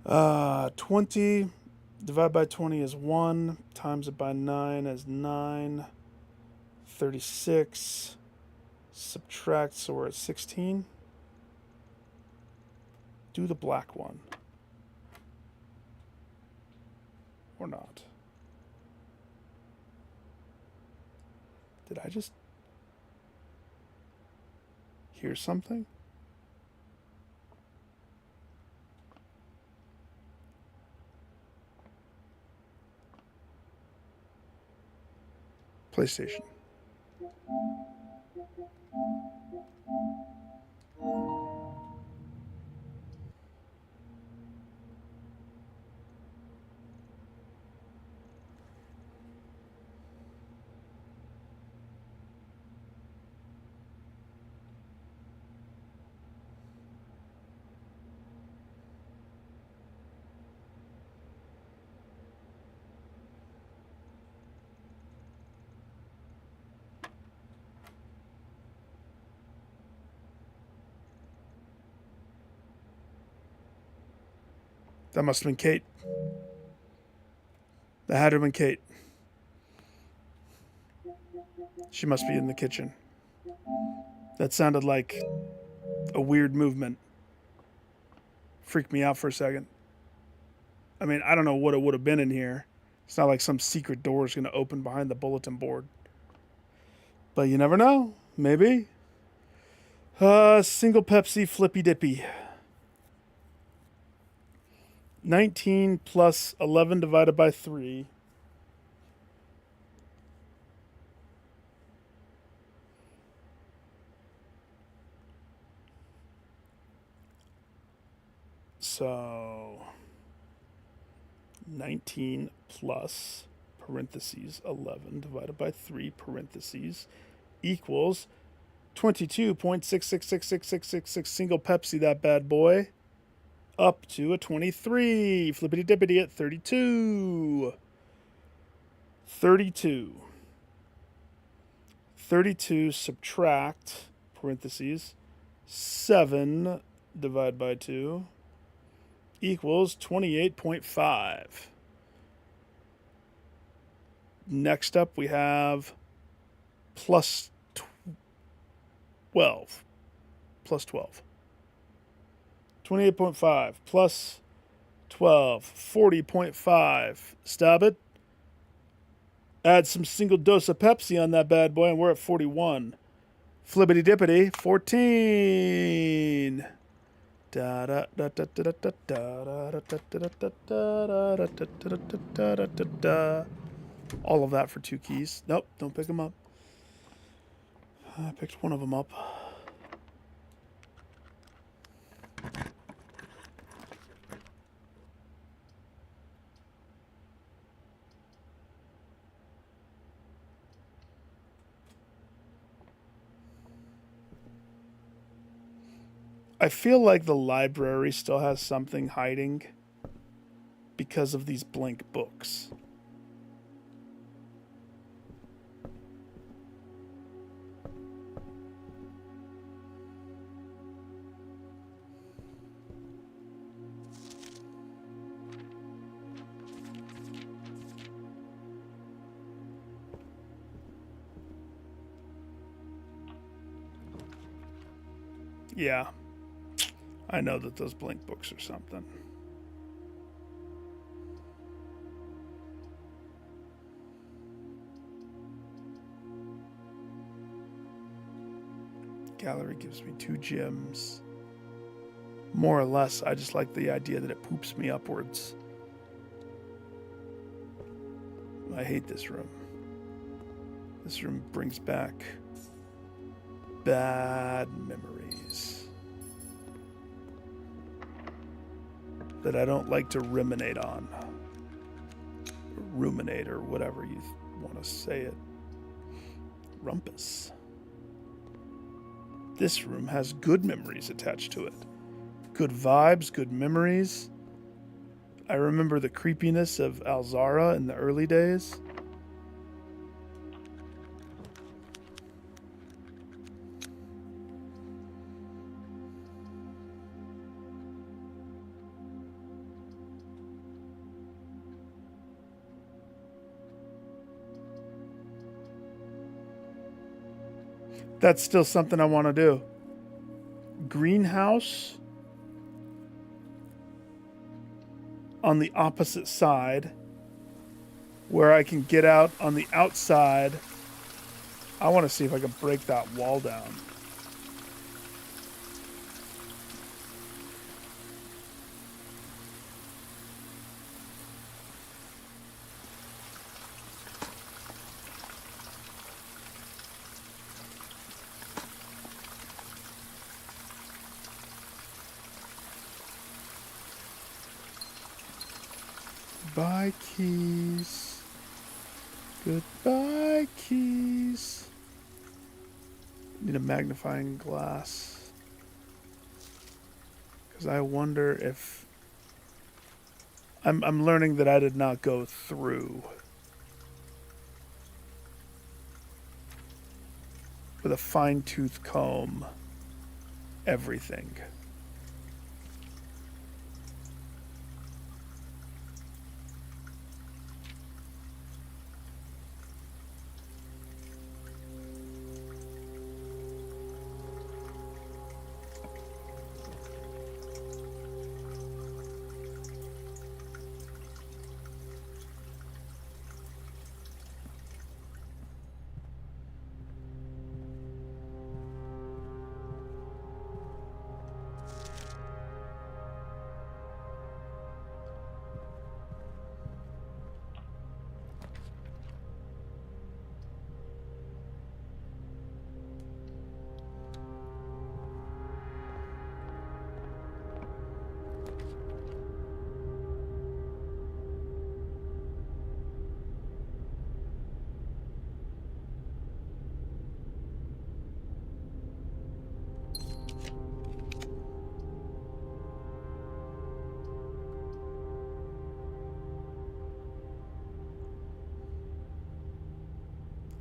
20 divided by 20 is 1. Times it by 9 is 9. 36. Subtract, so we're at 16. Do the black one. Or not. Did I just hear something? PlayStation. That must have been Kate. That had to have been Kate. She must be in the kitchen. That sounded like a weird movement. Freaked me out for a second. I mean, I don't know what it would have been in here. It's not like some secret door is going to open behind the bulletin board. But you never know. Maybe. Single Pepsi Flippy Dippy. 19 plus 11 divided by 3. So 19 plus parentheses 11 divided by 3 parentheses equals 22.66666666 single Pepsi, that bad boy. Up to a 23. Flippity dippity at 32. 32. 32 subtract, parentheses, 7 divided by 2 equals 28.5. Next up we have plus 12. Plus 12. 28.5 plus 12, 40.5. Stab it. Add some single dose of Pepsi on that bad boy, and we're at 41. Flippity dippity, 14. All of that for 2 keys. Nope, don't pick them up. I picked one of them up. I feel like the library still has something hiding because of these blank books. Yeah. I know that those blank books are something. Gallery gives me 2 gems. More or less, I just like the idea that it poops me upwards. I hate this room. This room brings back bad memories that I don't like to ruminate on. Or ruminate, or whatever you want to say it. Rumpus. This room has good memories attached to it. Good vibes, good memories. I remember the creepiness of Alzara in the early days. That's still something I want to do. Greenhouse on the opposite side where I can get out on the outside. I want to see if I can break that wall down. Goodbye, keys. Goodbye, keys. Need a magnifying glass. Because I wonder if... I'm learning that I did not go through with a fine-tooth comb everything.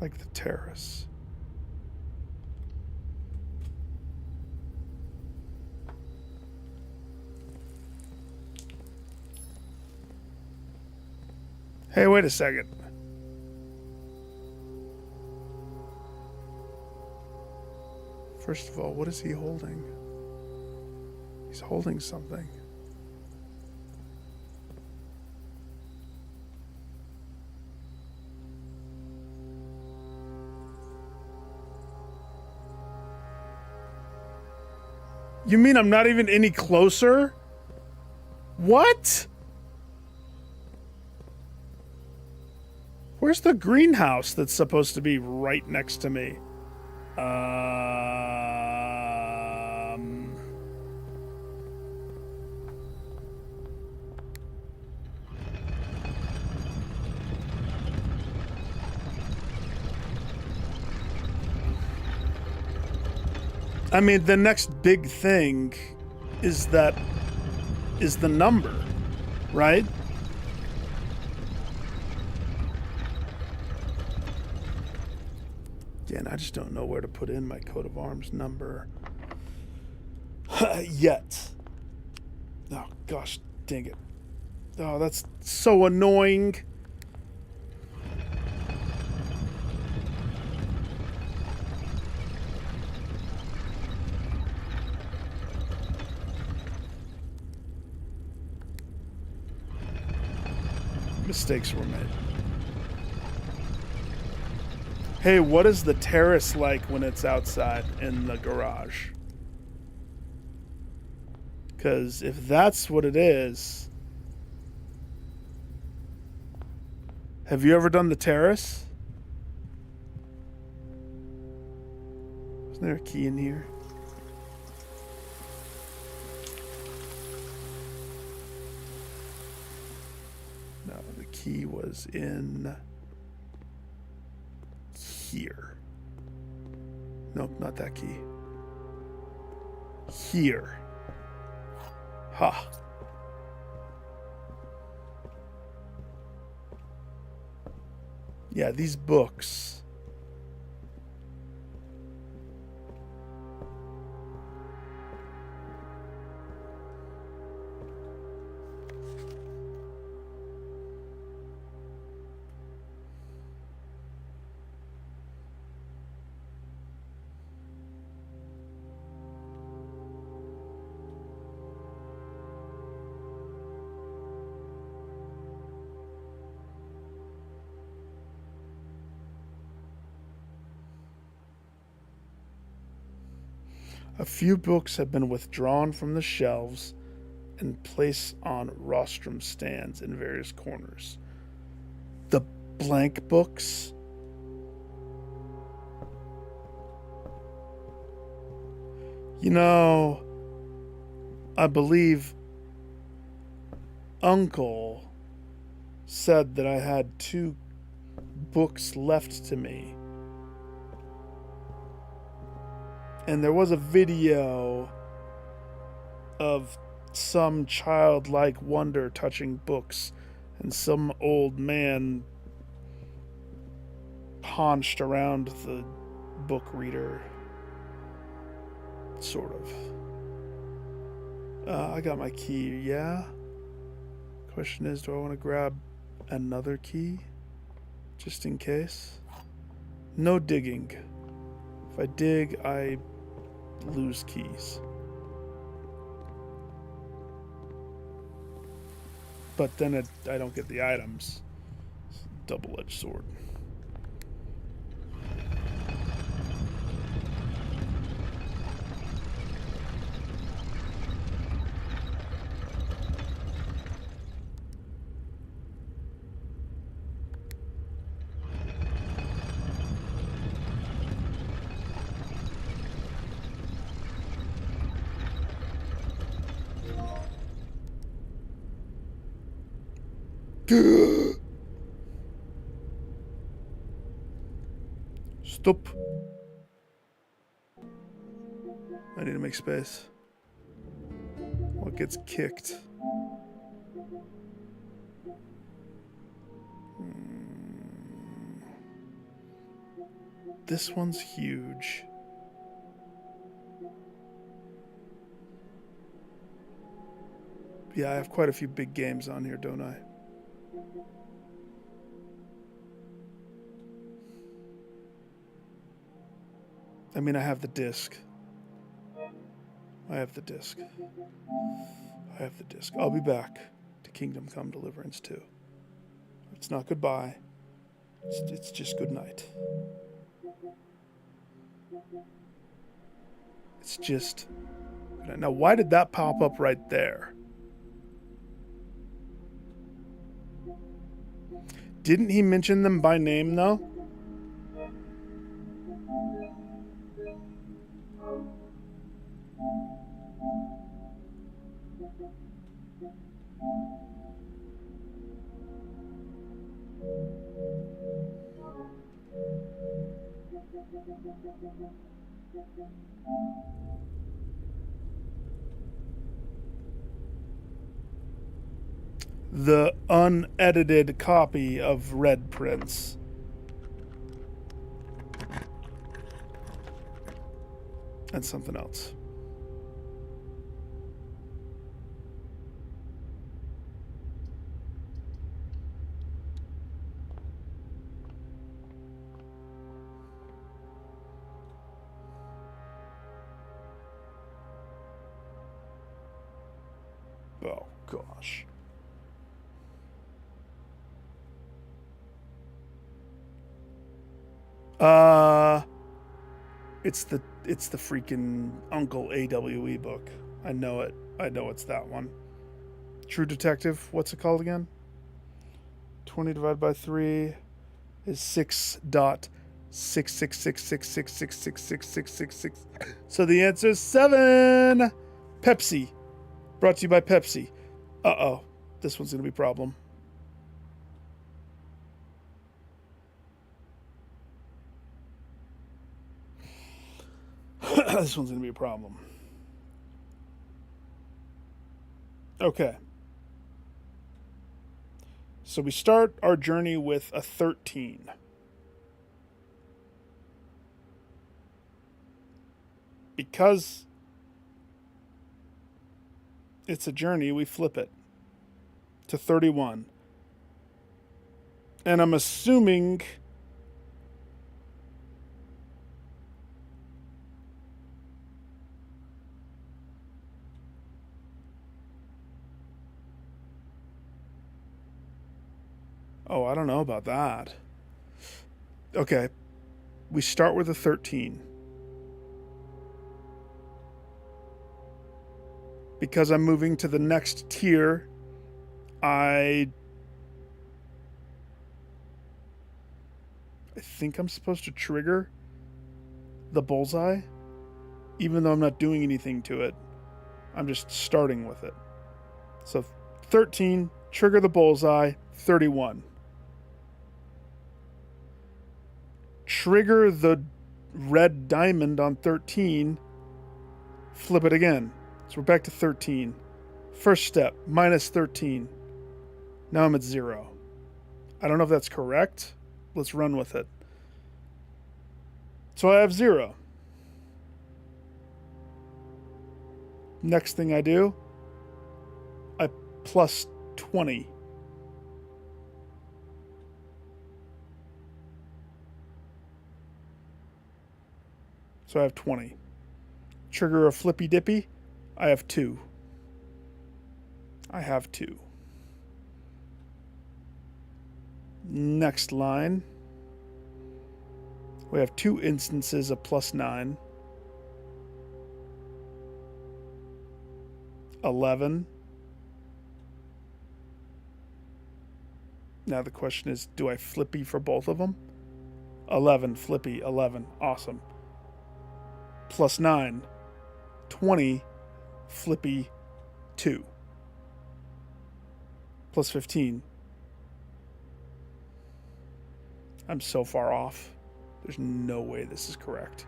Like the terrace. Hey, wait a second. First of all, what is he holding? He's holding something. You mean I'm not even any closer? What? Where's the greenhouse that's supposed to be right next to me? I mean, the next big thing is the number, right? Yeah, and I just don't know where to put in my coat of arms number yet. Oh, gosh, dang it. Oh, that's so annoying. Mistakes were made. Hey, what is the terrace like when it's outside in the garage? Because if that's what it is... Have you ever done the terrace? Isn't there a key in here? No, the key was in here. Nope, not that key. Here. Ha. Yeah, these books. A few books have been withdrawn from the shelves and placed on rostrum stands in various corners. The blank books? You know, I believe Uncle said that I had 2 books left to me. And there was a video of some childlike wonder touching books and some old man paunched around the book reader. Sort of. I got my key, yeah? Question is, do I want to grab another key? Just in case? No digging. If I dig, I lose keys. But then I don't get the items. Double-edged sword. Stop. I need to make space. What gets kicked? This one's huge. Yeah, I have quite a few big games on here, don't I? I mean, I have the disc. I have the disc. I'll be back to Kingdom Come Deliverance 2. It's not goodbye. It's just good night. It's just cabinet. Now, why did that pop up right there? Didn't he mention them by name, though? The unedited copy of Red Prince. And something else. Oh, gosh. It's the freaking Uncle AWE book. I know it. I know it's that one. True Detective. What's it called again? 20 divided by 3 is 6.66666666666. So the answer is 7. Pepsi. Brought to you by Pepsi. Uh-oh. This one's going to be a problem. This one's going to be a problem. Okay. So we start our journey with a 13. Because it's a journey, we flip it to 31. And I'm assuming oh, I don't know about that. Okay. We start with a 13. Because I'm moving to the next tier, I think I'm supposed to trigger the bullseye, even though I'm not doing anything to it. I'm just starting with it. So 13, trigger the bullseye, 31. Trigger the red diamond on 13, flip it again. So we're back to 13. First step, minus 13. Now I'm at 0. I don't know if that's correct. Let's run with it. So I have 0. Next thing I do, I plus 20. So I have 20. Trigger a flippy dippy. I have 2. I have 2. Next line. We have 2 instances of plus 9. 11. Now the question is, do I flippy for both of them? 11, flippy, 11. Awesome. Plus 9. 20, flippy, 2. Plus 15. I'm so far off. There's no way this is correct.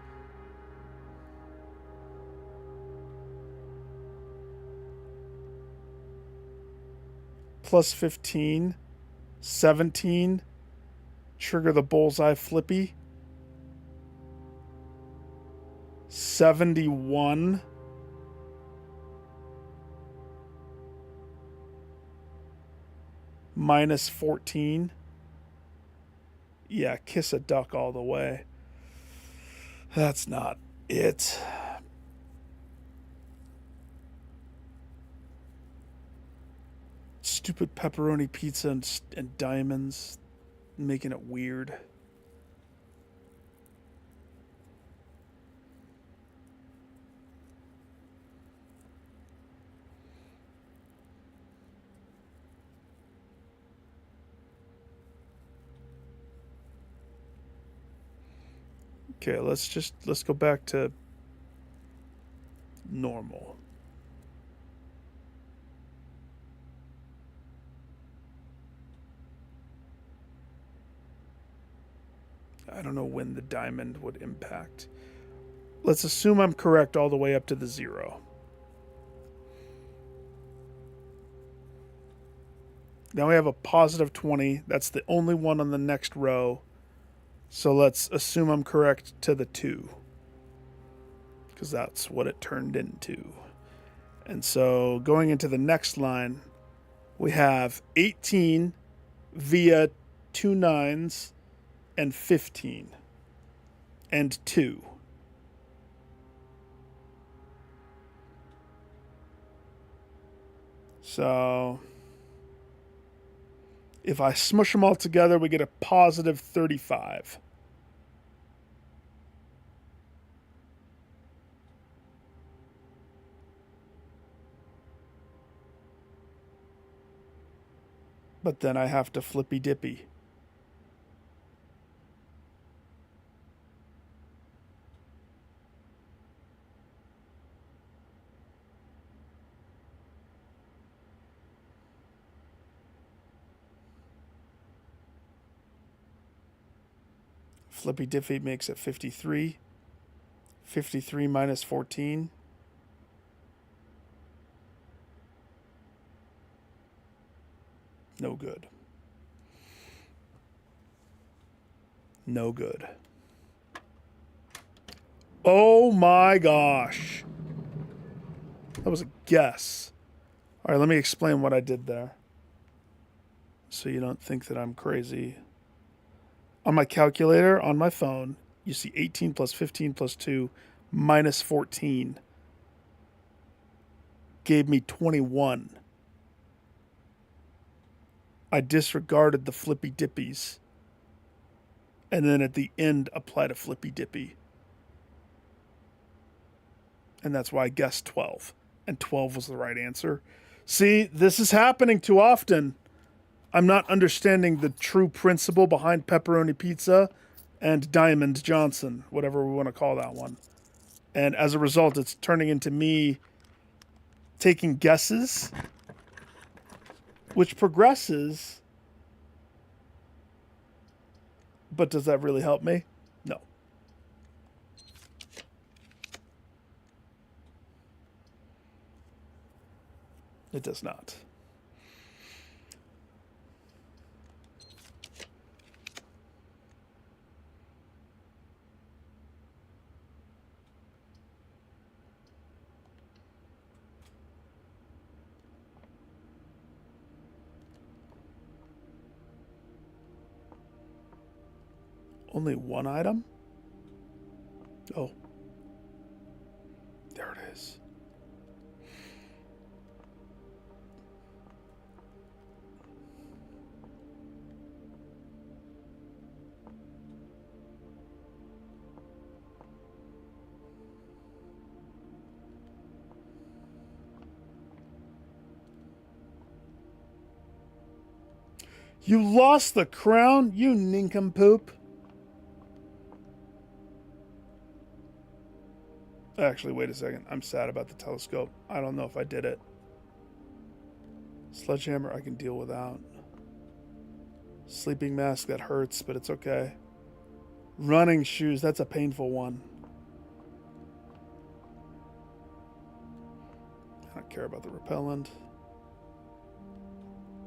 Plus 15. 17. Trigger the bullseye flippy. 71. Minus 14. Yeah, kiss a duck all the way. That's not it. Stupid pepperoni pizza and diamonds, making it weird. Okay, let's go back to normal. I don't know when the diamond would impact. Let's assume I'm correct all the way up to the 0. Now we have a positive 20. That's the only one on the next row. So let's assume I'm correct to the 2. Because that's what it turned into. And so going into the next line, we have 18 via 2 9s and 15 and 2. So if I smush them all together, we get a positive 35. But then I have to flippy dippy. Flippy dippy makes it 53. 53 minus 14. No good. No good. Oh my gosh. That was a guess. All right, let me explain what I did there, so you don't think that I'm crazy. On my calculator on my phone, you see 18 plus 15 plus 2 minus 14 gave me 21. I disregarded the flippy dippies, and then at the end applied a flippy dippy. And that's why I guessed 12. And 12 was the right answer. See, this is happening too often. I'm not understanding the true principle behind pepperoni pizza and Diamond Johnson, whatever we want to call that one. And as a result, it's turning into me taking guesses, which progresses. But does that really help me? No. It does not. Only one item? Oh. There it is. You lost the crown, you nincompoop. Actually, wait a second. I'm sad about the telescope. I don't know if I did it. Sledgehammer I can deal without. Sleeping mask, that hurts, but it's okay. Running shoes, that's a painful one. I don't care about the repellent.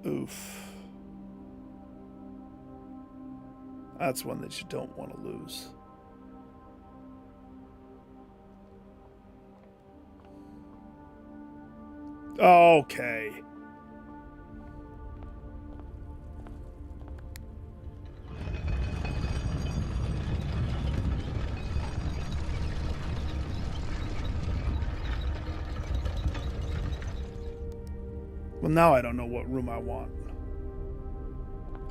Oof. That's one that you don't want to lose. Okay. Well, now I don't know what room I want.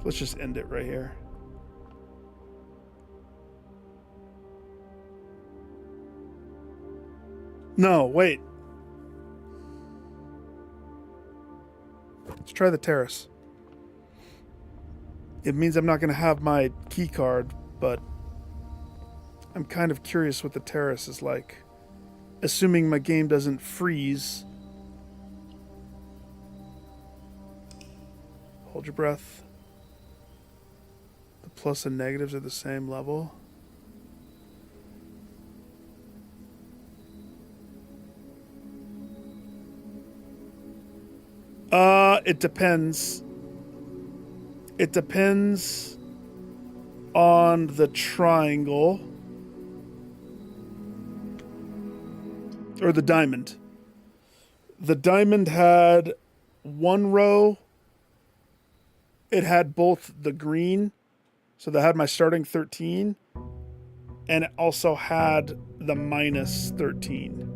Let's just end it right here. No, wait. Let's try the terrace. It means I'm not going to have my key card, but I'm kind of curious what the terrace is like. Assuming my game doesn't freeze. Hold your breath. The plus and negatives are the same level. It depends. It depends on the triangle. Or the diamond. The diamond had one row. It had both the green, so that had my starting 13, and it also had the minus 13.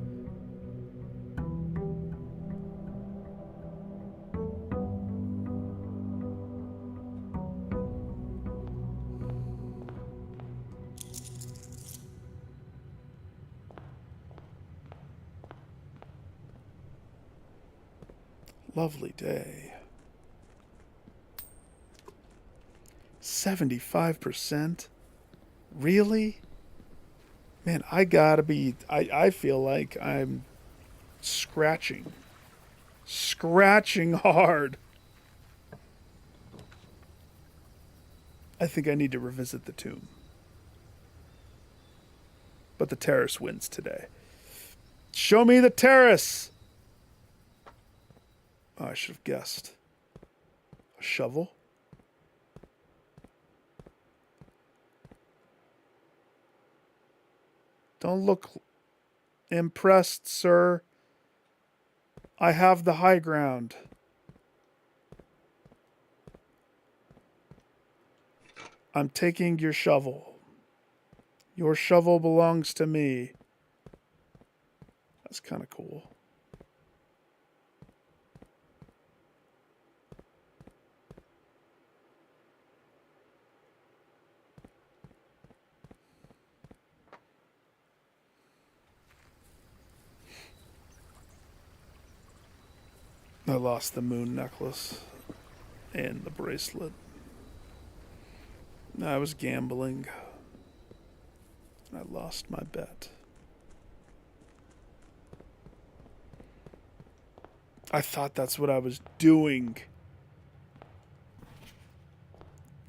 Lovely day. 75%? Really? Man, I gotta be... I feel like I'm scratching. Scratching hard. I think I need to revisit the tomb. But the terrace wins today. Show me the terrace! Oh, I should have guessed. A shovel? Don't look impressed, sir. I have the high ground. I'm taking your shovel. Your shovel belongs to me. That's kind of cool. I lost the moon necklace and the bracelet. I was gambling. I lost my bet. I thought that's what I was doing.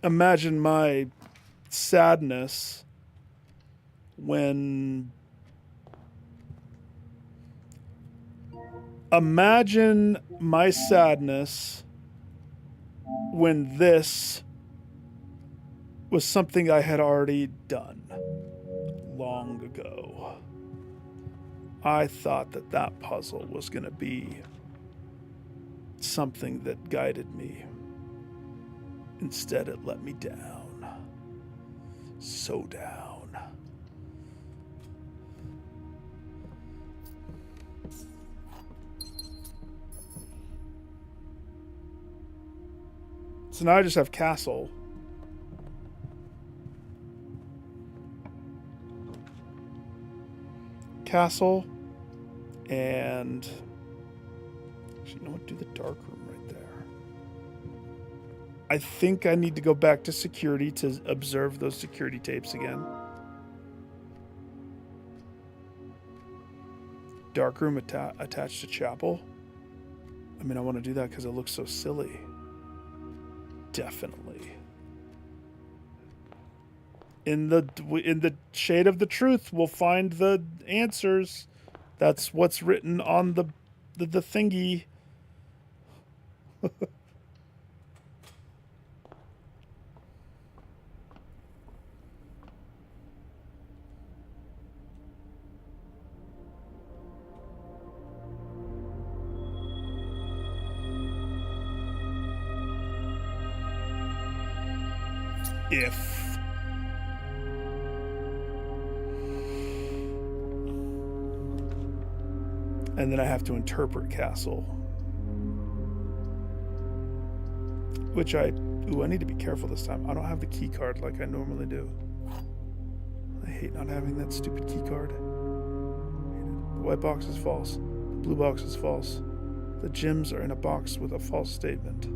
Imagine my sadness when... Imagine my sadness when this was something I had already done long ago. I thought that that puzzle was going to be something that guided me. Instead, it let me down. So down. So now I just have castle. Castle. And... Actually, you know what? Do the dark room right there. I think I need to go back to security to observe those security tapes again. Dark room attached to chapel. I mean, I want to do that because it looks so silly. Definitely. In the shade of the truth, we'll find the answers. That's what's written on the thingy. If. And then I have to interpret castle. Which I need to be careful this time. I don't have the key card like I normally do. I hate not having that stupid key card. The white box is false. The blue box is false. The gems are in a box with a false statement.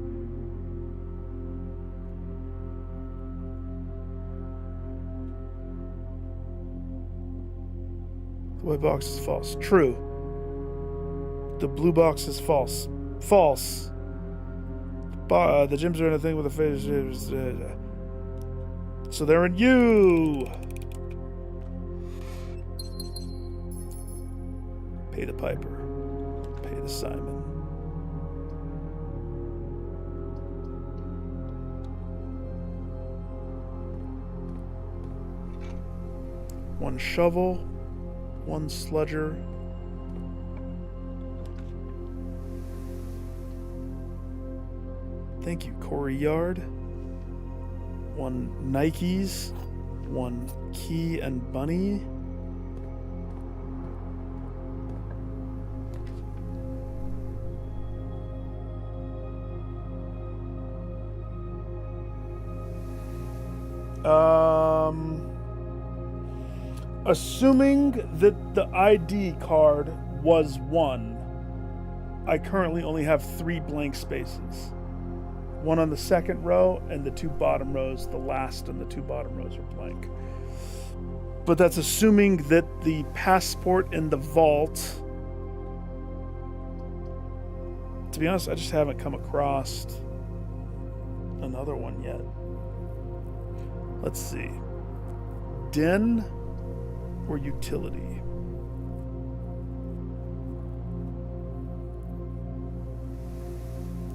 The white box is false. True. The blue box is false. False. The gyms are in a thing with a face. So they're in you. Pay the piper. Pay the Simon. One shovel, one sludger. Thank you, Corey Yard. One Nikes, one Key and Bunny. Assuming that the ID card was 1, I currently only have 3 blank spaces. 1 on the second row, and the 2 bottom rows, the last and the 2 bottom rows are blank. But that's assuming that the passport in the vault... To be honest, I just haven't come across another one yet. Let's see. Den or utility?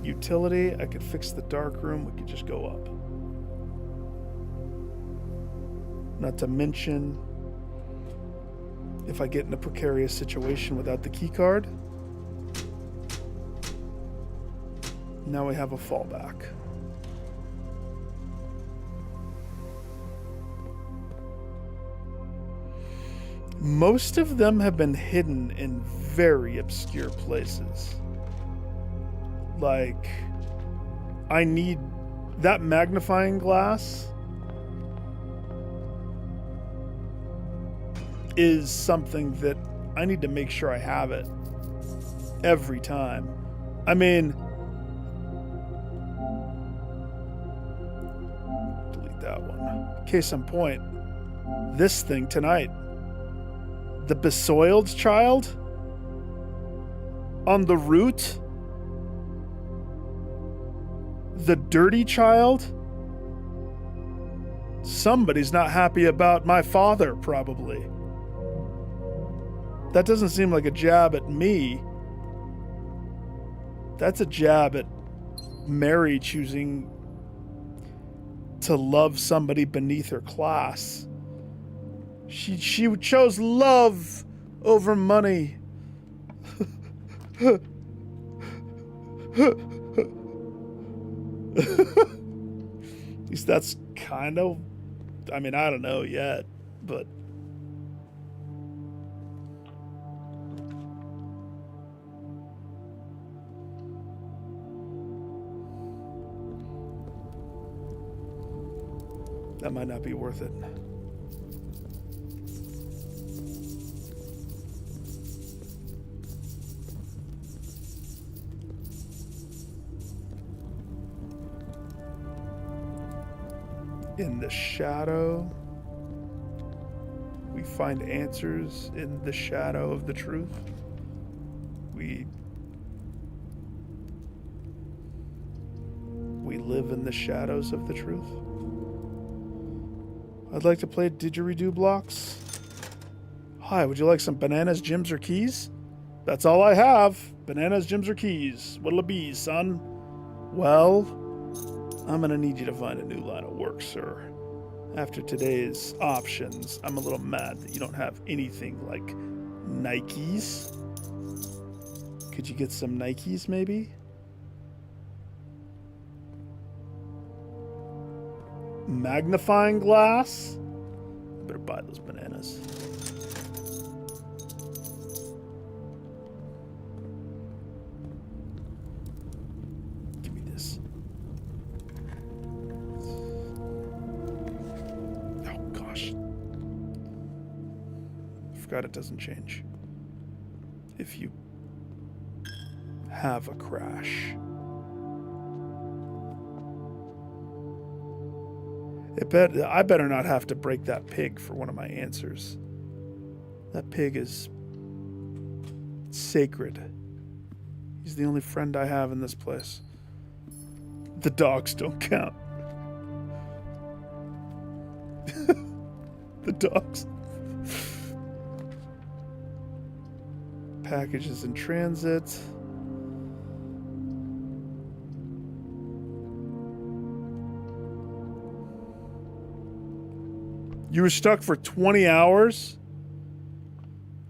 Utility, I could fix the dark room. We could just go up. Not to mention, if I get in a precarious situation without the key card, now we have a fallback. Most of them have been hidden in very obscure places. Like, I need that magnifying glass is something that I need to make sure I have it every time. I mean, delete that one. Case in point, this thing tonight. The besoiled child on the route. The dirty child. Somebody's not happy about my father, probably. That doesn't seem like a jab at me. That's a jab at Mary choosing to love somebody beneath her class. She chose love over money. At least that's kind of... I mean, I don't know yet, but... that might not be worth it. In the shadow, we find answers in the shadow of the truth. We live in the shadows of the truth. I'd like to play didgeridoo blocks. Hi, would you like some bananas, gems, or keys? That's all I have. Bananas, gems, or keys. What'll it be, son? Well, I'm gonna need you to find a new line of work, sir. After today's options, I'm a little mad that you don't have anything like Nikes. Could you get some Nikes, maybe? Magnifying glass? I better buy those bananas. Give me this. Oh, gosh. I forgot it doesn't change if you have a crash. I better not have to break that pig for one of my answers. That pig is sacred. He's the only friend I have in this place. The dogs don't count. The dogs. Packages in transit. You were stuck for 20 hours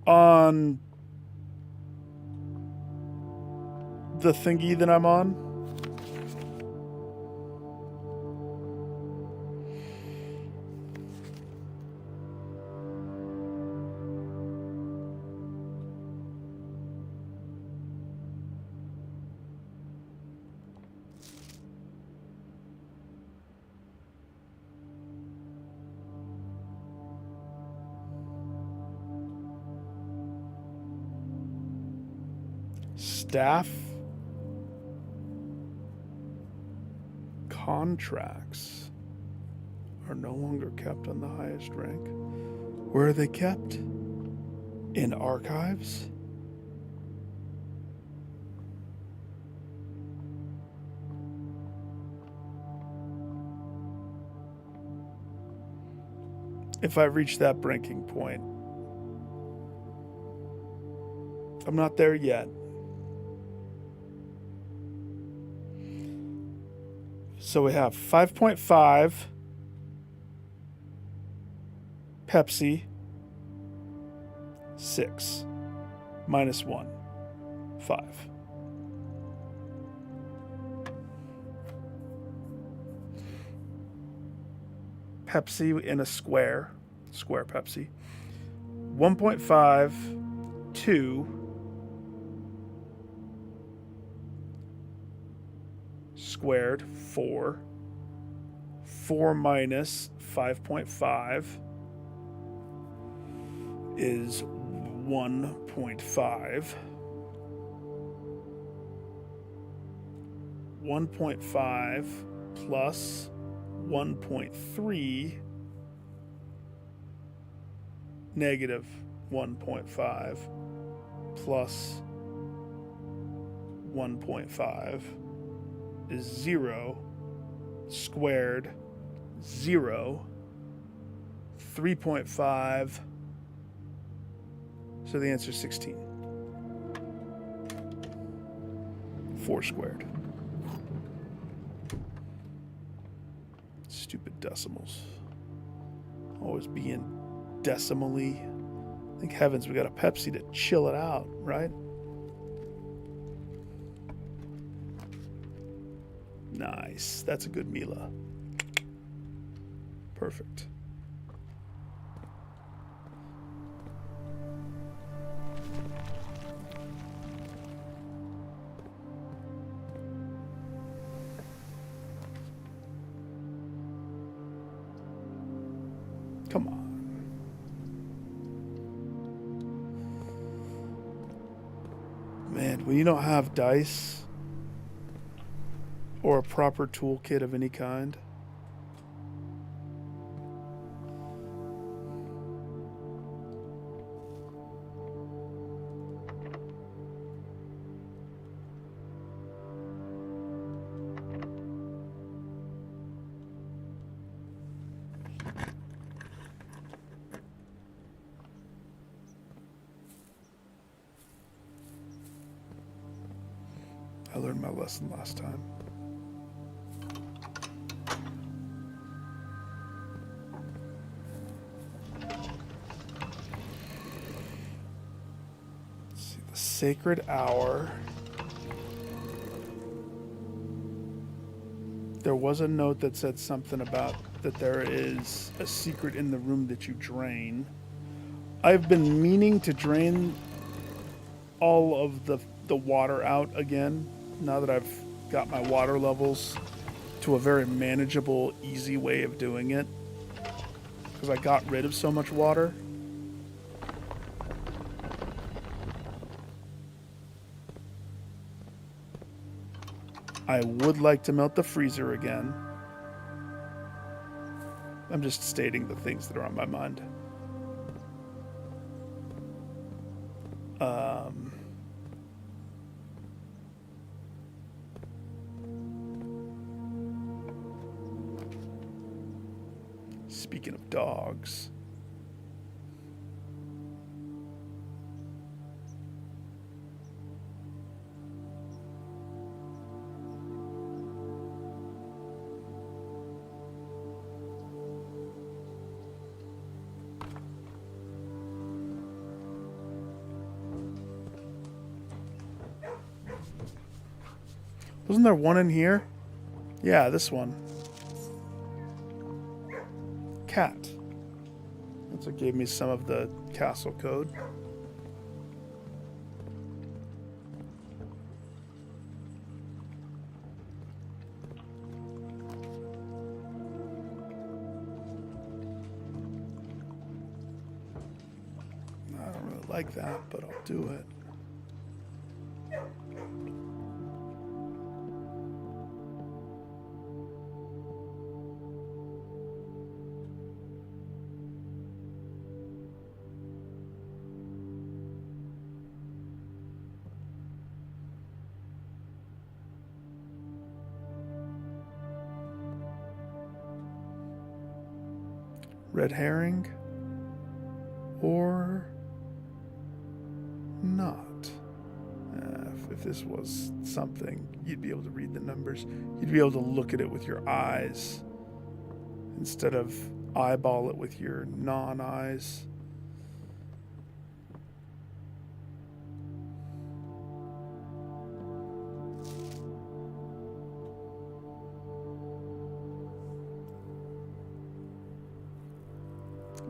on the thingy that I'm on? Staff contracts are no longer kept on the highest rank. Where are they kept? In archives? If I reach that breaking point, I'm not there yet. So we have 5.5 Pepsi, 6 minus 1, 5. Pepsi in a square Pepsi. 1.5, 2. Squared, 4. 4 minus 5.5 is 1.5. 1.5 plus 1.3 negative 1.5 plus 1.5 is 0, squared, 0, 3.5, so the answer is 16. 4 squared. Stupid decimals. Always being decimally. Thank heavens we got a Pepsi to chill it out, right? Nice. That's a good Mila. Perfect. Come on. Man, when you don't have dice or a proper toolkit of any kind, I learned my lesson last time. Let's see, the sacred hour. There was a note that said something about that there is a secret in the room that you drain. I've been meaning to drain all of the water out again, now that I've got my water levels to a very manageable, easy way of doing it, because I got rid of so much water. I would like to melt the freezer again. I'm just stating the things that are on my mind. Um, Speaking of dogs. Wasn't there one in here? Yeah, this one. Cat. That's what gave me some of the castle code. I don't really like that, but I'll do it. Red herring or not. If this was something, you'd be able to read the numbers. You'd be able to look at it with your eyes instead of eyeball it with your non-eyes.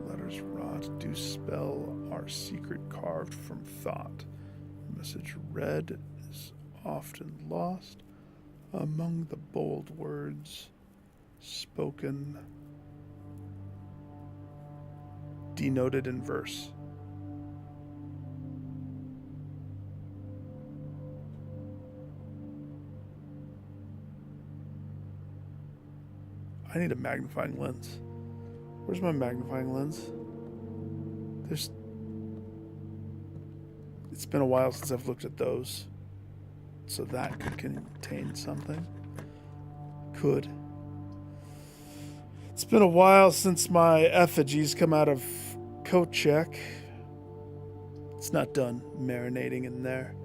Letters rot, do spell our secret carved from thought. Message read is often lost among the bold words spoken, denoted in verse. I need a magnifying lens. Where's my magnifying lens? It's been a while since I've looked at those. So that could contain something. Could. It's been a while since my effigies come out of coat check. It's not done marinating in there.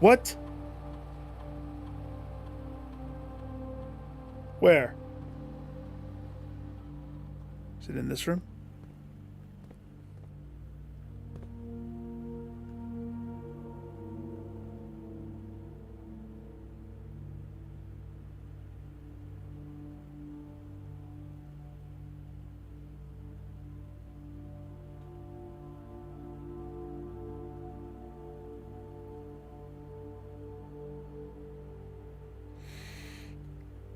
What? Where? Is it in this room?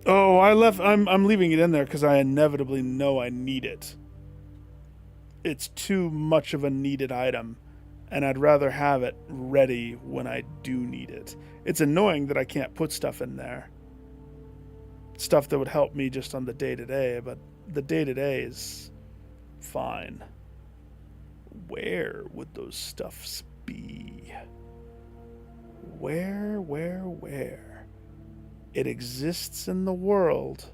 Oh, I'm leaving it in there because I inevitably know I need it. It's too much of a needed item, and I'd rather have it ready when I do need it. It's annoying that I can't put stuff in there. Stuff that would help me just on the day-to-day, but the day-to-day is fine. Where would those stuffs be? Where? It exists in the world.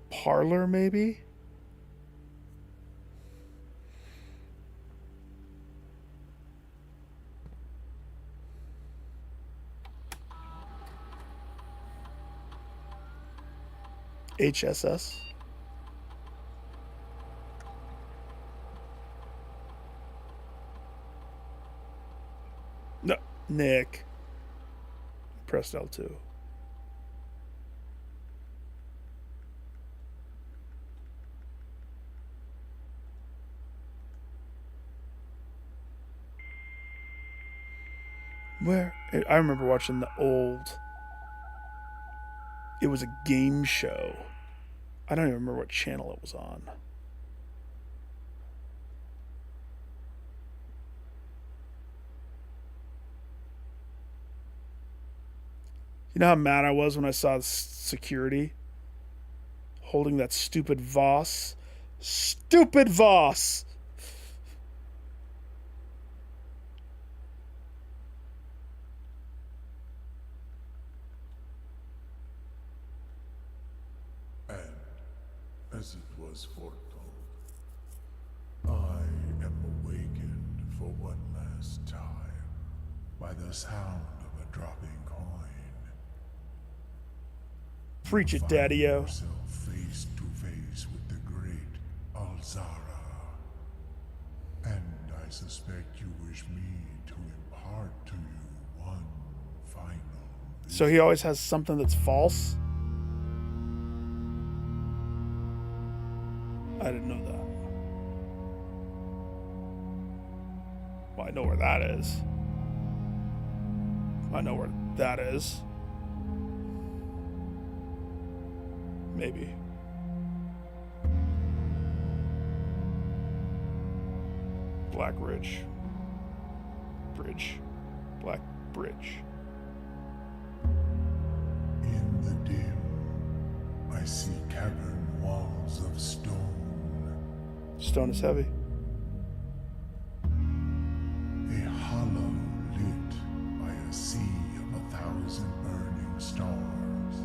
Parlor, maybe? HSS? No, Nick. Press L2. Where? I remember watching the old... It was a game show I don't even remember what channel it was on. You know how mad I was when I saw security holding that stupid Voss? Stupid Voss! And as it was foretold, I am awakened for one last time by the sound of a dropping coin. Preach it, Find Daddy-o. yourself face to face with the great Alzara. And I suspect you wish me to impart to you one final So he always has something that's false? I didn't know that. Well, I know where that is. I know where that is. Maybe. Black Ridge. Bridge. Black Bridge. In the dim, I see cavern walls of stone. Stone is heavy. A hollow lit by a sea of 1,000 burning stars.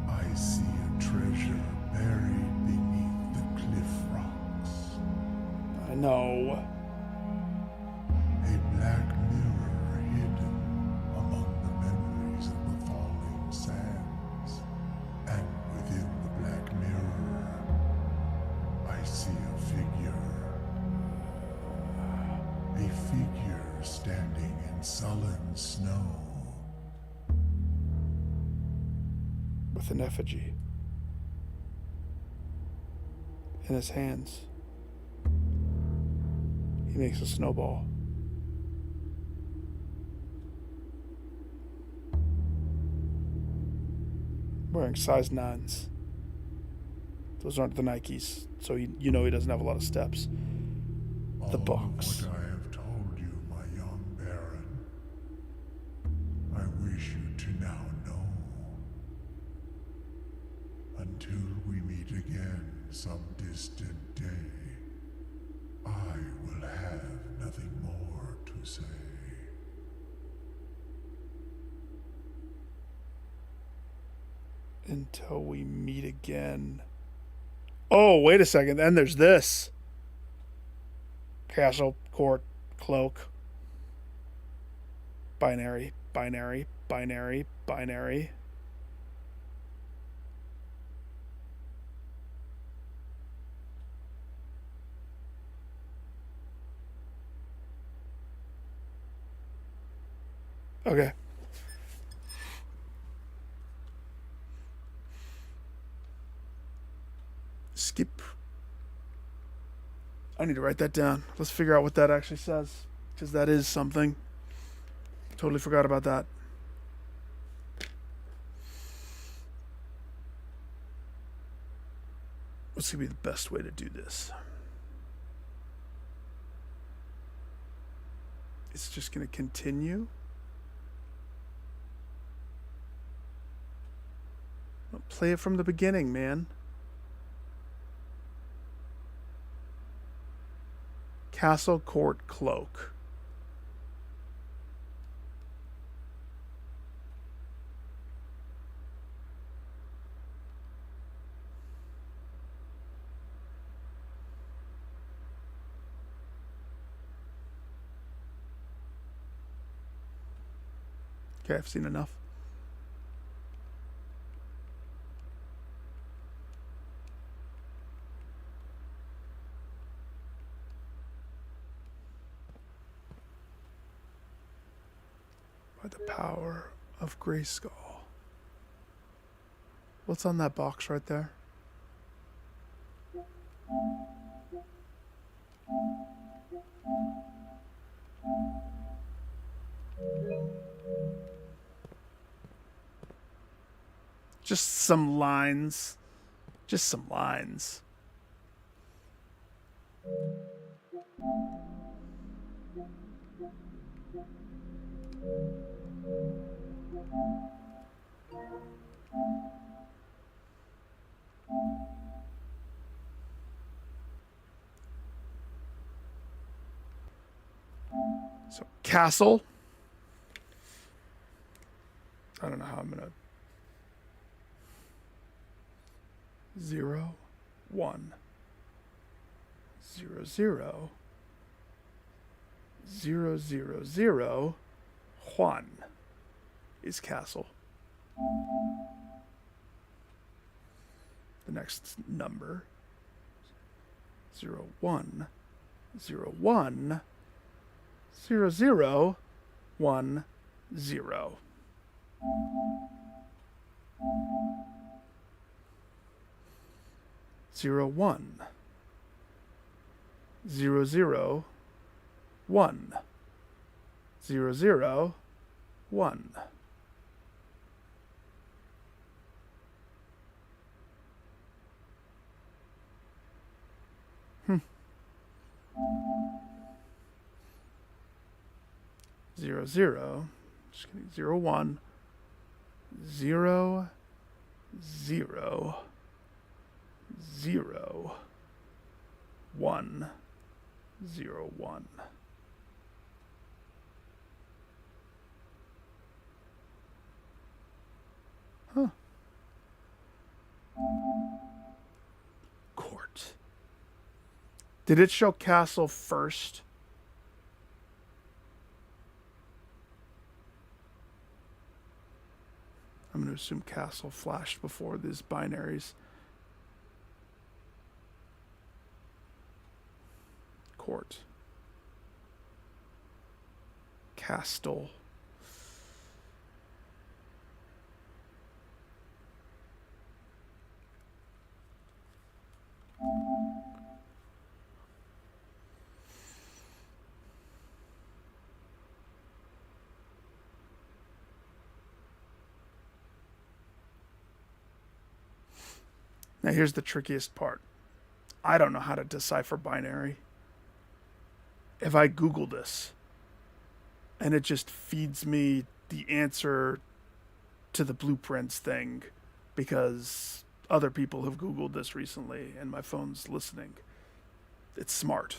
I see a treasure buried beneath the cliff rocks. I know. A black mirror hidden among the memories of the falling sands. And within the black mirror, I see a figure. A figure standing in sullen snow. With an effigy in his hands. He makes a snowball. Wearing size 9s. Those aren't the Nikes, so you know he doesn't have a lot of steps. The All box. of what I have told you, my young baron, I wish you to now know. Until we meet again some distant day, I will have nothing more to say. Until we meet again. Oh, wait a second. Then there's this. Castle, court, cloak. Binary, binary, binary, binary. Okay. Skip. I need to write that down. Let's figure out what that actually says. Because that is something. Totally forgot about that. What's going to be the best way to do this? It's just going to continue. Play it from the beginning, man. Castle, court, cloak. Okay, I've seen enough. By the power of Grayskull. What's on that box right there? Just some lines. Just some lines. So, castle. I don't know how I'm going to... 0, 1, 0, 0, 0, 0, 0, Juan is castle. The next number, 0, 1, 0, 1, 0, 0, 1, 0. Zero one 0, 0, 1 0, 0, 1. Zero, zero. Just kidding. 0, 1 0, 0, 0, 1, 0, 1. Huh. Court. Did it show castle first? I'm going to assume castle flashed before these binaries. Court. Castle. Now here's the trickiest part. I don't know how to decipher binary. If I Google this and it just feeds me the answer to the blueprints thing because other people have Googled this recently and my phone's listening, it's smart.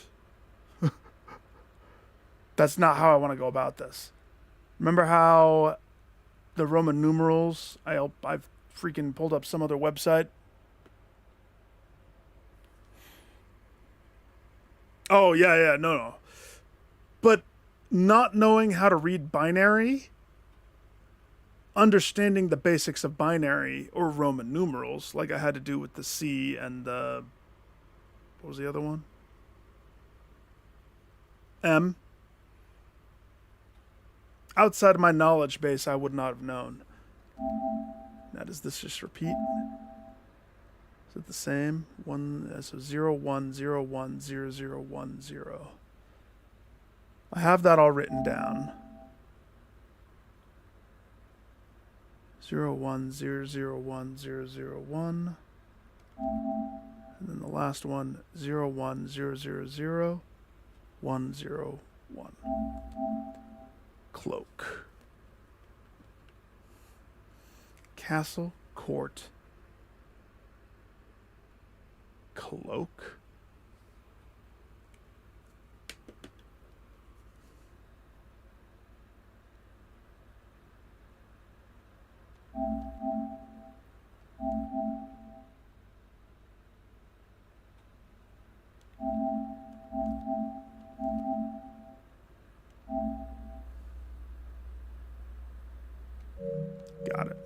That's not how I want to go about this. Remember how the Roman numerals, I've freaking pulled up some other website. Oh, yeah, no. But not knowing how to read binary, understanding the basics of binary or Roman numerals, like I had to do with the C and the... What was the other one? M. Outside of my knowledge base, I would not have known. Now, does this just repeat? Is it the same? So 0, 1, 0, 1, 0, 0, 1, 0. I have that all written down. 0, 1, 0, 0, 1, 0, 0, 1. And then the last one, 0, 1, 0, 0, 0, 1, 0, 1. Cloak. Castle, court, cloak. Got it.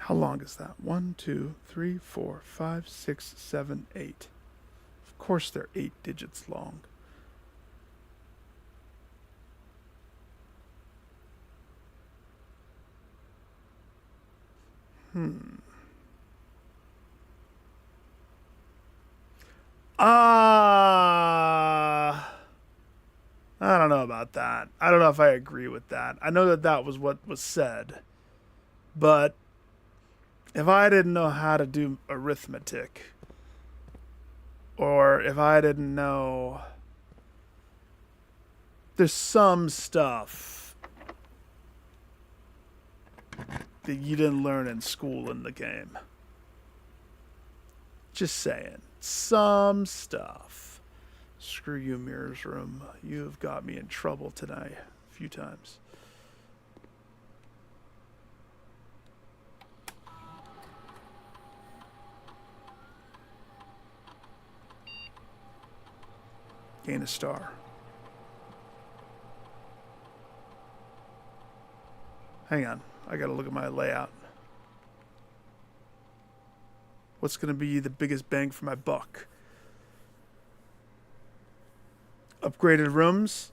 How long is that? 1, 2, 3, 4, 5, 6, 7, 8. Of course they're 8 digits long. I don't know about that. I don't know if I agree with that. I know that that was what was said. But if I didn't know how to do arithmetic, or if I didn't know, there's some stuff that you didn't learn in school in the game. Just saying. Some stuff. Screw you, Mirror's Room. You've got me in trouble tonight a few times. Gain a star. Hang on. I gotta look at my layout. What's gonna be the biggest bang for my buck? Upgraded rooms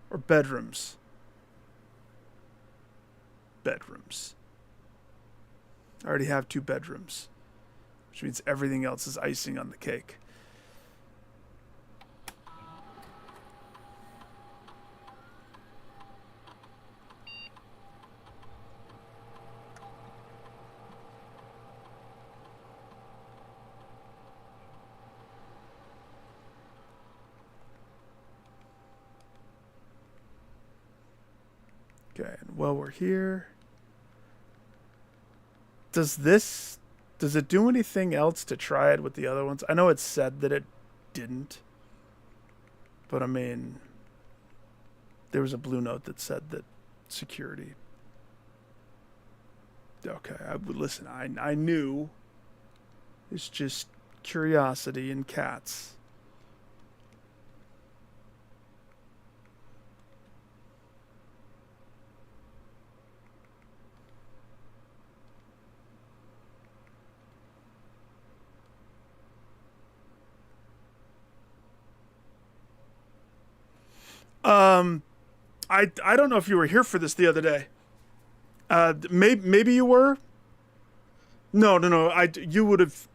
or bedrooms? Bedrooms. I already have 2 bedrooms, which means everything else is icing on the cake. Okay, and while we're here, does it do anything else to try it with the other ones? I know it said that it didn't, but I mean, there was a blue note that said that security. Okay, listen, I knew. It's just curiosity and cats. I don't know if you were here for this the other day. Maybe you were. No. You would have.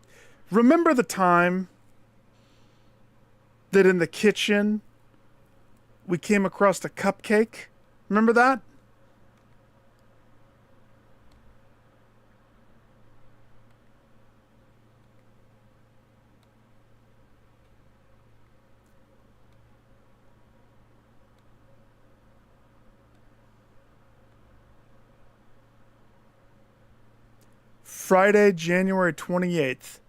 Remember the time that in the kitchen we came across a cupcake? Remember that? Friday, January 28th.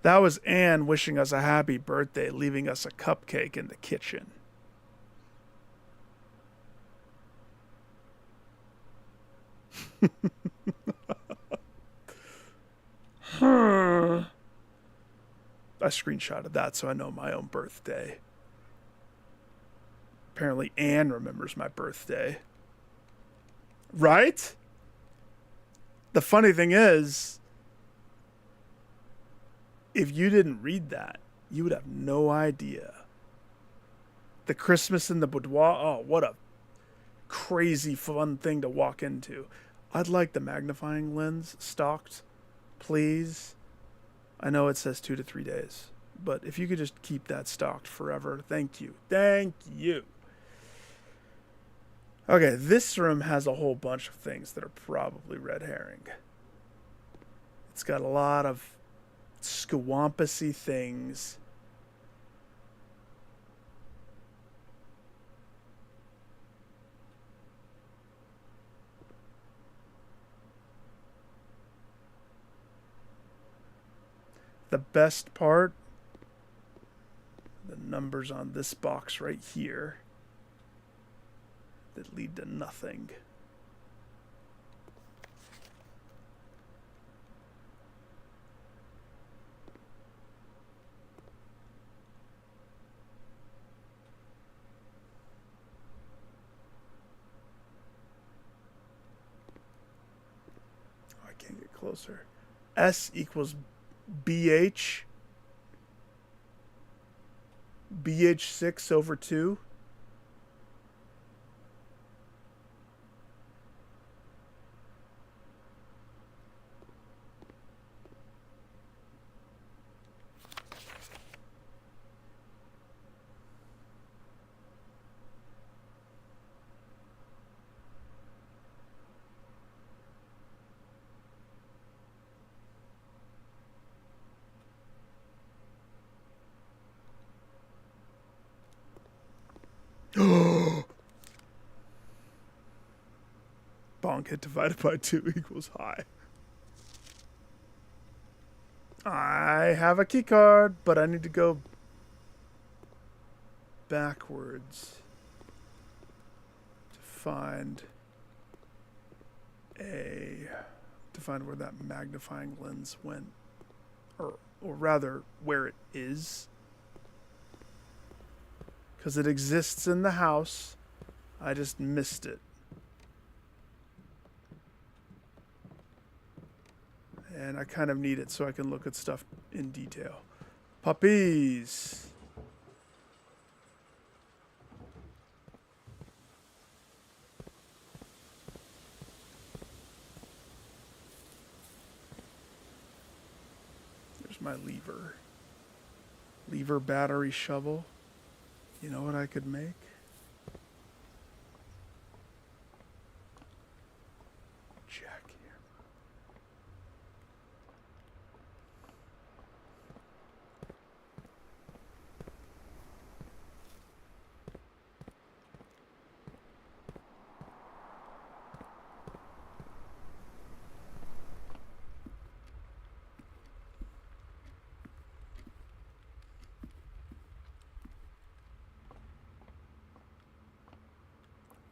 That was Anne wishing us a happy birthday, leaving us a cupcake in the kitchen. I screenshotted that so I know my own birthday. Apparently Anne remembers my birthday. Right? The funny thing is, if you didn't read that, you would have no idea. The Christmas in the boudoir, oh, what a crazy fun thing to walk into. I'd like the magnifying lens stocked, please. I know it says 2 to 3 days, but if you could just keep that stocked forever, thank you. Thank you. Okay, this room has a whole bunch of things that are probably red herring. It's got a lot of swampusy things. The best part, the numbers on this box right here that lead to nothing. Oh, I can't get closer. S equals BH 6 over 2. long hit divided by 2 equals high. I have a key card, but I need to go backwards to find where that magnifying lens went, or rather where it is, because it exists in the house. I just missed it. And I kind of need it so I can look at stuff in detail. Puppies. There's my lever. Lever battery shovel. You know what I could make?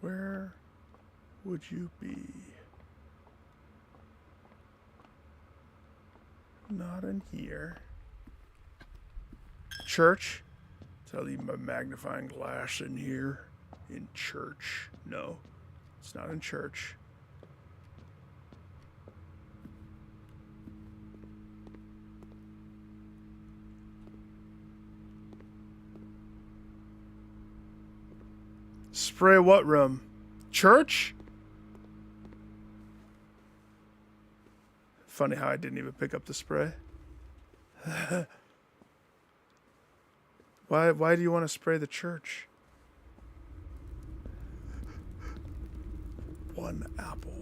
Where would you be? Not in here. Church? So I'll leave my magnifying glass in here. In church. No, it's not in church. Spray what room? Church? Funny how I didn't even pick up the spray. Why do you want to spray the church? One apple.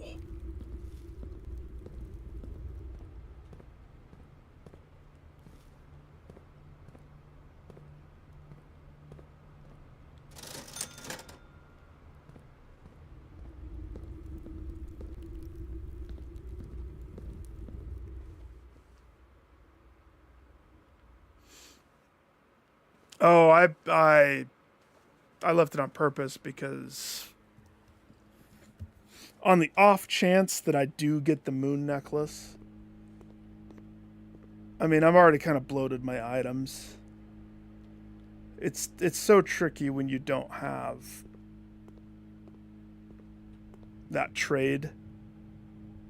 Oh, I left it on purpose because on the off chance that I do get the moon necklace, I mean, I've already kind of bloated my items. It's so tricky when you don't have that trade,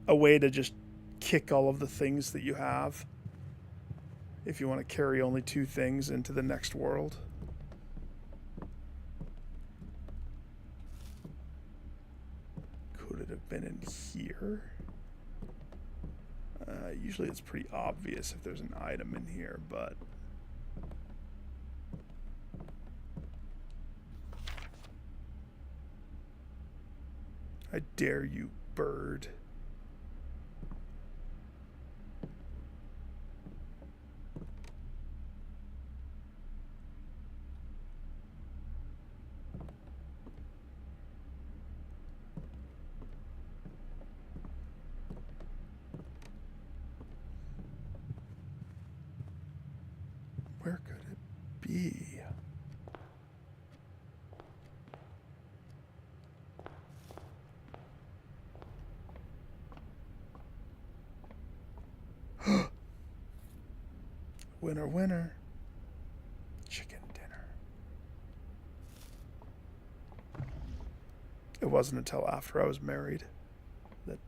a way to just kick all of the things that you have. If you want to carry only 2 things into the next world. Could it have been in here? Usually it's pretty obvious if there's an item in here, but... I dare you, bird. Where could it be? Winner, winner. Chicken dinner. It wasn't until after I was married that,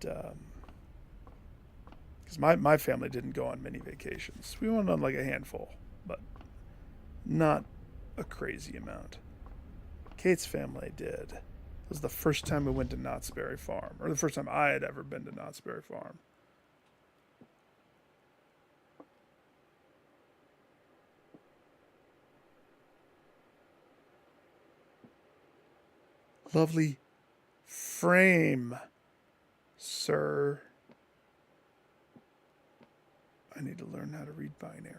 because my family didn't go on many vacations. We went on like a handful, but not a crazy amount. Kate's family did. It was the first time we went to Knott's Berry Farm, or the first time I had ever been to Knott's Berry Farm. Lovely frame, sir. I need to learn how to read binary.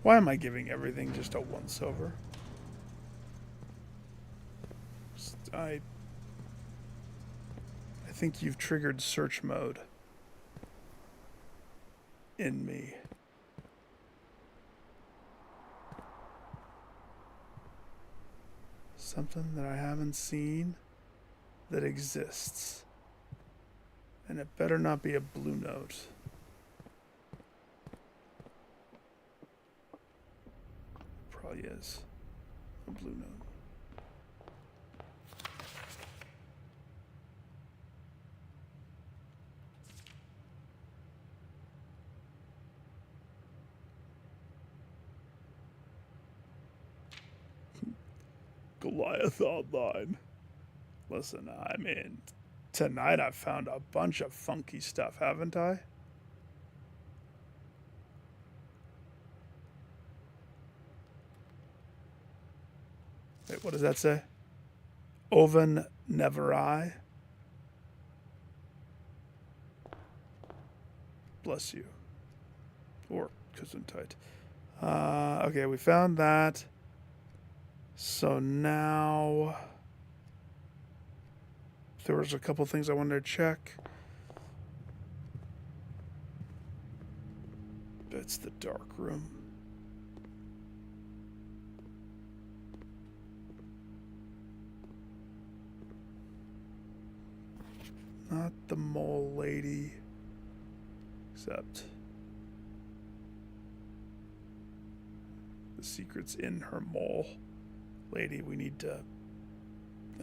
Why am I giving everything just a once over? I think you've triggered search mode in me. Something that I haven't seen that exists. And it better not be a blue note. Probably is a blue note. Goliath Online. Listen, I mean, tonight I've found a bunch of funky stuff, haven't I? Wait, what does that say? Oven Neverai. Bless you. Or Gesundheit. Okay, we found that. So now there was a couple things I wanted to check. It's the dark room. Not the mole lady. Except the secret's in her mole. Lady, we need to...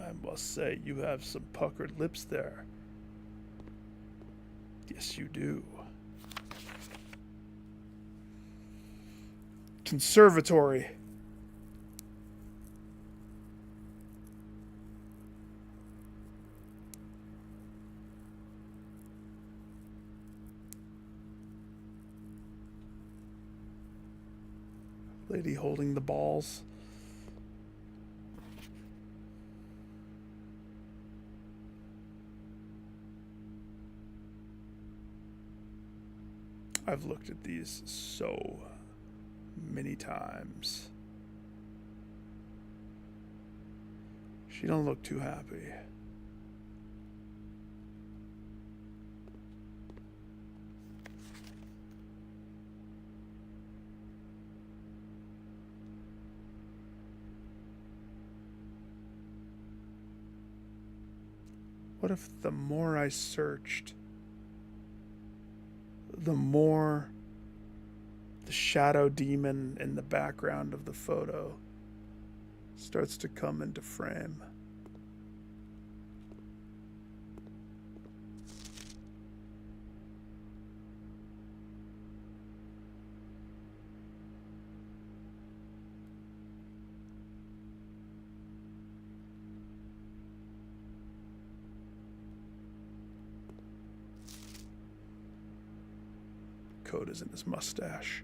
I must say, you have some puckered lips there. Yes, you do. Conservatory. Lady holding the balls. I've looked at these so many times. She don't look too happy. What if the more I searched, the more the shadow demon in the background of the photo starts to come into frame? Code is in his mustache.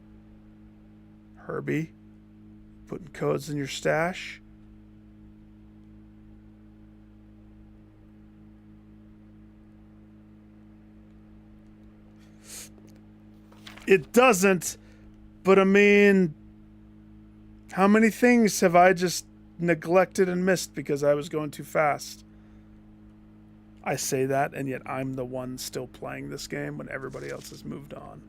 Herbie, putting codes in your stash? It doesn't, but I mean, how many things have I just neglected and missed because I was going too fast? I say that, and yet I'm the one still playing this game when everybody else has moved on.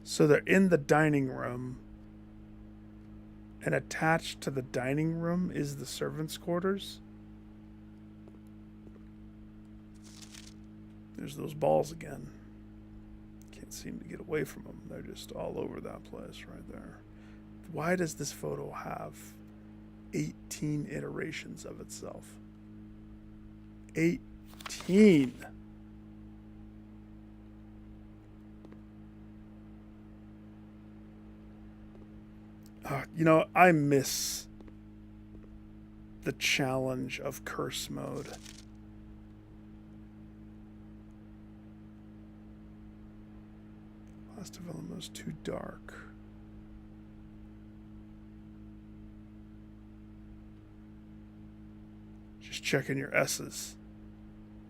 So they're in the dining room, and attached to the dining room is the servants' quarters. There's those balls again. Can't seem to get away from them. They're just all over that place right there. Why does this photo have 18 iterations of itself? 18! You know, I miss the challenge of curse mode. Last development was too dark. Just checking your S's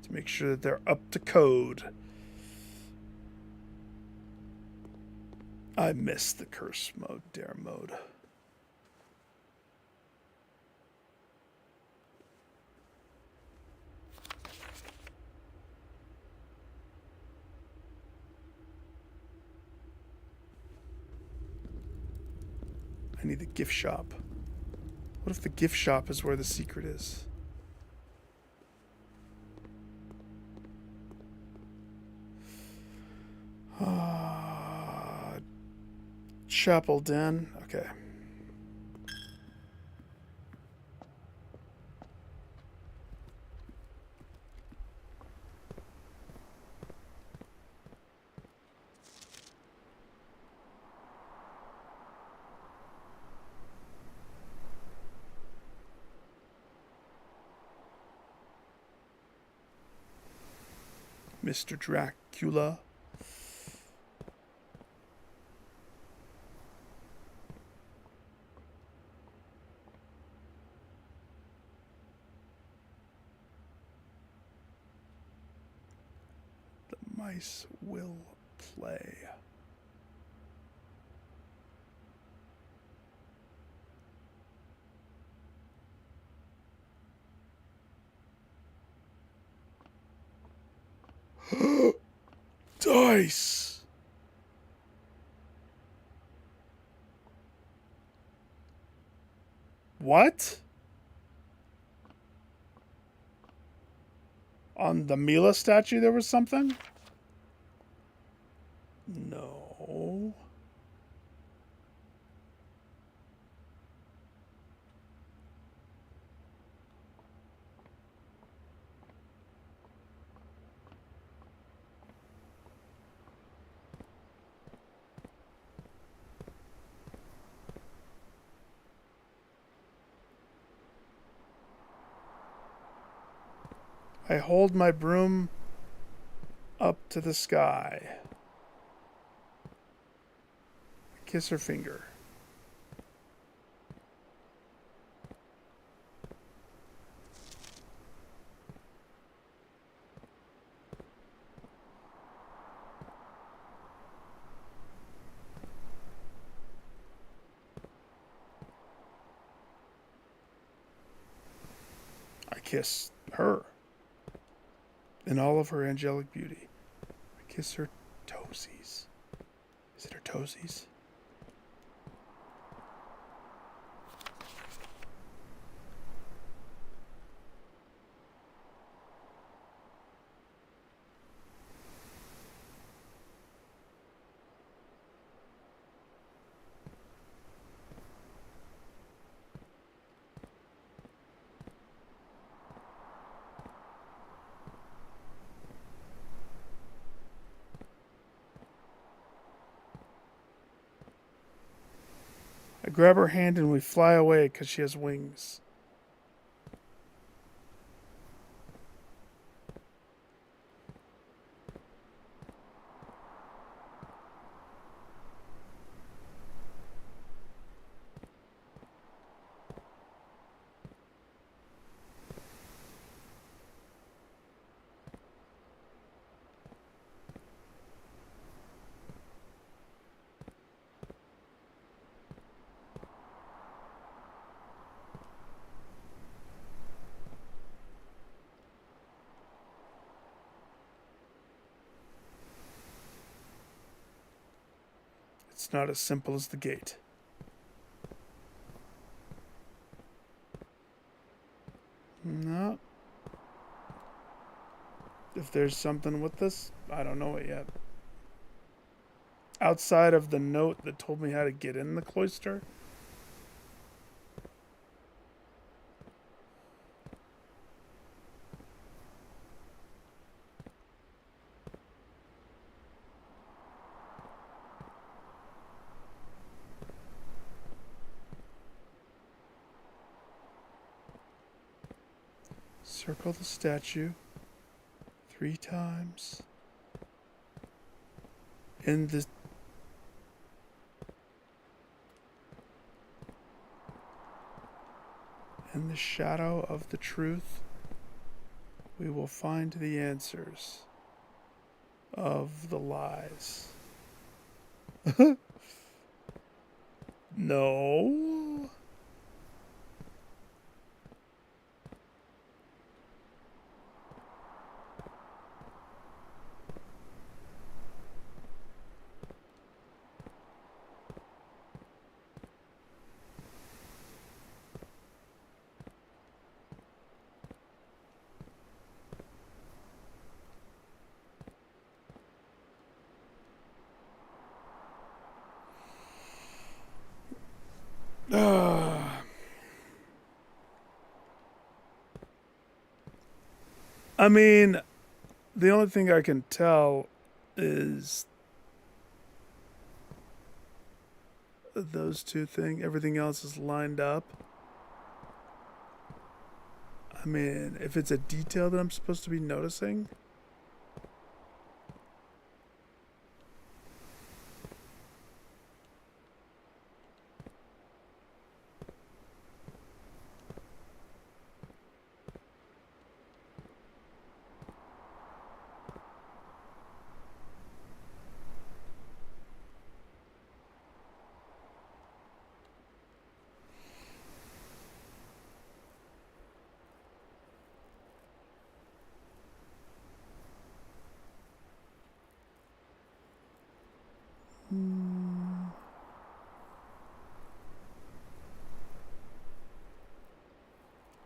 to make sure that they're up to code. I missed the curse mode, dare mode. I need the gift shop. What if the gift shop is where the secret is? Chapel Den. Okay. Mr. Dracula. The mice will play. Dice! What? On the Mila statue there was something? No. I hold my broom up to the sky. Kiss her finger. I kiss her in all of her angelic beauty. I kiss her toesies. Is it her toesies? I grab her hand and we fly away because she has wings. It's not as simple as the gate. No. If there's something with this, I don't know it yet. Outside of the note that told me how to get in the cloister. Circle the statue 3 times. In the the shadow of the truth, we will find the answers of the lies. No. I mean, the only thing I can tell is those two things. Everything else is lined up. I mean, if it's a detail that I'm supposed to be noticing.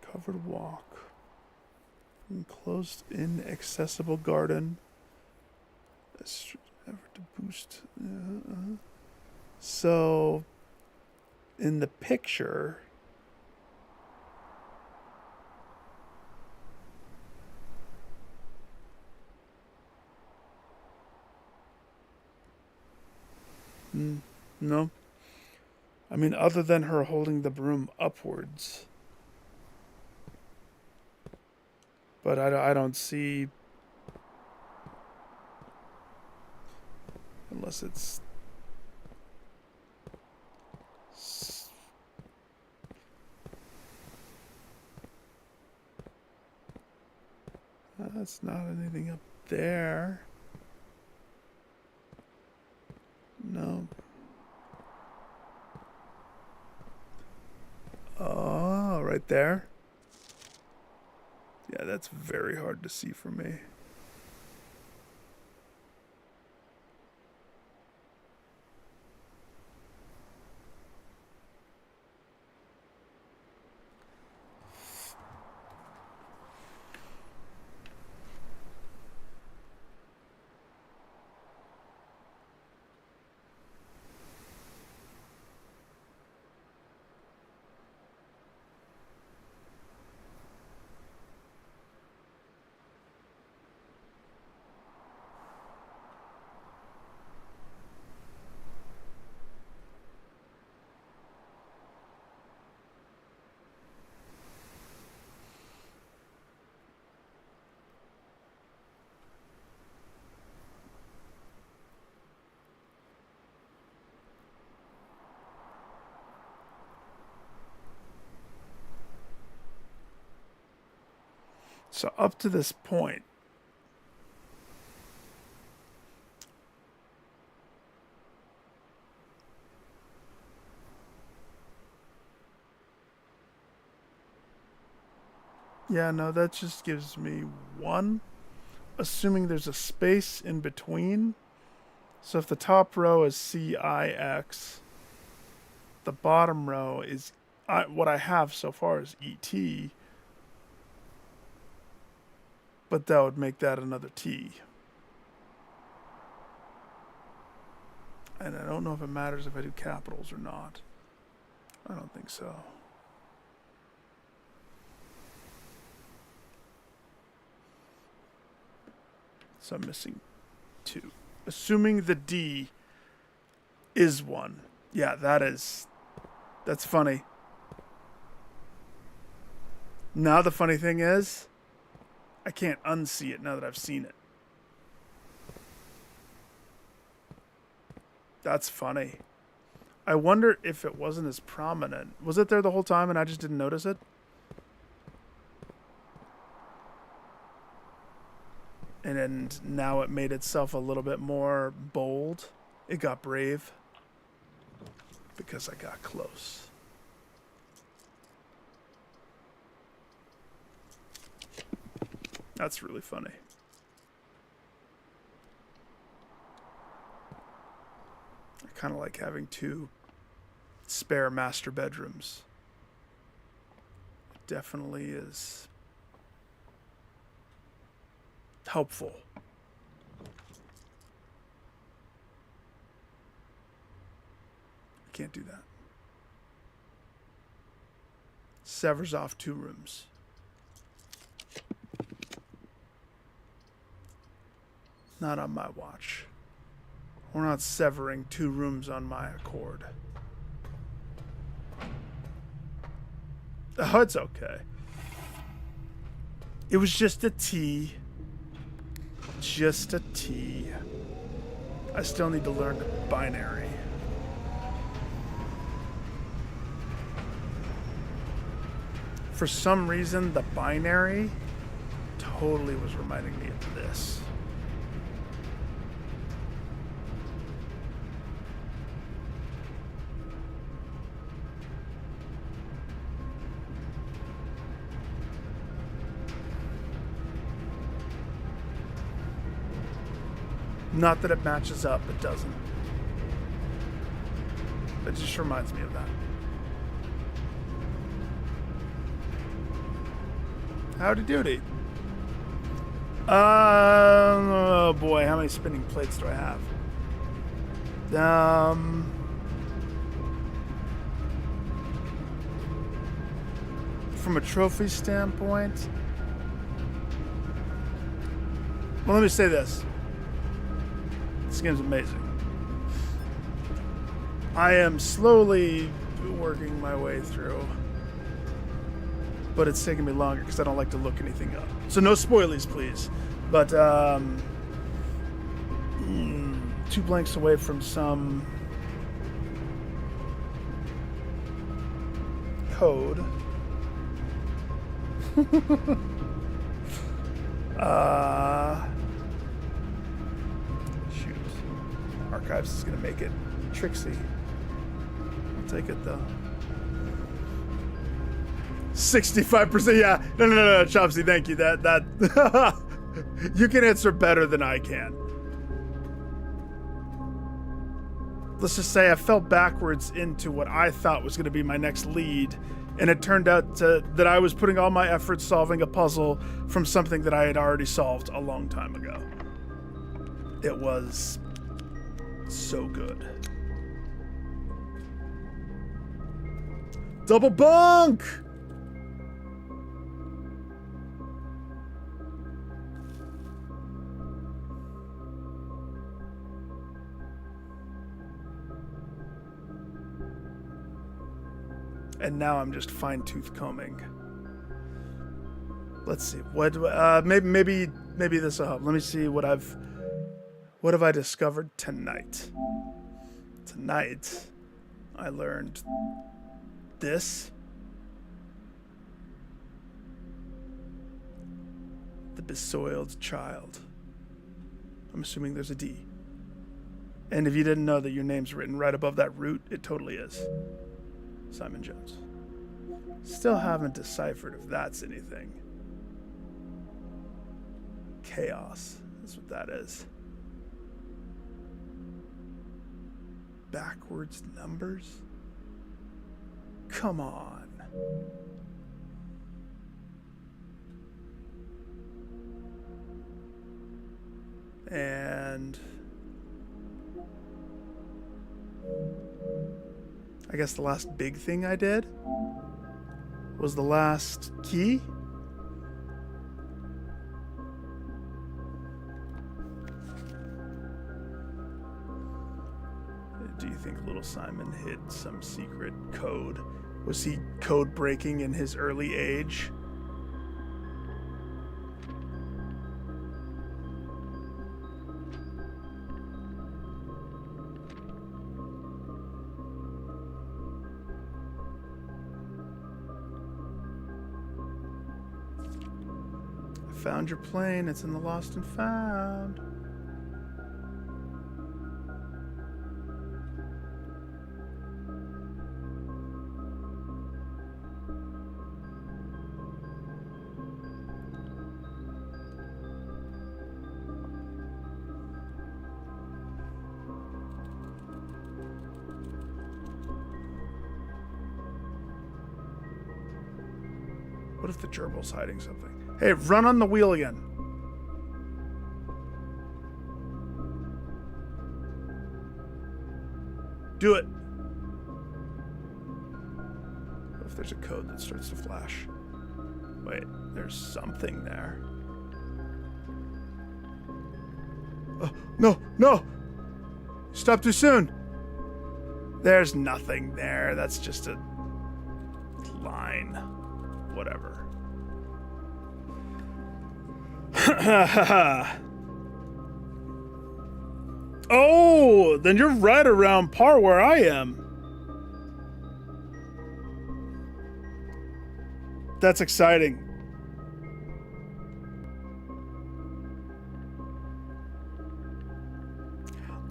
Covered walk. Enclosed inaccessible garden. Effort to boost. So, in the picture, no. I mean, other than her holding the broom upwards. But I don't see, unless it's that's not anything up there. No. Oh, right there. Yeah, that's very hard to see for me. So up to this point, yeah, no, that just gives me one, assuming there's a space in between. So if the top row is CIX, the bottom row is what I have so far is ET, but that would make that another T. And I don't know if it matters if I do capitals or not. I don't think so. So I'm missing 2. Assuming the D is 1. Yeah, that's funny. Now the funny thing is, I can't unsee it now that I've seen it. That's funny. I wonder if it wasn't as prominent. Was it there the whole time and I just didn't notice it? and now it made itself a little bit more bold. It got brave because I got close. That's really funny. I kind of like having 2 spare master bedrooms. It definitely is helpful. I can't do that. Severs off 2 rooms. Not on my watch. We're not severing 2 rooms on my accord. Oh, it's okay. It was just a T. Just a T. I still need to learn binary. For some reason, the binary totally was reminding me of this. Not that it matches up, it doesn't. It just reminds me of that. Howdy doody. Oh boy, how many spinning plates do I have? From a trophy standpoint, well, let me say this. This game's amazing. I am slowly working my way through, but it's taking me longer because I don't like to look anything up. So no spoilies, please. But 2 blanks away from some code. Shoot. Archives is gonna make it tricksy. I'll take it though. 65%, yeah. No, Chopsy, thank you. That you can answer better than I can. Let's just say I fell backwards into what I thought was going to be my next lead, and it turned out that I was putting all my effort solving a puzzle from something that I had already solved a long time ago. It was so good. Double bunk! And now I'm just fine-tooth combing. Let's see. What? Maybe this will help. Let me see what have I discovered tonight. Tonight, I learned this. The besoiled child. I'm assuming there's a D. And if you didn't know that your name's written right above that root, it totally is. Simon Jones. Still haven't deciphered if that's anything. Chaos. That's what that is. Backwards numbers? Come on. And I guess the last big thing I did was the last key. Do you think little Simon hid some secret code? Was he code breaking in his early age? I Found your plane. It's in the lost and found. What if the gerbil's hiding something? Hey, run on the wheel again. Do it. What if there's a code that starts to flash? Wait, there's something there. Oh, no, no! Stop too soon! There's nothing there. That's just a line. Whatever. Oh, then you're right around par where I am. That's exciting.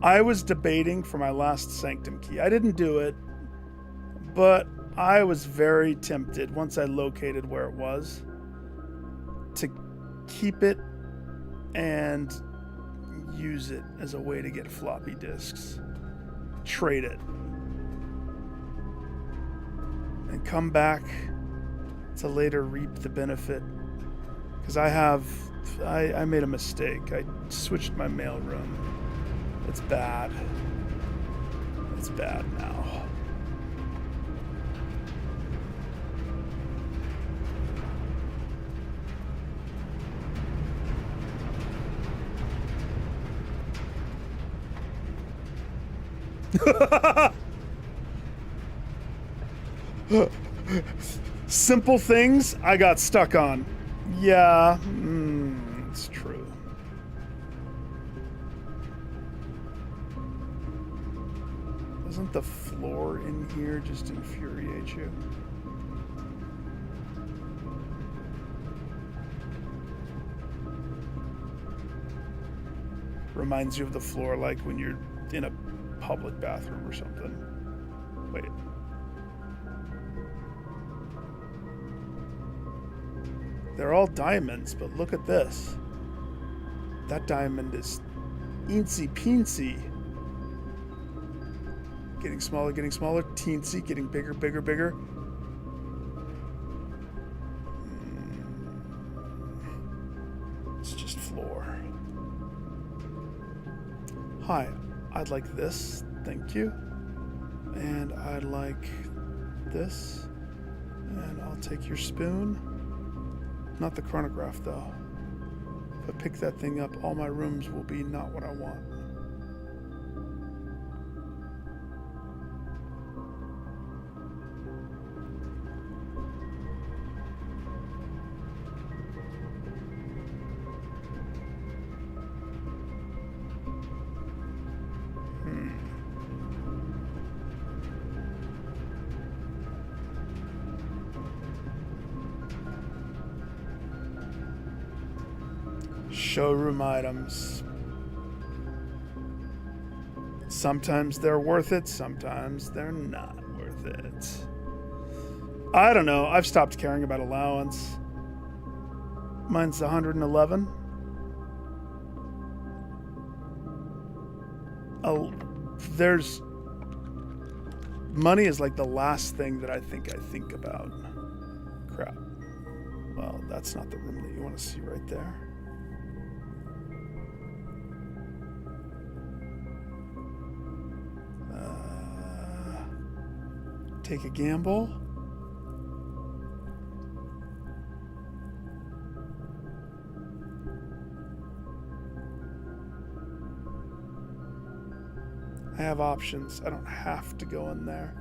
I was debating for my last Sanctum key. I didn't do it, but I was very tempted once I located where it was to keep it and use it as a way to get floppy disks. Trade it. And come back to later reap the benefit. Because I made a mistake. I switched my mailroom. It's bad. It's bad now. Simple things I got stuck on. Yeah, it's true. Doesn't the floor in here just infuriate you? Reminds you of the floor like when you're in a public bathroom or something. Wait. They're all diamonds, but look at this. That diamond is eensy peensy. Getting smaller, teensy, getting bigger, bigger. It's just floor. Hi, I'd like this, thank you. And I'd like this. And I'll take your spoon. Not the chronograph, though. If I pick that thing up, all my rooms will be not what I want. Showroom items. Sometimes they're worth it, sometimes they're not worth it. I don't know. I've stopped caring about allowance. Mine's 111. There's money is like the last thing that I think about. Crap. Well, that's not the room that you want to see right there. Take a gamble. I have options. I don't have to go in there.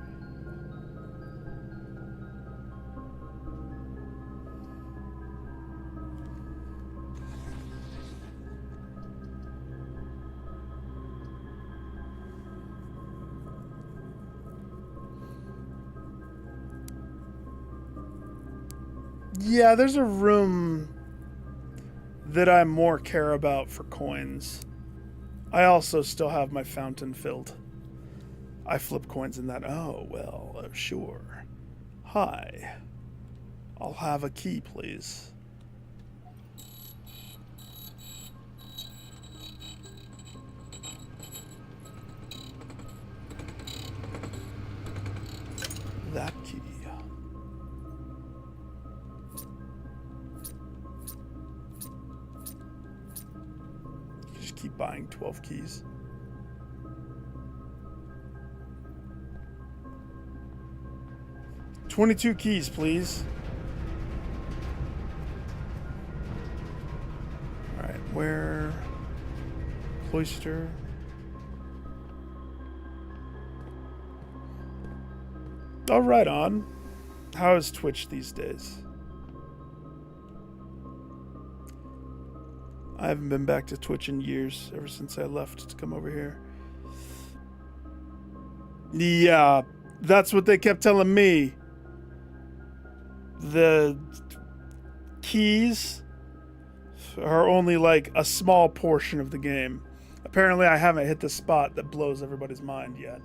Yeah, there's a room that I more care about for coins. I also still have my fountain filled. I flip coins in that. Oh, well, sure. Hi. I'll have a key, please. That key. Just keep buying 12 keys. $22 keys, please. All right, where? Cloister. Oh, right on. How is Twitch these days? I haven't been back to Twitch in years, ever since I left to come over here. Yeah, that's what they kept telling me. The keys are only like a small portion of the game. Apparently, I haven't hit the spot that blows everybody's mind yet.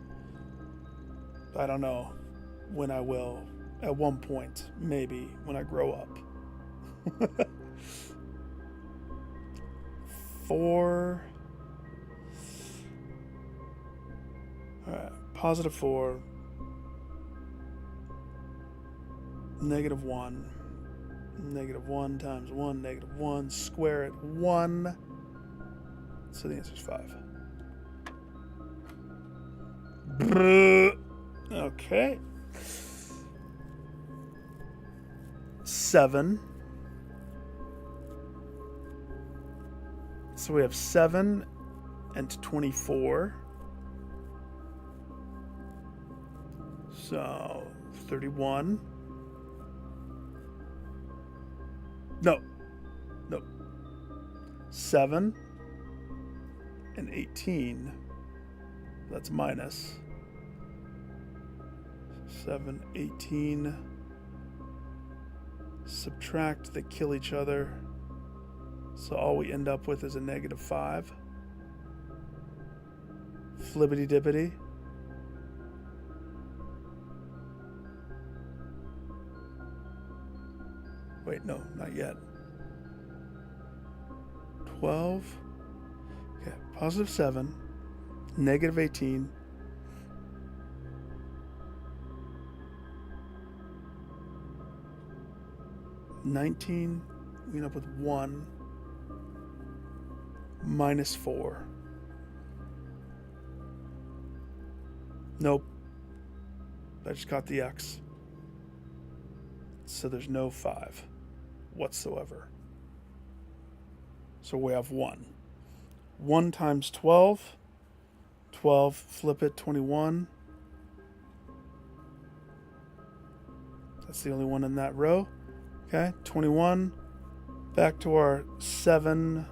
I don't know when I will. At one point, maybe, when I grow up. 4. Alright, positive 4. Negative 1. Negative 1 times 1, negative 1. Square it 1. So the answer is 5. Okay. 7. So we have 7 and 24. So 31. No. 7 and 18. That's minus. 7, 18. Subtract, they kill each other. So all we end up with is a negative 5. Flibbity dippity. Wait, no, not yet. 12. Okay, positive 7. Negative 18. $19. We end up with 1. Minus 4. Nope. I just caught the X. So there's no 5 whatsoever. So we have 1. 1 times 12. 12, flip it, 21. That's the only one in that row. Okay, 21. Back to our 7.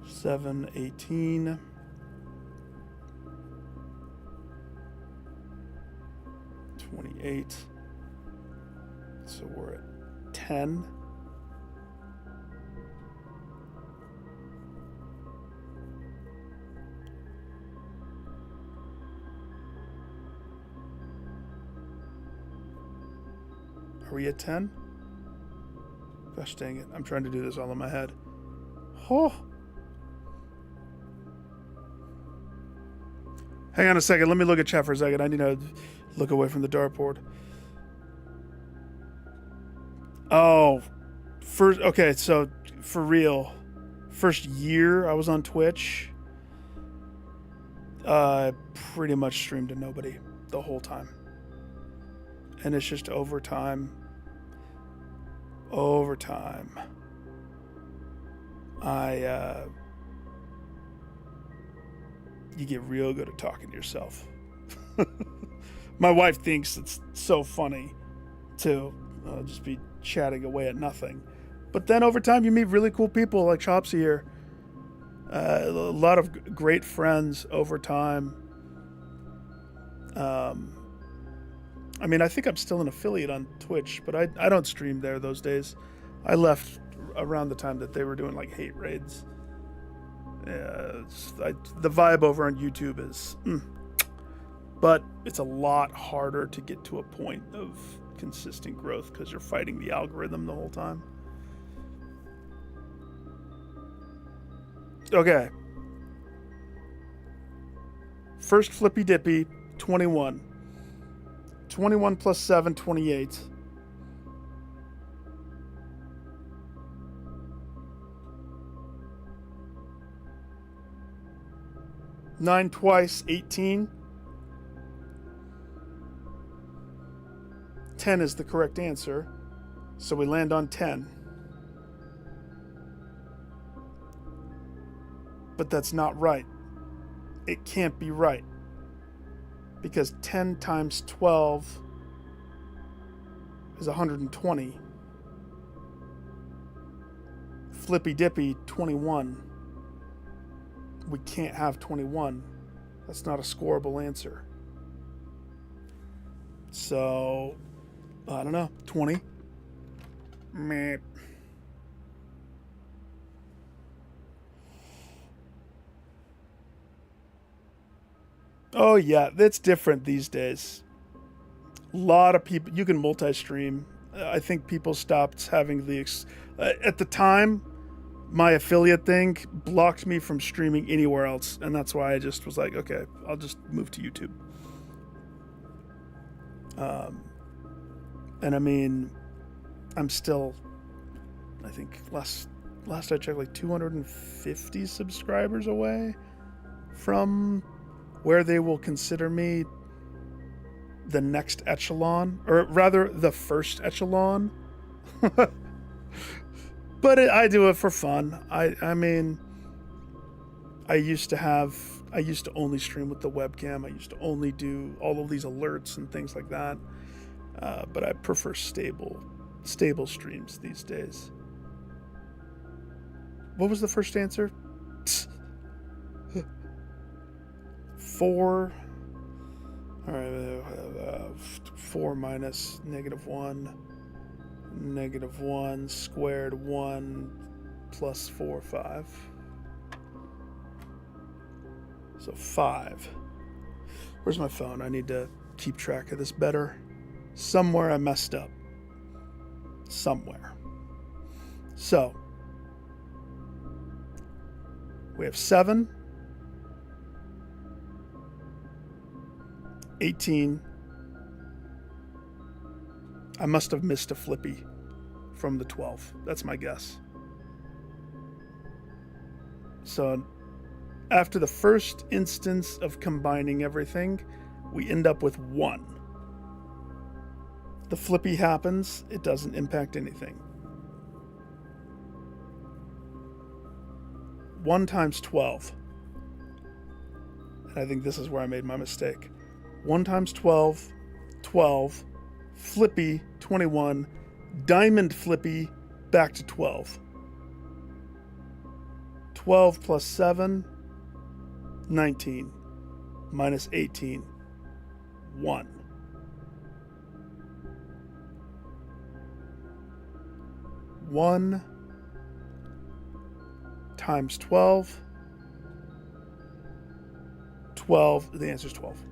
7, 18. 28. So we're at 10. Are we at 10? Gosh dang it. I'm trying to do this all in my head. Oh. Hang on a second. Let me look at chat for a second. I need to look away from the dartboard. Oh. Okay, so for real. First year I was on Twitch, pretty much streamed to nobody the whole time. And it's just over time. You get real good at talking to yourself. My wife thinks it's so funny to just be chatting away at nothing. But then over time you meet really cool people like Chopsy here. A lot of great friends over time. I mean, I think I'm still an affiliate on Twitch, but I don't stream there those days. I left around the time that they were doing like hate raids. Yeah, the vibe over on YouTube is, but it's a lot harder to get to a point of consistent growth because you're fighting the algorithm the whole time. Okay. First Flippy Dippy, 21. 21 plus 7, 28. Nine twice, 18. 10 is the correct answer, so we land on 10. But that's not right. It can't be right. Because 10 times 12 is 120. Flippy Dippy, 21. We can't have 21. That's not a scoreable answer. So, I don't know, 20. Meh. Oh yeah, that's different these days. A lot of people, you can multi-stream. I think people stopped having the, at the time, my affiliate thing blocked me from streaming anywhere else. And that's why I just was like, okay, I'll just move to YouTube. And I mean, I'm still, I think last I checked, like 250 subscribers away from where they will consider me the next echelon, or rather the first echelon. But I do it for fun. I mean, I used to only stream with the webcam. I used to only do all of these alerts and things like that. But I prefer stable streams these days. What was the first answer? 4. All right, 4 minus -1. -1 squared 1 plus 4, 5. So 5. Where's my phone? I need to keep track of this better. Somewhere I messed up. Somewhere. So we have 7, 18. I must have missed a flippy from the 12. That's my guess. So after the first instance of combining everything, we end up with 1. The flippy happens, it doesn't impact anything. 1 times 12. And I think this is where I made my mistake. 1 times 12, 12. Flippy, 21. Diamond flippy, back to 12. 12 plus 7, 19. Minus 18, 1. 1 times 12. 12. The answer is 12.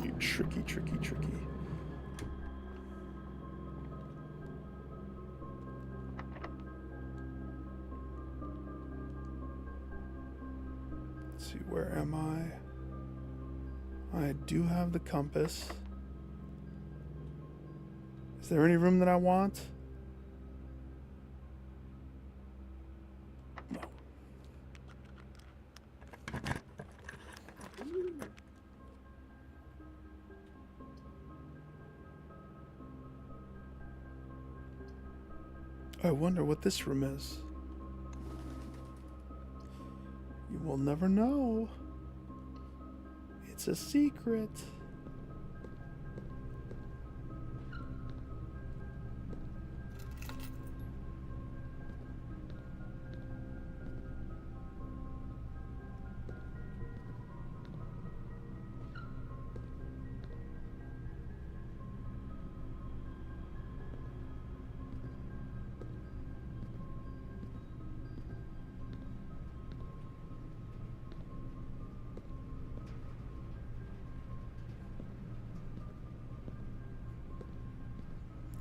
You tricky. Let's see, where am I? I do have the compass. Is there any room that I want? No. I wonder what this room is. You will never know. It's a secret.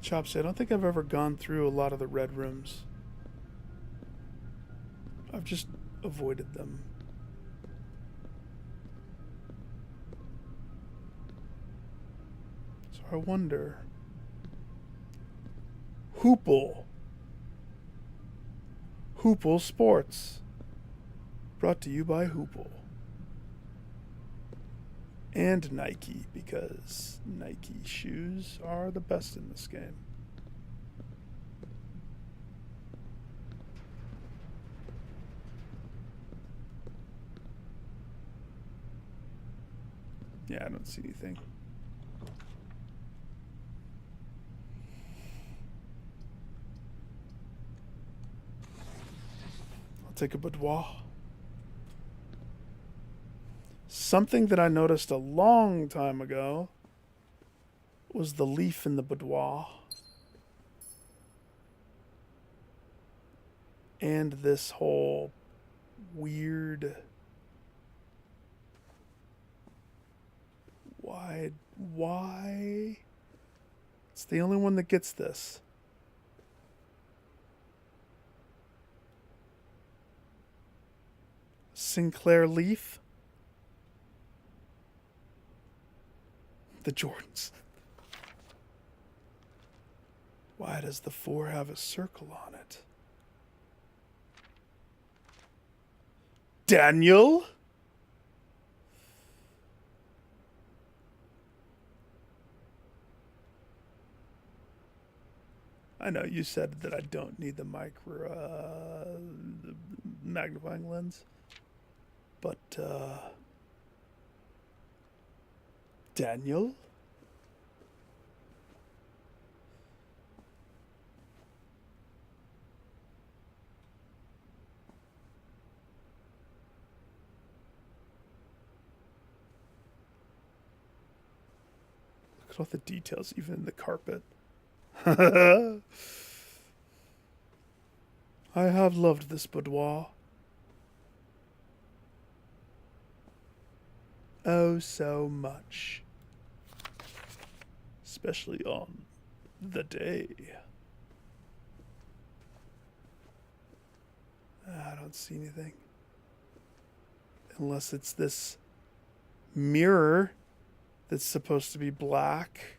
Chopsy, I don't think I've ever gone through a lot of the red rooms. I've just avoided them. So I wonder... Hoople. Hoople Sports. Brought to you by Hoople. And Nike, because Nike shoes are the best in this game. Yeah, I don't see anything. I'll take a boudoir. Something that I noticed a long time ago was the leaf in the boudoir. And this whole weird... Why? It's the only one that gets this. Sinclair Leaf. The Jordans. Why does the 4 have a circle on it? Daniel? I know you said that I don't need the the magnifying lens, but Daniel? Look at all the details, even in the carpet. I have loved this boudoir. Oh, so much. Especially on the day. I don't see anything. Unless it's this mirror that's supposed to be black.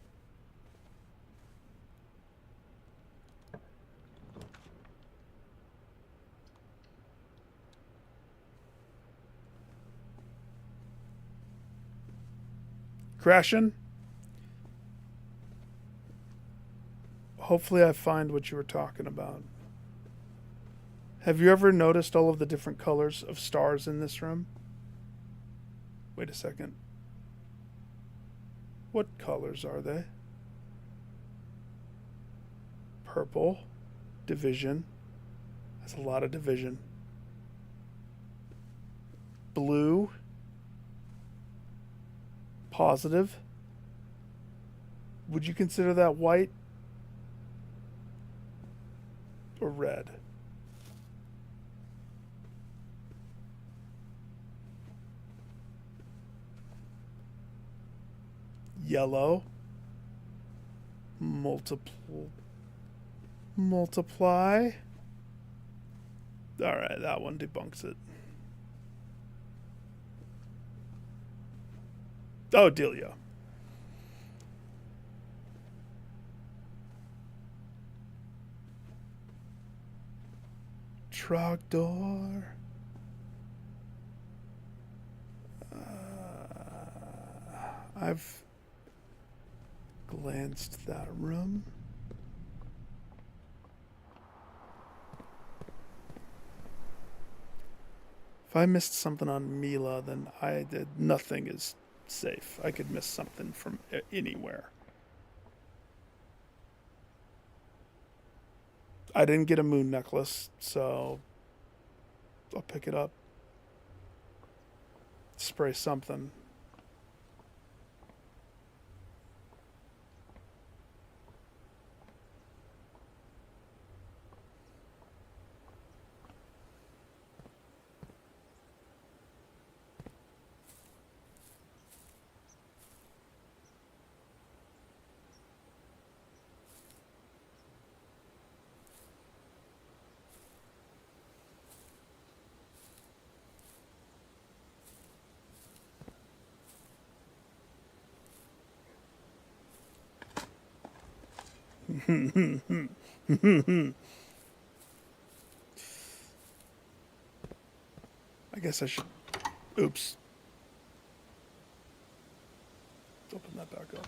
Crashing. Hopefully I find what you were talking about. Have you ever noticed all of the different colors of stars in this room? Wait a second. What colors are they? Purple. Division. That's a lot of division. Blue. Positive. Would you consider that white or red? Yellow. Multiply. All right, that one debunks it. Oh, Delia. Trogdor. I've glanced that room. If I missed something on Mila, then I did. Nothing is safe. I could miss something from anywhere. I didn't get a moon necklace, so I'll pick it up. Spray something. I guess I should... Oops. Open that back up.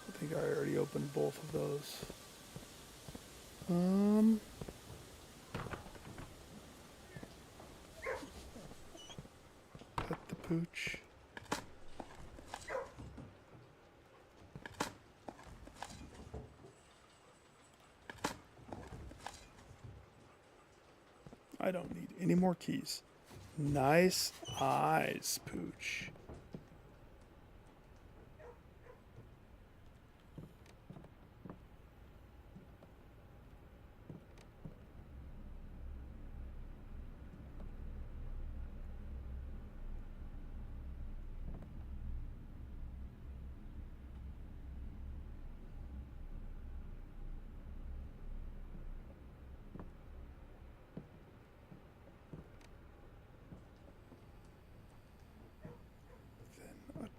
I think I already opened both of those. Pet the pooch. I don't need any more keys. Nice eyes, pooch.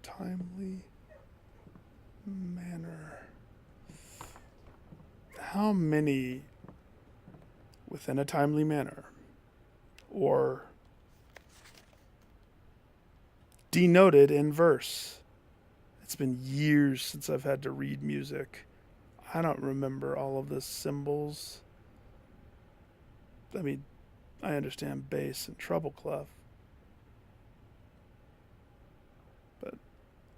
Timely manner. How many within a timely manner? Or denoted in verse? It's been years since I've had to read music. I don't remember all of the symbols. I mean, I understand bass and treble clef.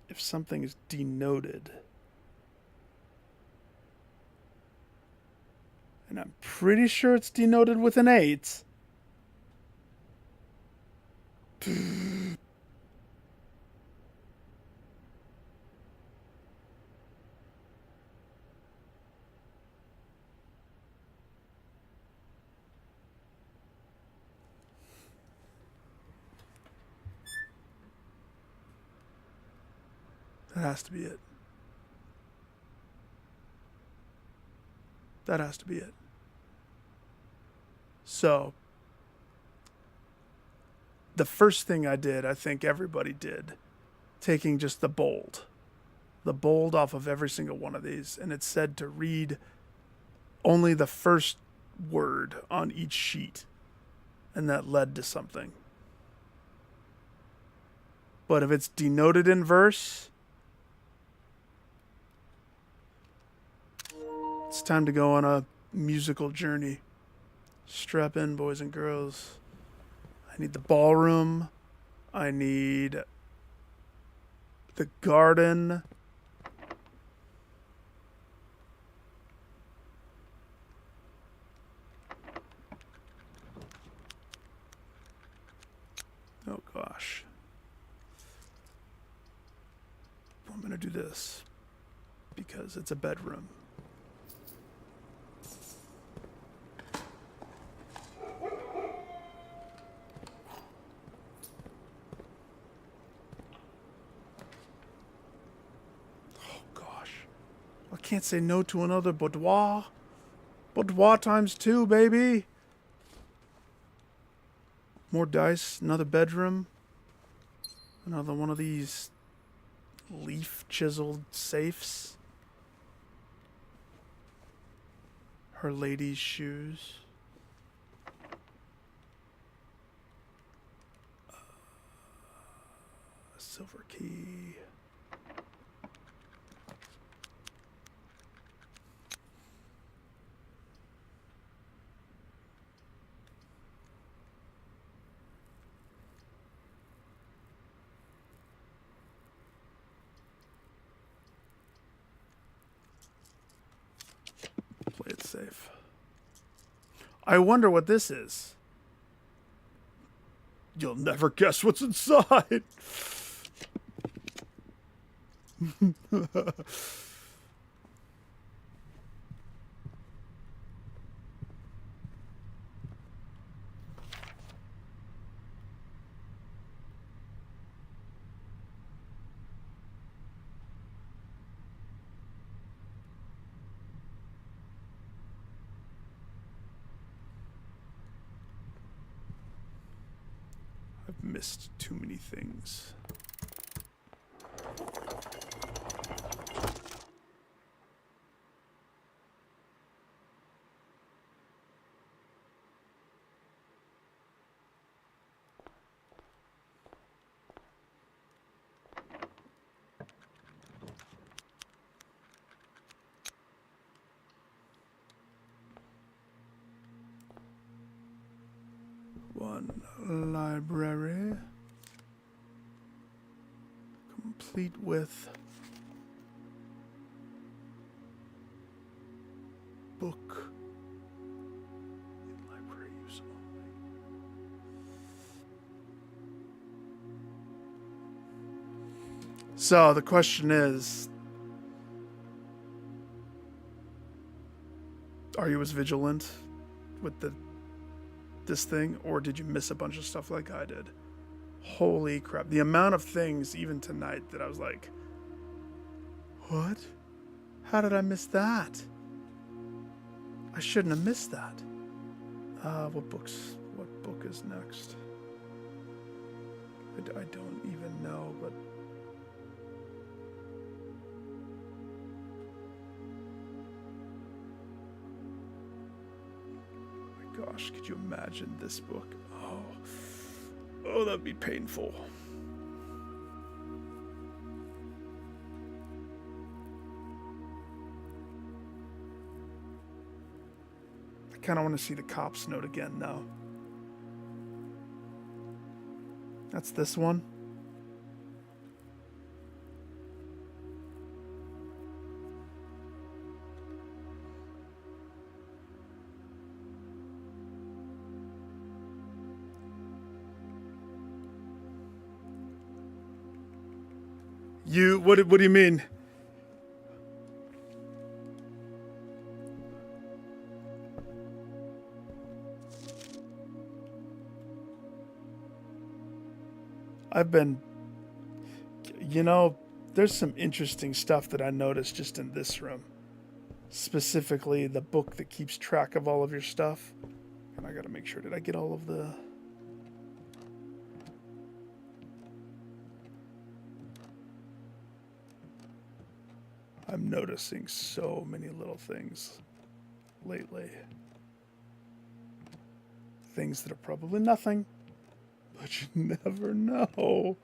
If something is denoted, and I'm pretty sure it's denoted with an 8. That has to be it. That has to be it. So, the first thing I did, I think everybody did, taking just the bold off of every single one of these, and it said to read only the first word on each sheet, and that led to something. But if it's denoted in verse, it's time to go on a musical journey. Strap in, boys and girls. I need the ballroom. I need the garden. Oh gosh. I'm going to do this because it's a bedroom. Can't say no to another boudoir. Boudoir times 2, baby. More dice, another bedroom. Another one of these leaf chiseled safes. Her lady's shoes. A silver key. Play it safe. I wonder what this is. You'll never guess what's inside. I've missed too many things. 1. Library. Complete with book. In library use only. So the question is, are you as vigilant with this thing, or did you miss a bunch of stuff like I did? Holy crap. The amount of things, even tonight, that I was like, what? How did I miss that? I shouldn't have missed that. What book is next? I don't even know, but... oh my gosh, could you imagine this book? Oh, that'd be painful. I kind of want to see the cops note again, though. That's this one. What do you mean? I've been, there's some interesting stuff that I noticed just in this room. Specifically, the book that keeps track of all of your stuff. And I gotta make sure, did I get all of the... I'm noticing so many little things lately. Things that are probably nothing, but you never know.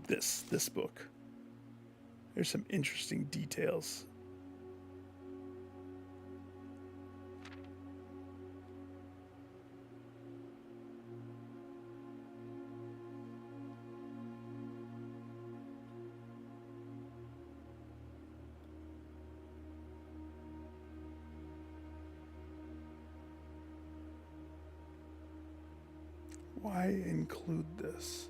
This book. There's some interesting details. Why include this?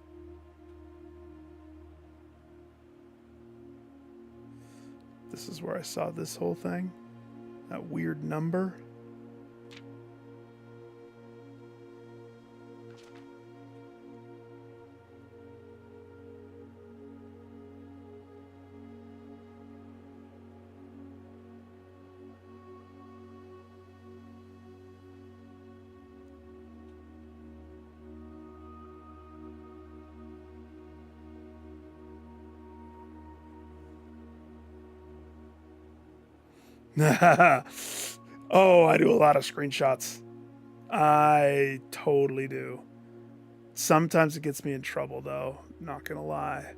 This is where I saw this whole thing. That weird number. Oh, I do a lot of screenshots. I totally do. Sometimes it gets me in trouble, though. Not gonna lie.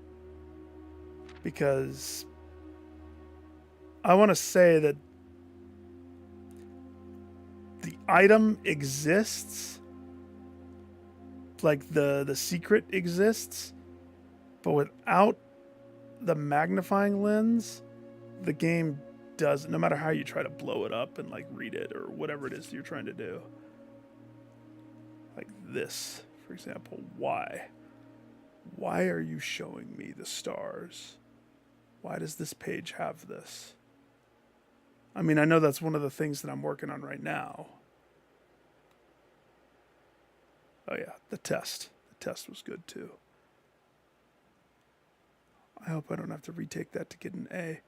Because I want to say that the item exists. Like the secret exists. But without the magnifying lens, the game does, no matter how you try to blow it up and like read it or whatever it is you're trying to do. Like this, for example. Why are you showing me the stars? Why does this page have this? I mean, I know that's one of the things that I'm working on right now. Oh yeah, the test was good too. I hope I don't have to retake that to get an A+.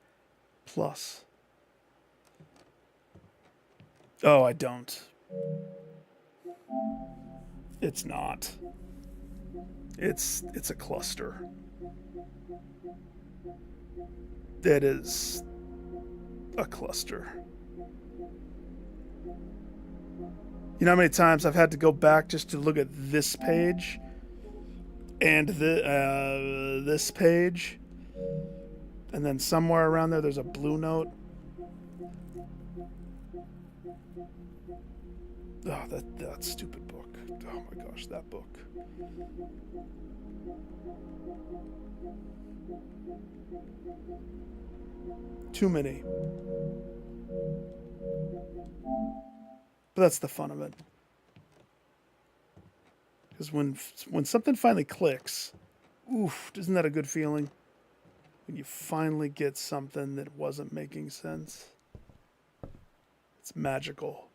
Oh, I don't. It's not. It's a cluster. It is a cluster. You know how many times I've had to go back just to look at this page and this page, and then somewhere around there's a blue note. Oh, that stupid book. Oh my gosh, that book. Too many. But that's the fun of it. Because when something finally clicks, oof, isn't that a good feeling? When you finally get something that wasn't making sense. It's magical.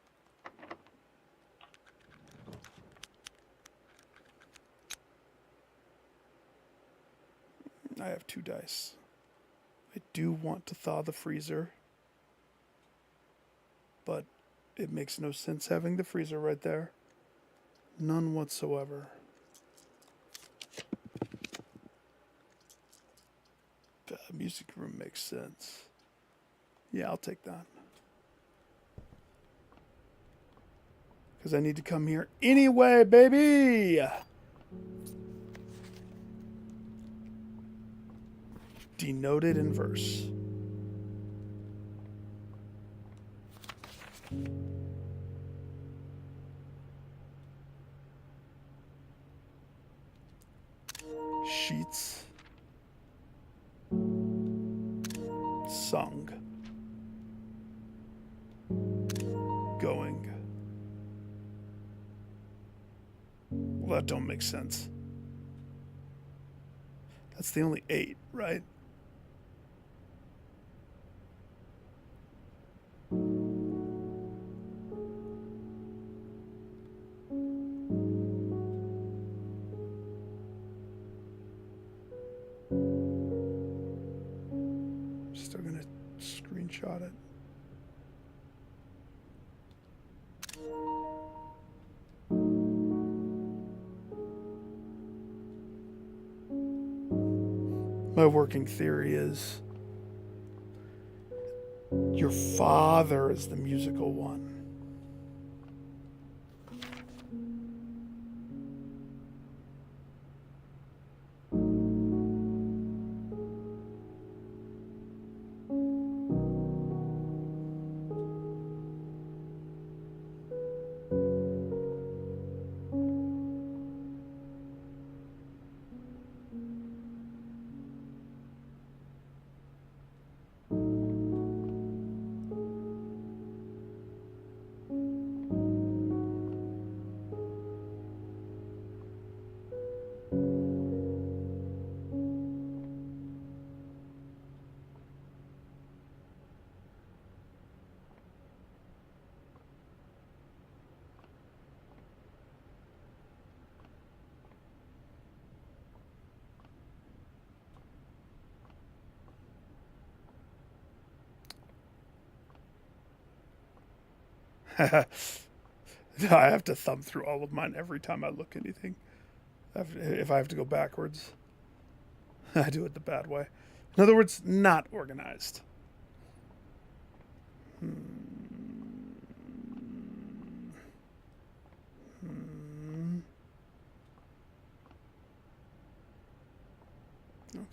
I have 2 dice. I do want to thaw the freezer, but it makes no sense having the freezer right there. None whatsoever. The music room makes sense. Yeah, I'll take that. Because I need to come here anyway, baby! Denoted in verse. Sheets. Sung. Going. Well, that don't make sense. That's the only 8, right? Still gonna screenshot it. My working theory is your father is the musical one. I have to thumb through all of mine every time I look anything. If I have to go backwards, I do it the bad way. In other words, not organized.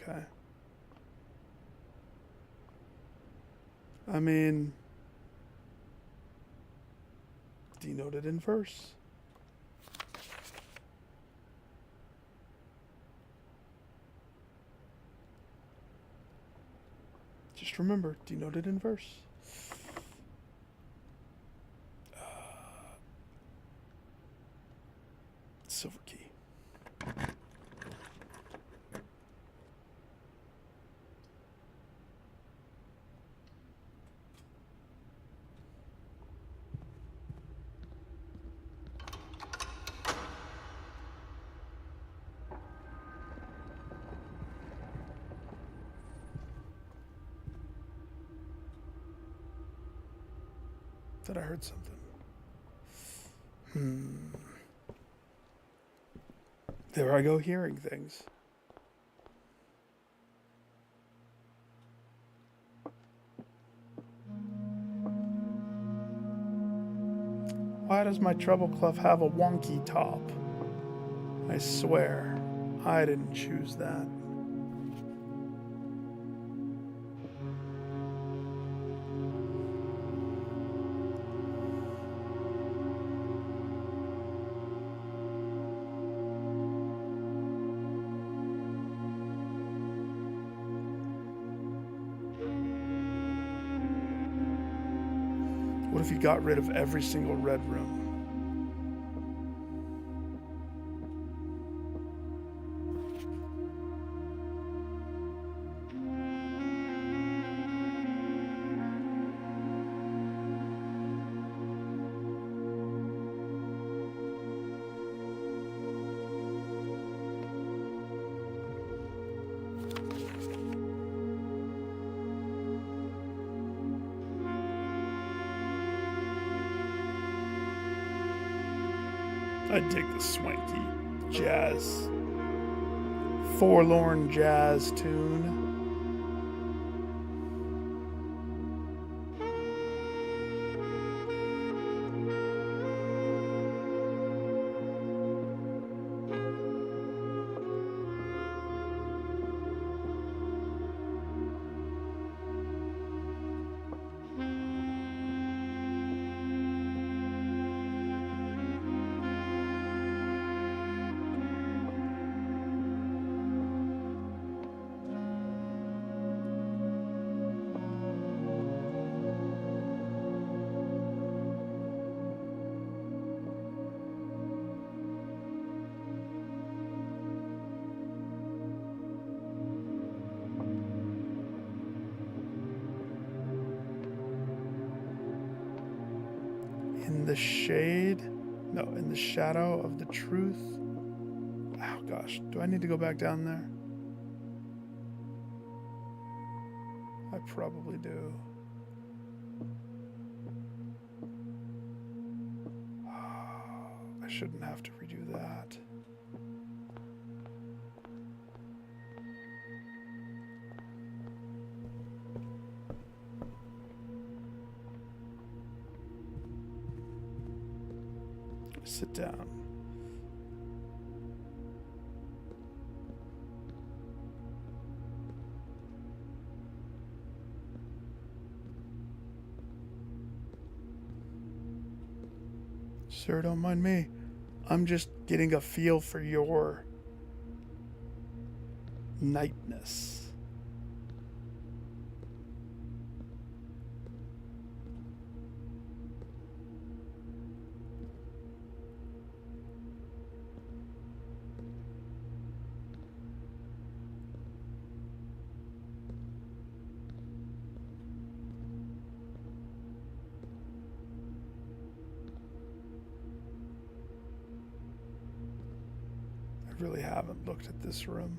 Okay. I mean, denoted in verse. Just remember, denoted in verse. Silver key. Thought I heard something. There I go hearing things. Why does my treble clef have a wonky top? I swear, I didn't choose that. What if you got rid of every single red room? I dig the swanky jazz, forlorn jazz tune. In the shade, no, in the shadow of the truth. Oh gosh, do I need to go back down there? I probably do. I shouldn't have to redo that. Sit down. Sir, don't mind me. I'm just getting a feel for your nightness. I really haven't looked at this room.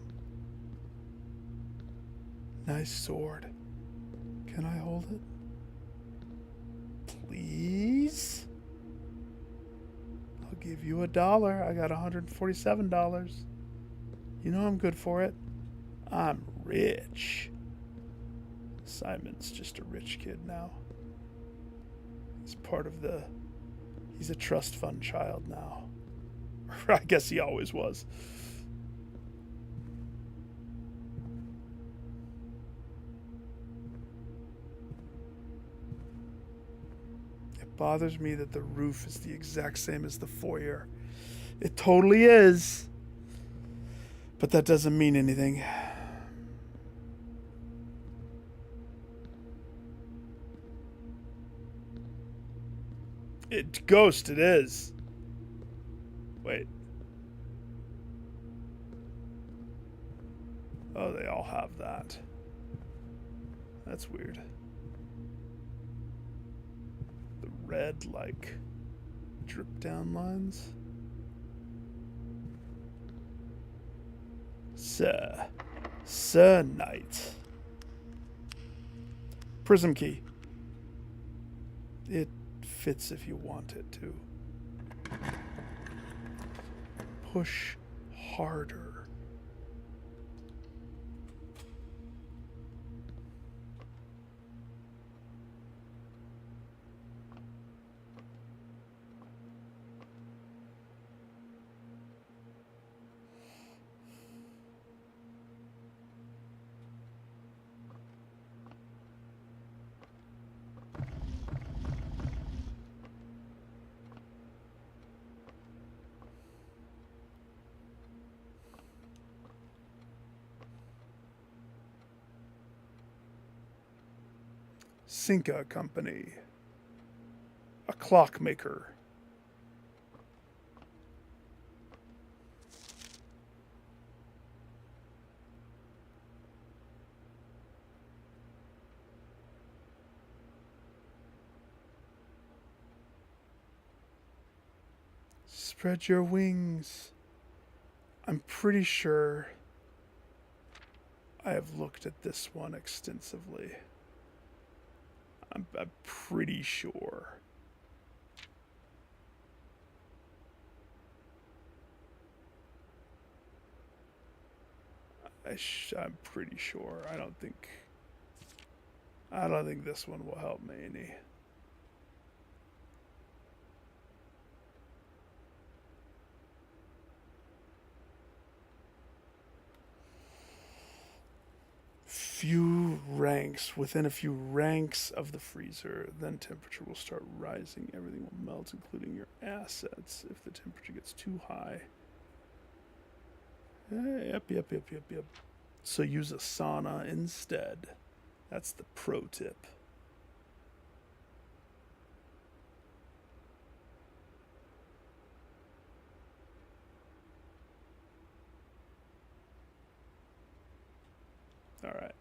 Nice sword. Can I hold it? Please? I'll give you $1. I got $147. You know I'm good for it. I'm rich. Simon's just a rich kid now. He's a trust fund child now. I guess he always was. It bothers me that the roof is the exact same as the foyer. It totally is. But that doesn't mean anything. Ghost, it is. Wait. Oh, they all have that. That's weird. The red, like, drip down lines. Sir Knight. Prism key. It fits if you want it to. Push harder. Cinca Company. clockmaker. Spread your wings. I'm pretty sure I have looked at this one extensively. I'm pretty sure. I'm pretty sure. I don't think this one will help me any. Few ranks, within a few ranks of the freezer, then temperature will start rising. Everything will melt, including your assets, if the temperature gets too high. Yep. So use a sauna instead. That's the pro tip. All right.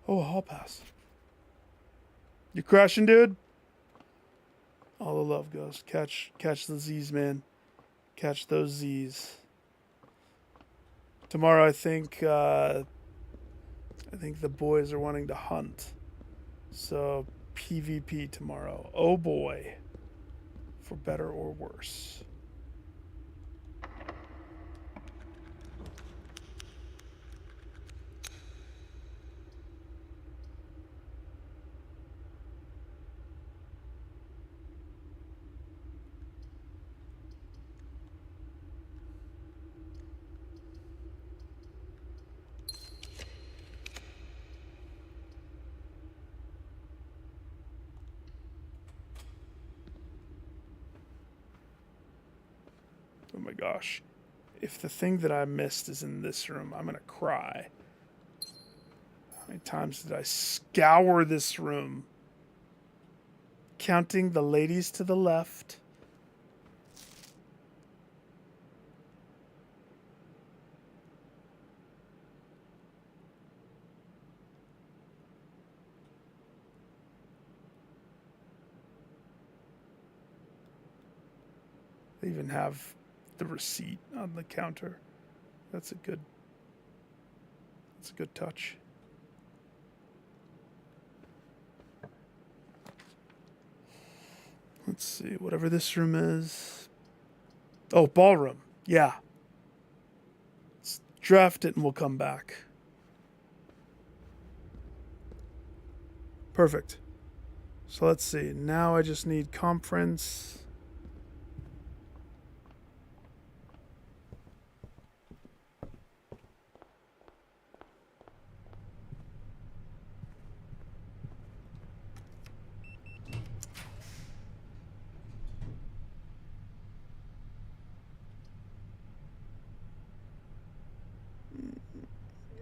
Oh, a hall pass. You crashing, dude? All the love goes. Catch the Z's, man. Catch those Z's. Tomorrow, I think the boys are wanting to hunt. So PvP tomorrow. Oh boy. For better or worse. Oh my gosh. If the thing that I missed is in this room, I'm gonna cry. How many times did I scour this room? Counting the ladies to the left. They even have the receipt on the counter. That's a good touch. Let's see, whatever this room is. Oh, ballroom. Yeah. Let's draft it and we'll come back. Perfect. So let's see. Now I just need conference.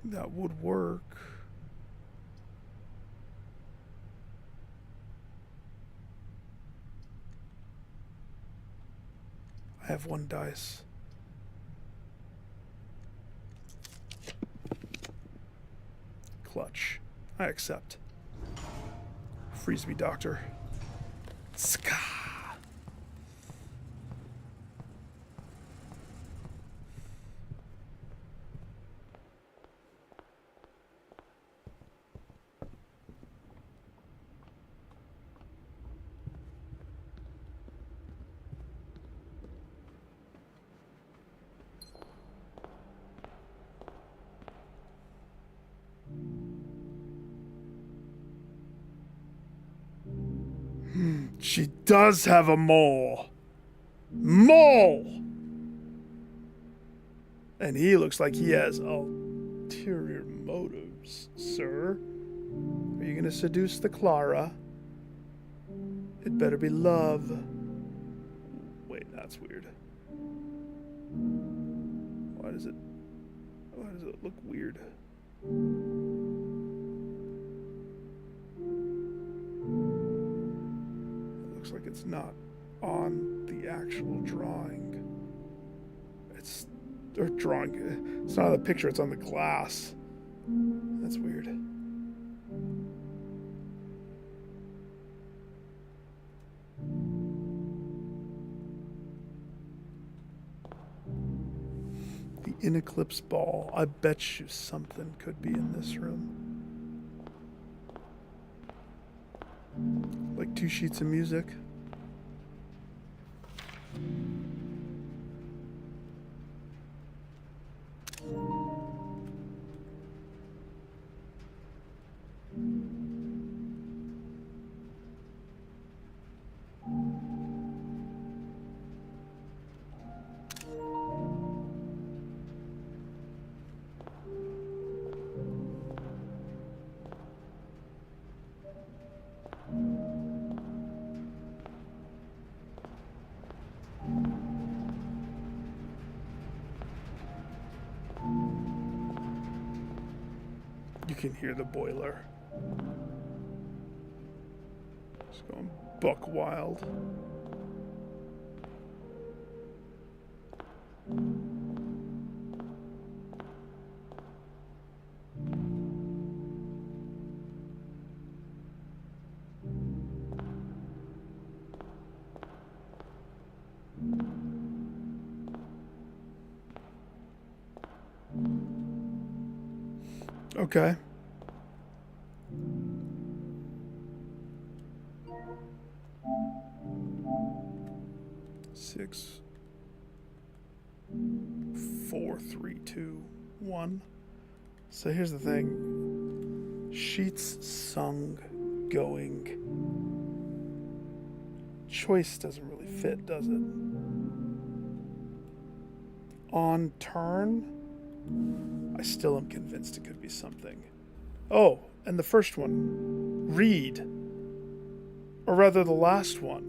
That would work. I have one dice. Clutch. I accept. Freeze me, doctor. Ska. She does have a mole. Mole! And he looks like he has ulterior motives, sir. Are you gonna seduce the Clara? It better be love. Wait, that's weird. Why does it look weird? Looks like It's not on the actual drawing. It's not on the picture, it's on the glass. That's weird. The In Eclipse ball. I bet you something could be in this room. Like 2 sheets of music. You can hear the boiler. It's going buck wild. Okay. Six, 4, 3, 2, 1. So here's the thing. Sheets sung going. Choice doesn't really fit, does it? On turn, I still am convinced it could be something. Oh, and the first one. Read. Or rather, the last one.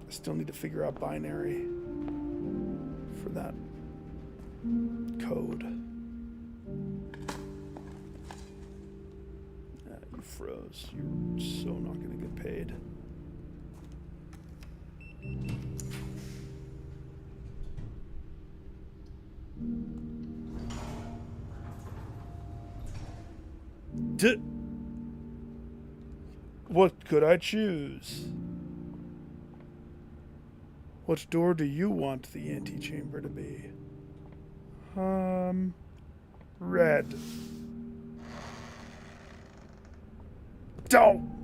I still need to figure out binary for that code. You froze. You're so not going to get paid. What could I choose? What door do you want the antechamber to be? Red. Don't!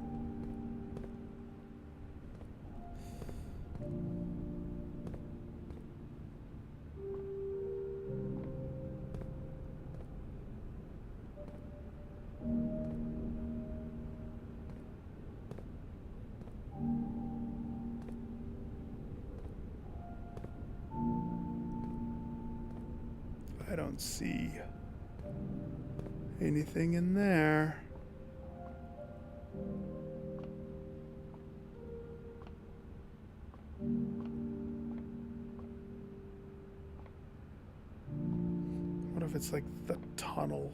I don't see anything in there. What if it's like the tunnel?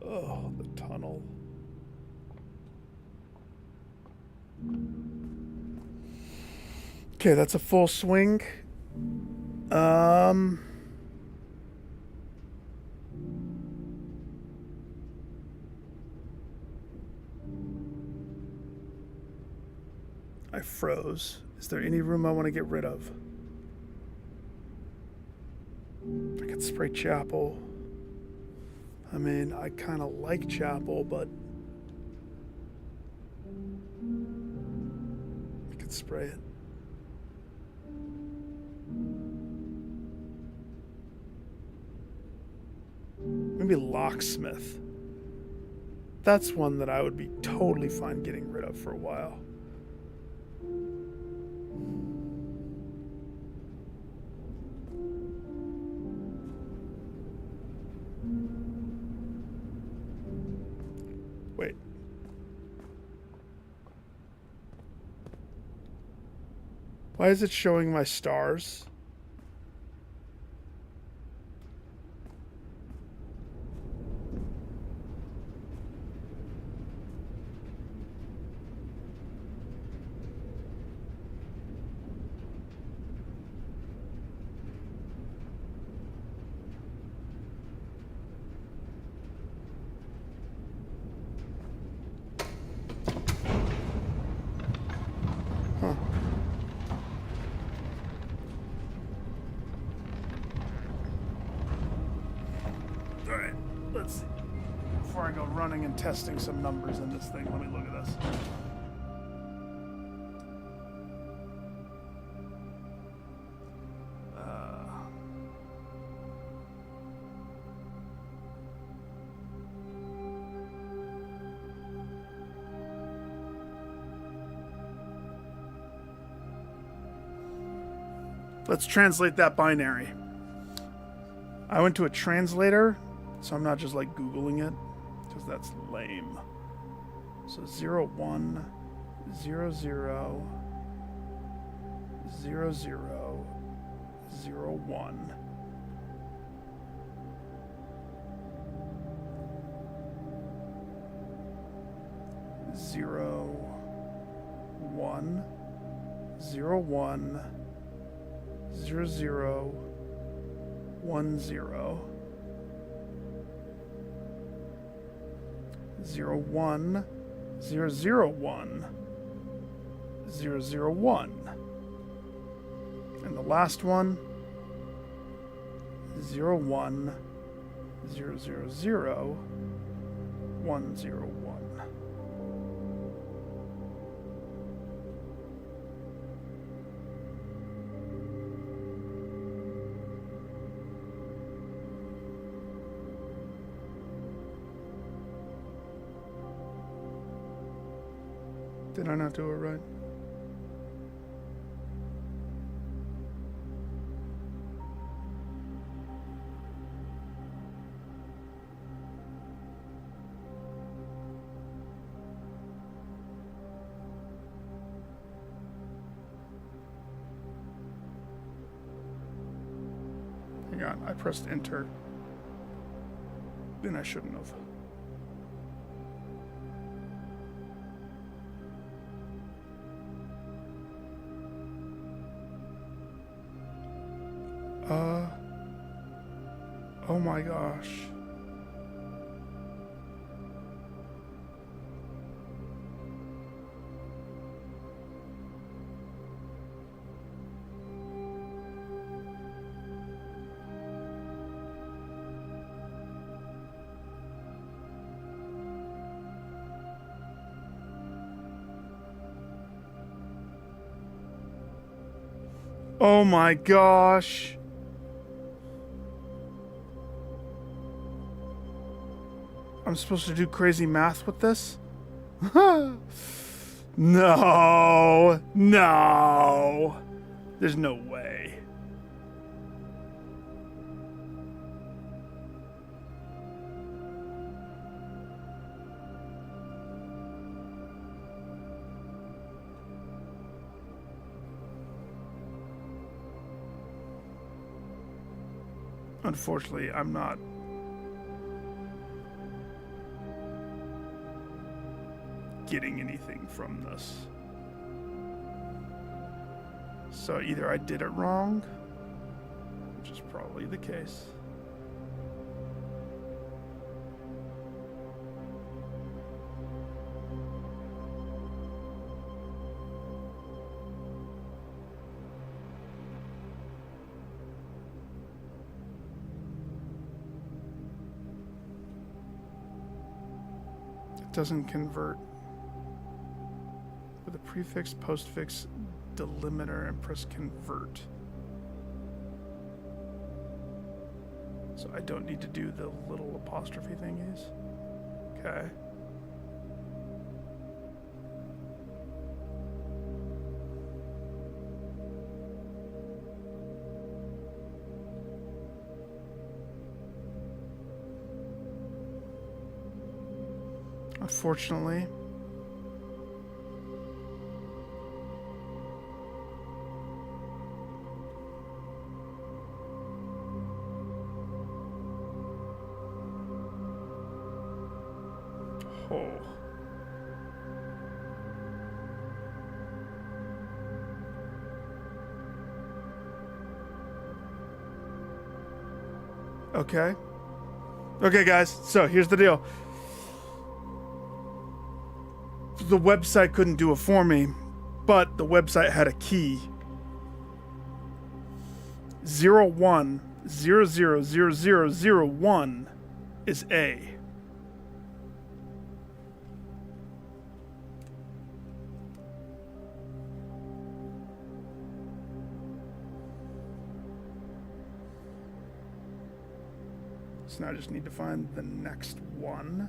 Oh, the tunnel. Okay, that's a full swing. I froze. Is there any room I want to get rid of? I could spray Chapel. I mean, I kind of like Chapel, but I could spray it. Maybe Locksmith. That's one that I would be totally fine getting rid of for a while. Wait. Why is it showing my stars? go running and testing some numbers in this thing. Let me look at this. Let's translate that binary. I went to a translator, so I'm not just like Googling it, because that's lame. So 0, 1, 0, 0, 0, 0, 0, 1. Zero, one, 0, 1, 0, 0, 1, 0, 0, 1, 0, 0, 1, 0, 0, 1. And the last one, 0, 1, 0, 0, 0, 1, 0, 1. Did I not do it right? Hang on, I pressed enter. Then I shouldn't have. Oh my gosh. Oh my gosh. I'm supposed to do crazy math with this? No. No. There's no way. Unfortunately, I'm not getting anything from this. So either I did it wrong, which is probably the case. It doesn't convert with a prefix, postfix, delimiter, and press convert. So I don't need to do the little apostrophe thingies. Okay. Unfortunately, okay. Okay, guys, so here's the deal. The website couldn't do it for me, but the website had a key. 01000001 is A. So now I just need to find the next one.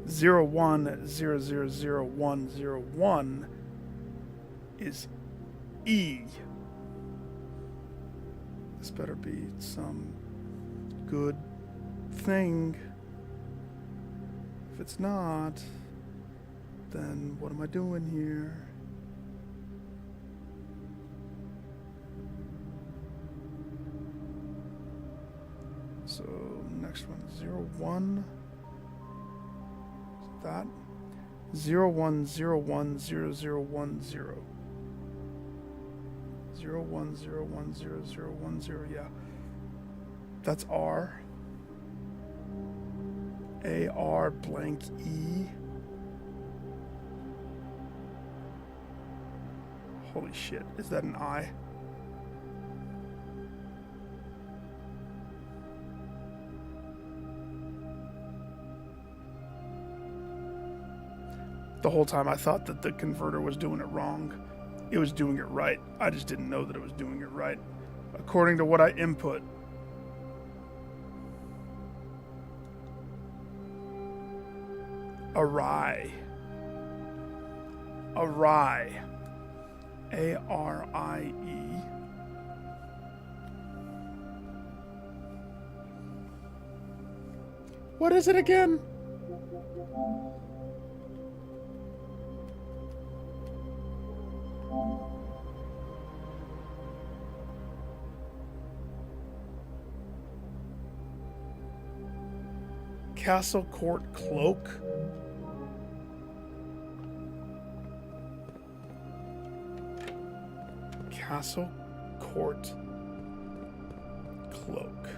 Zero one zero zero zero 101 is E. This better be some good thing. If it's not, then what am I doing here? So next one, 01. Is it that? 01010010. 01010010, yeah. That's R. AR blank E. Holy shit, is that an I? The whole time I thought that the converter was doing it wrong. It was doing it right. I just didn't know that it was doing it right. According to what I input. Awry. Awry. A-R-I-E. What is it again? Castle Court Cloak. Castle Court Cloak.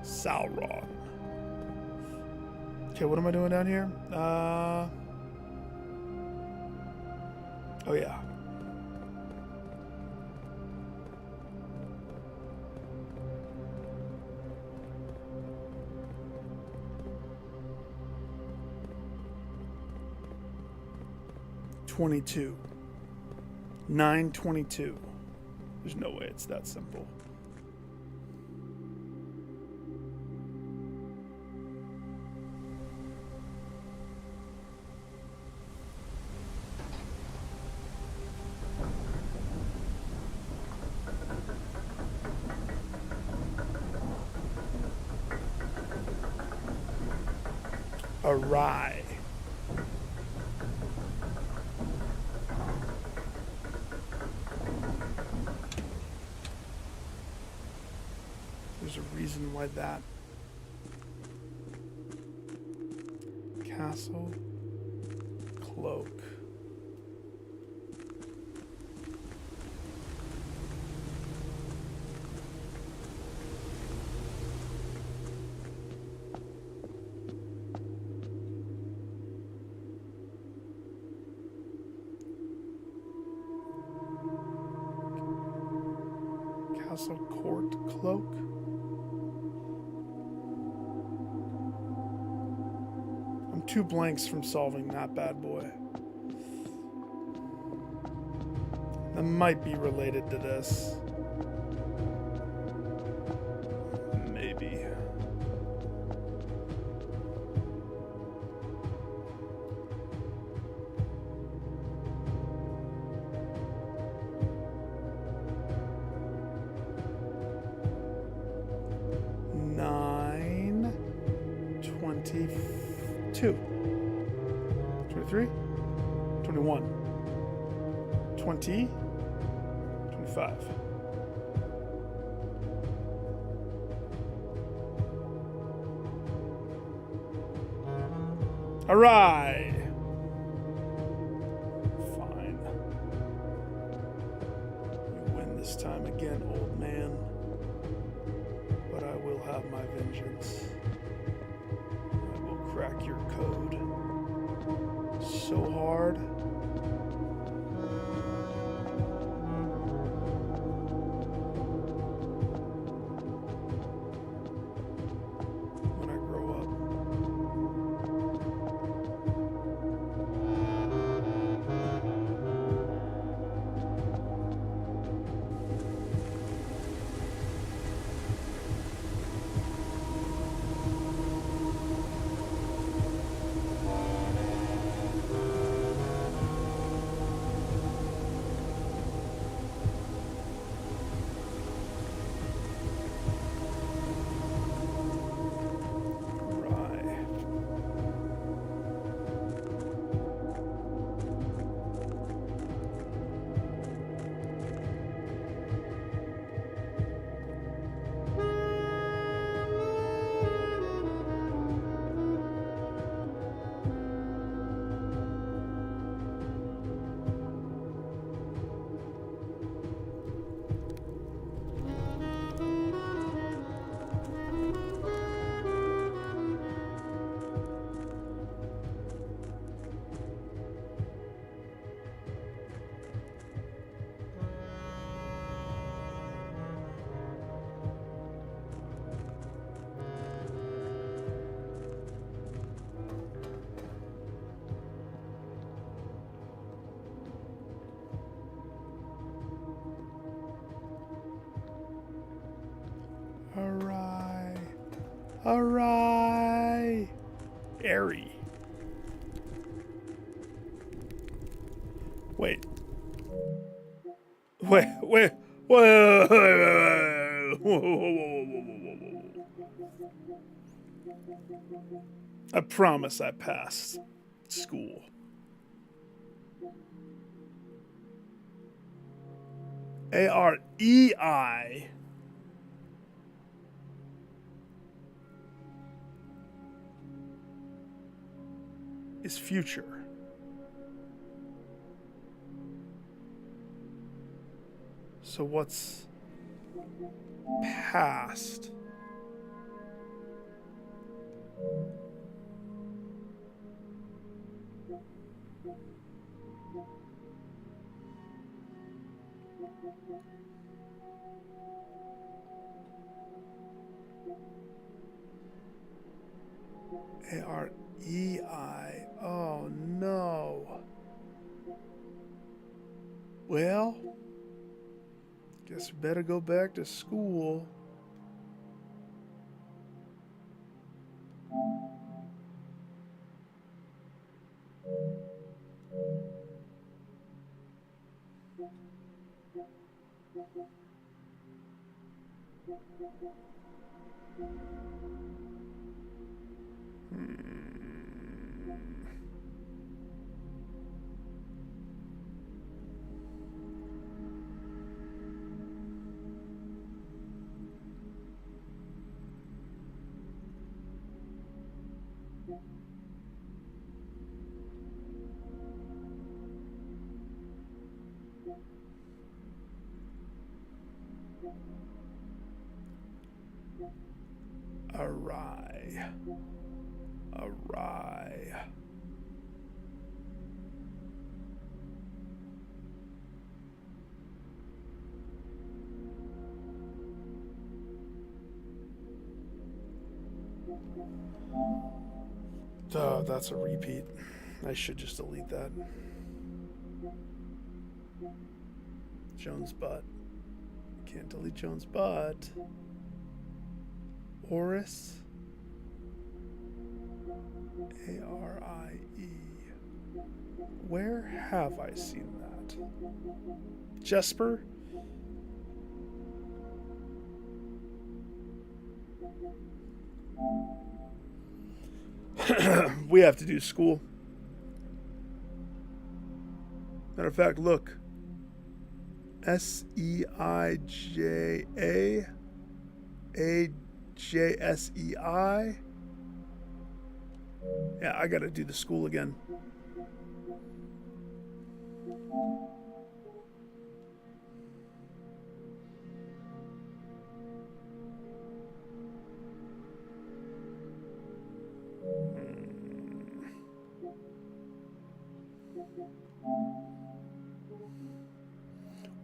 Sauron. Okay, what am I doing down here? Oh yeah. $22. $9.22. There's no way it's that simple. Awry. There's a reason why that. Castle Cloak. Castle Court Cloak. I'm 2 blanks from solving that bad boy. That might be related to this. Maybe. $22. 23, 21, 20, 25. All right. Fine. You win this time again, old man. But I will have my vengeance. I will crack your code so hard. When I grow up. Alright. Airy. Wait. Wait. Whoa, whoa, whoa. I promise I passed school. AREI. Is future. So what's past? AREI. Oh no. Well, guess we better go back to school. Awry. Oh, that's a repeat. I should just delete that. Jones' butt. Can't delete Jones' butt. Oris. ARIE. Where have I seen that? Jesper? We have to do school. Matter of fact, look. SEIJA AJSEI. Yeah, I gotta do the school again.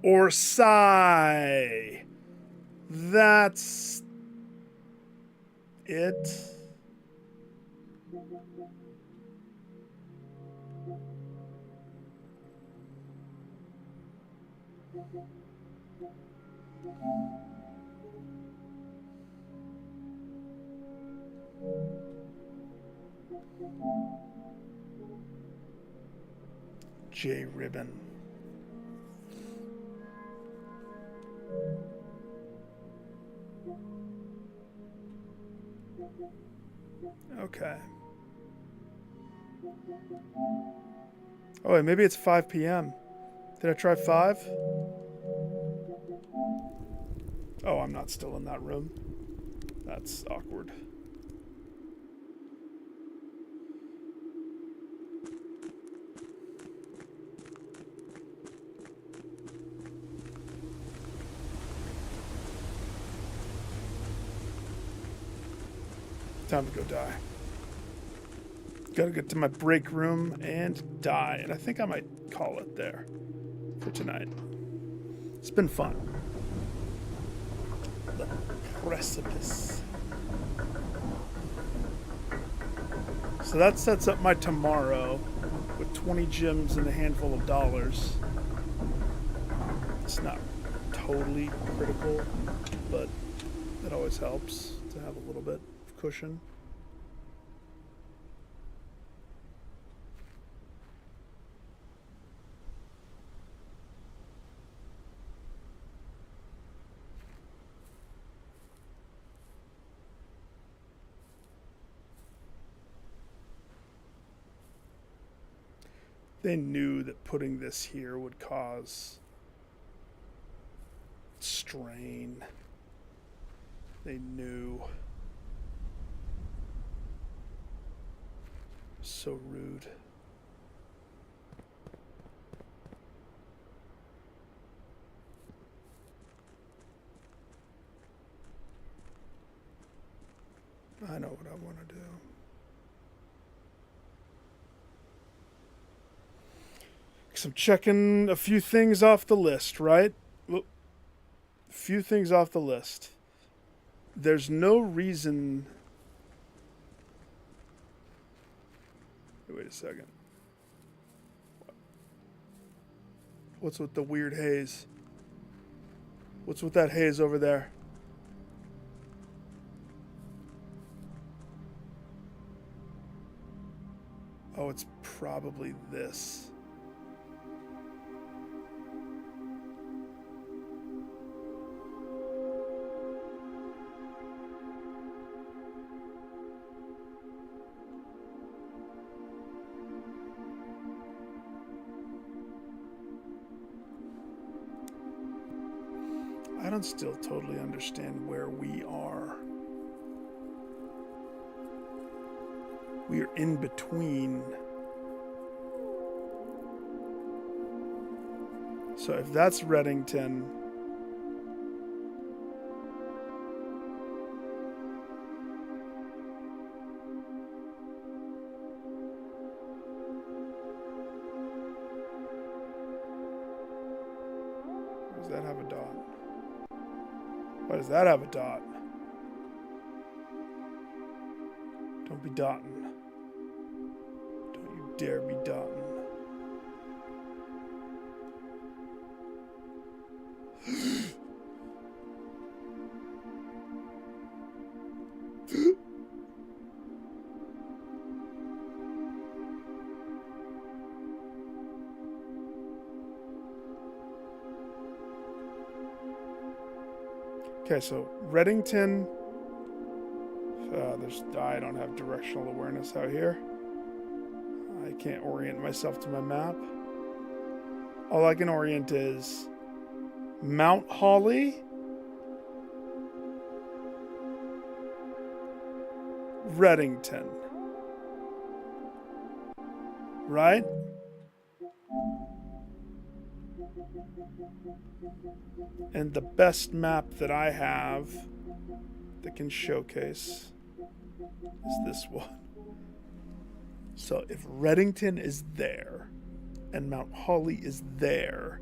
Or sigh. That's it. J Ribbon. Okay. Oh, wait, maybe it's 5 p.m. Did I try 5? Oh, I'm not still in that room. That's awkward. Time to go die. Gotta get to my break room and die. And I think I might call it there for tonight. It's been fun. The precipice. So that sets up my tomorrow with 20 gems and a handful of dollars. It's not totally critical, but it always helps to have a little bit. of cushion. They knew that putting this here would cause strain. They knew. So rude. I know what I want to do. Because I'm checking a few things off the list, right? A few things off the list. There's no reason... Wait a second. What's with the weird haze? What's with that haze over there? Oh, it's probably this. I don't still totally understand where we are. We are in between. So if that's Reddington, does that have a dot? Why does that have a dot? Don't be dotting. Don't you dare be dotting. Okay, so Reddington. I don't have directional awareness out here. I can't orient myself to my map. All I can orient is Mount Holly, Reddington. Right? And the best map that I have that can showcase is this one. So if Reddington is there and Mount Holly is there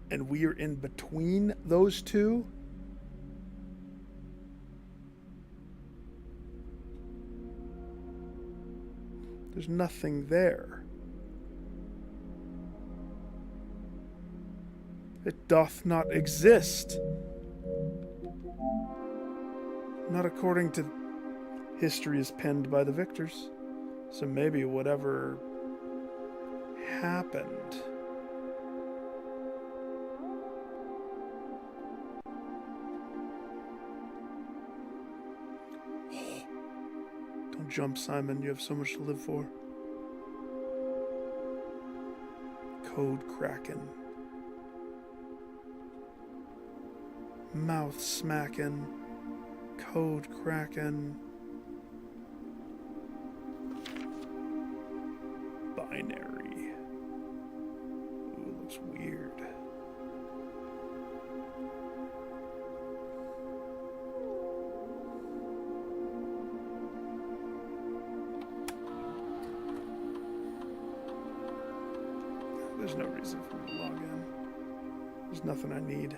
and we are in between those two, there's nothing there. It doth not exist. Not according to history is penned by the victors. So maybe whatever happened. Don't jump, Simon. You have so much to live for. Code Kraken. Mouth smacking. Code Kraken. Binary. Ooh, looks weird. There's no reason for me to log in. There's nothing I need.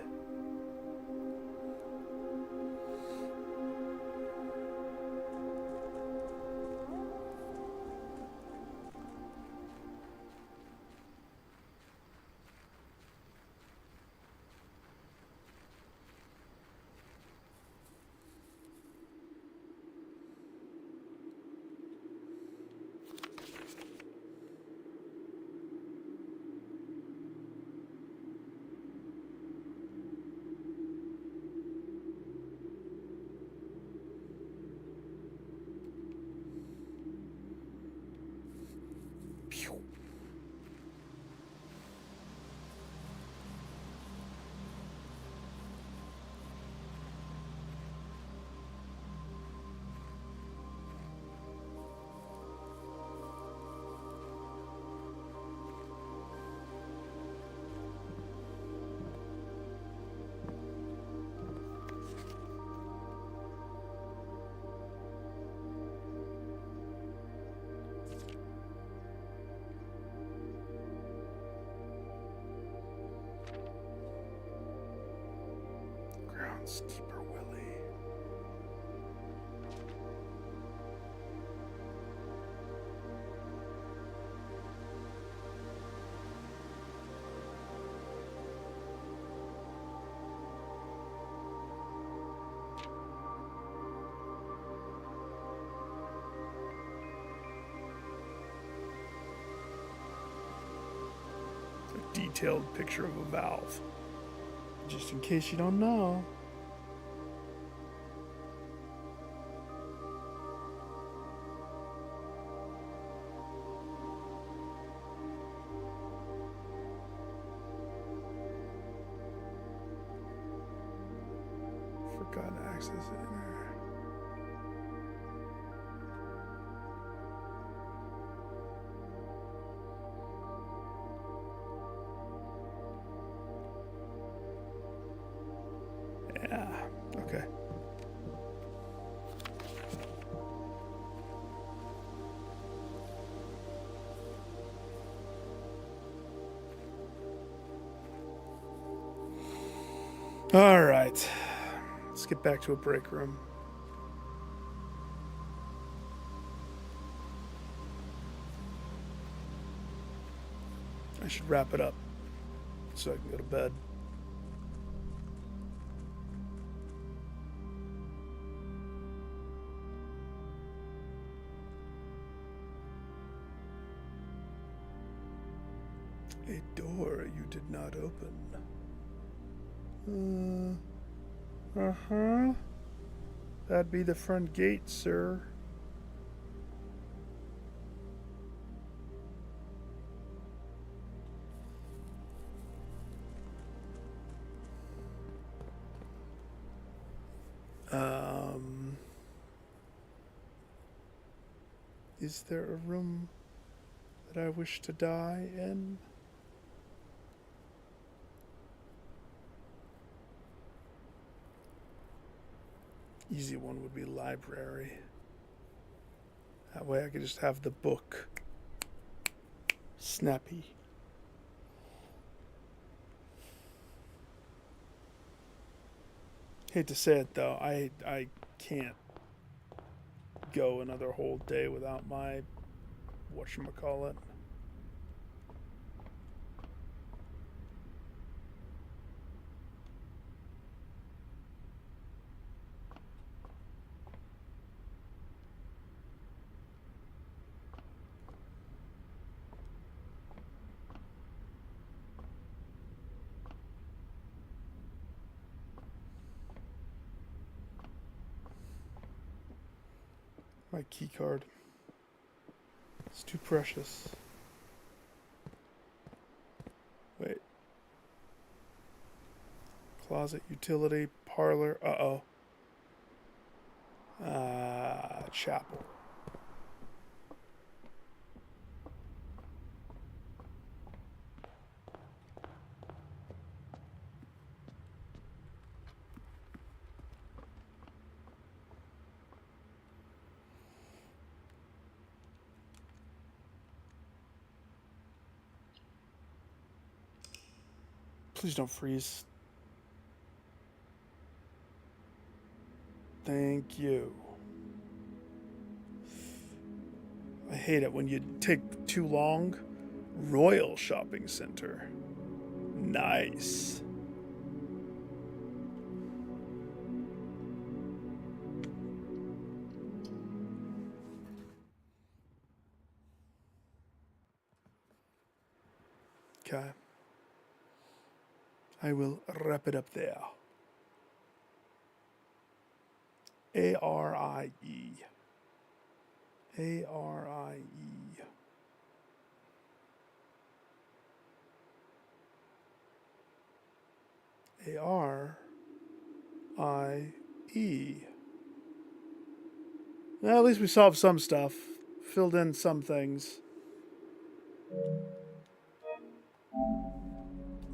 Steeper Willie. A detailed picture of a valve. Just in case you don't know. Forgot to access it in there. Yeah, okay. All right. Let's get back to a break room. I should wrap it up so I can go to bed. A door you did not open. Uh-huh. That'd be the front gate, sir. Is there a room that I wish to die in? Easy one would be library. That way I could just have the book. Snappy. Hate to say it though, I can't go another whole day without my whatchamacallit. My key card. It's too precious. Wait. Closet, utility, parlor. Uh-oh. Chapel. Please don't freeze. Thank you. I hate it when you take too long. Royal Shopping Center. Nice. Okay. I will wrap it up there. A-R-I-E. A-R-I-E. A-R-I-E. Well, at least we solved some stuff. Filled in some things.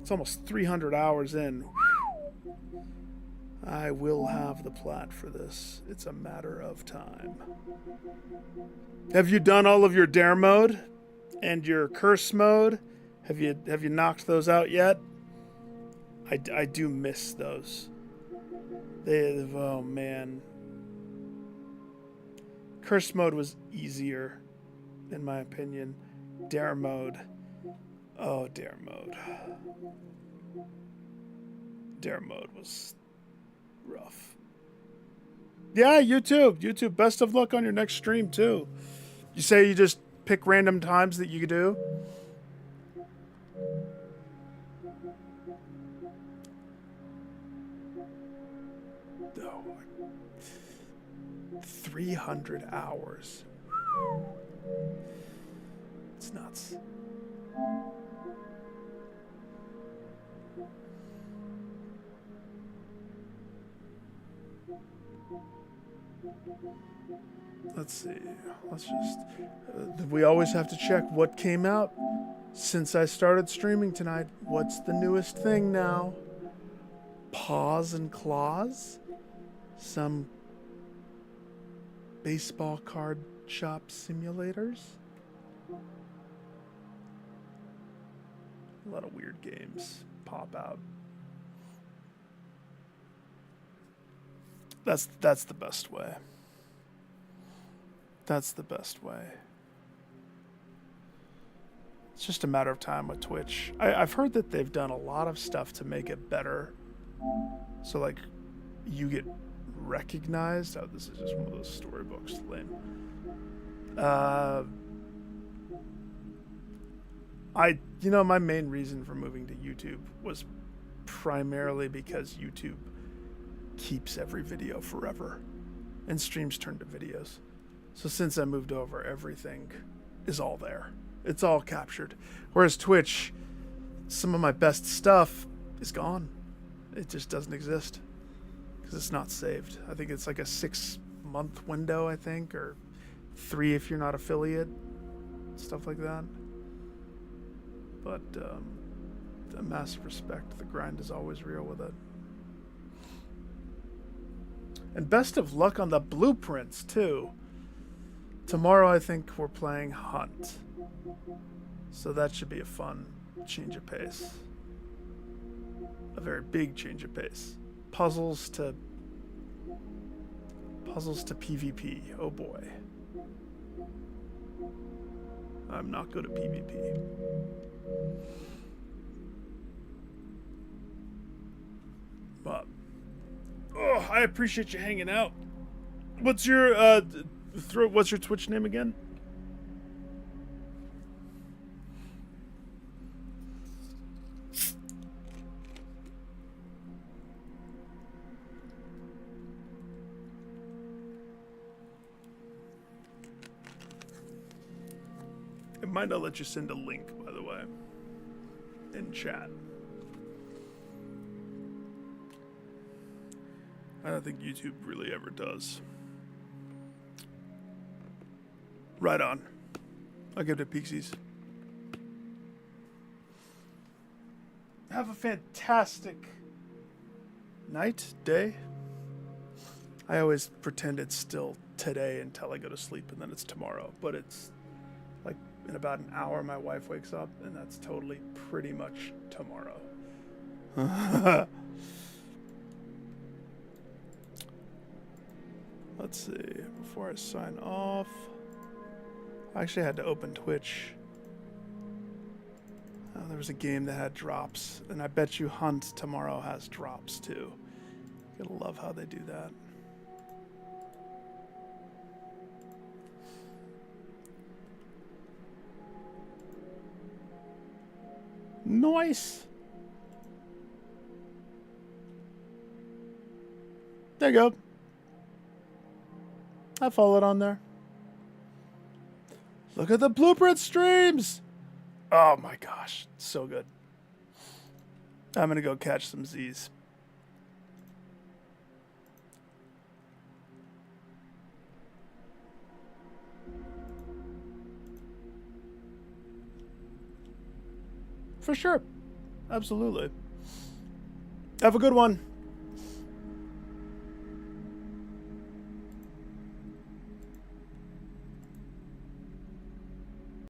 It's almost 300 hours in. I will have the plat for this. It's a matter of time. Have you done all of your dare mode and your curse mode? Have you knocked those out yet? I do miss those. Oh man. Curse mode was easier, in my opinion. Dare mode. Oh, dare mode. Dare mode was rough. Yeah, YouTube. YouTube, best of luck on your next stream, too. You say you just pick random times that you could do? Oh, 300 hours. It's nuts. Let's see. Let's just... we always have to check what came out since I started streaming tonight. What's the newest thing now? Paws and Claws? Some baseball card shop simulators? A lot of weird games pop out. That's the best way. That's the best way. It's just a matter of time with Twitch. I've heard that they've done a lot of stuff to make it better. So, like, you get recognized. Oh, this is just one of those storybooks. Lame. You know, my main reason for moving to YouTube was primarily because YouTube keeps every video forever and streams turn to videos. So since I moved over, everything is all there. It's all captured. Whereas Twitch, some of my best stuff is gone. It just doesn't exist because it's not saved. I think it's like a 6-month window, I think, or 3 if you're not affiliate, stuff like that. But a massive respect. The grind is always real with it. And best of luck on the blueprints, too. Tomorrow, I think we're playing Hunt. So that should be a fun change of pace. A very big change of pace. Puzzles to PvP. Oh boy. I'm not good at PvP. But oh, I appreciate you hanging out. What's your what's your Twitch name again? It might not let you send a link, by the way, in chat. I don't think YouTube really ever does. Right on. I'll give it to Pixies. Have a fantastic night, day. I always pretend it's still today until I go to sleep and then it's tomorrow. But it's like in about an hour my wife wakes up and that's totally pretty much tomorrow. Let's see, before I sign off, I actually had to open Twitch. There was a game that had drops, and I bet you Hunt tomorrow has drops too. You're gonna love how they do that. Nice. There you go. I followed on there. Look at the blueprint streams. Oh my gosh, so good. I'm gonna go catch some Z's. For sure. Absolutely. Have a good one.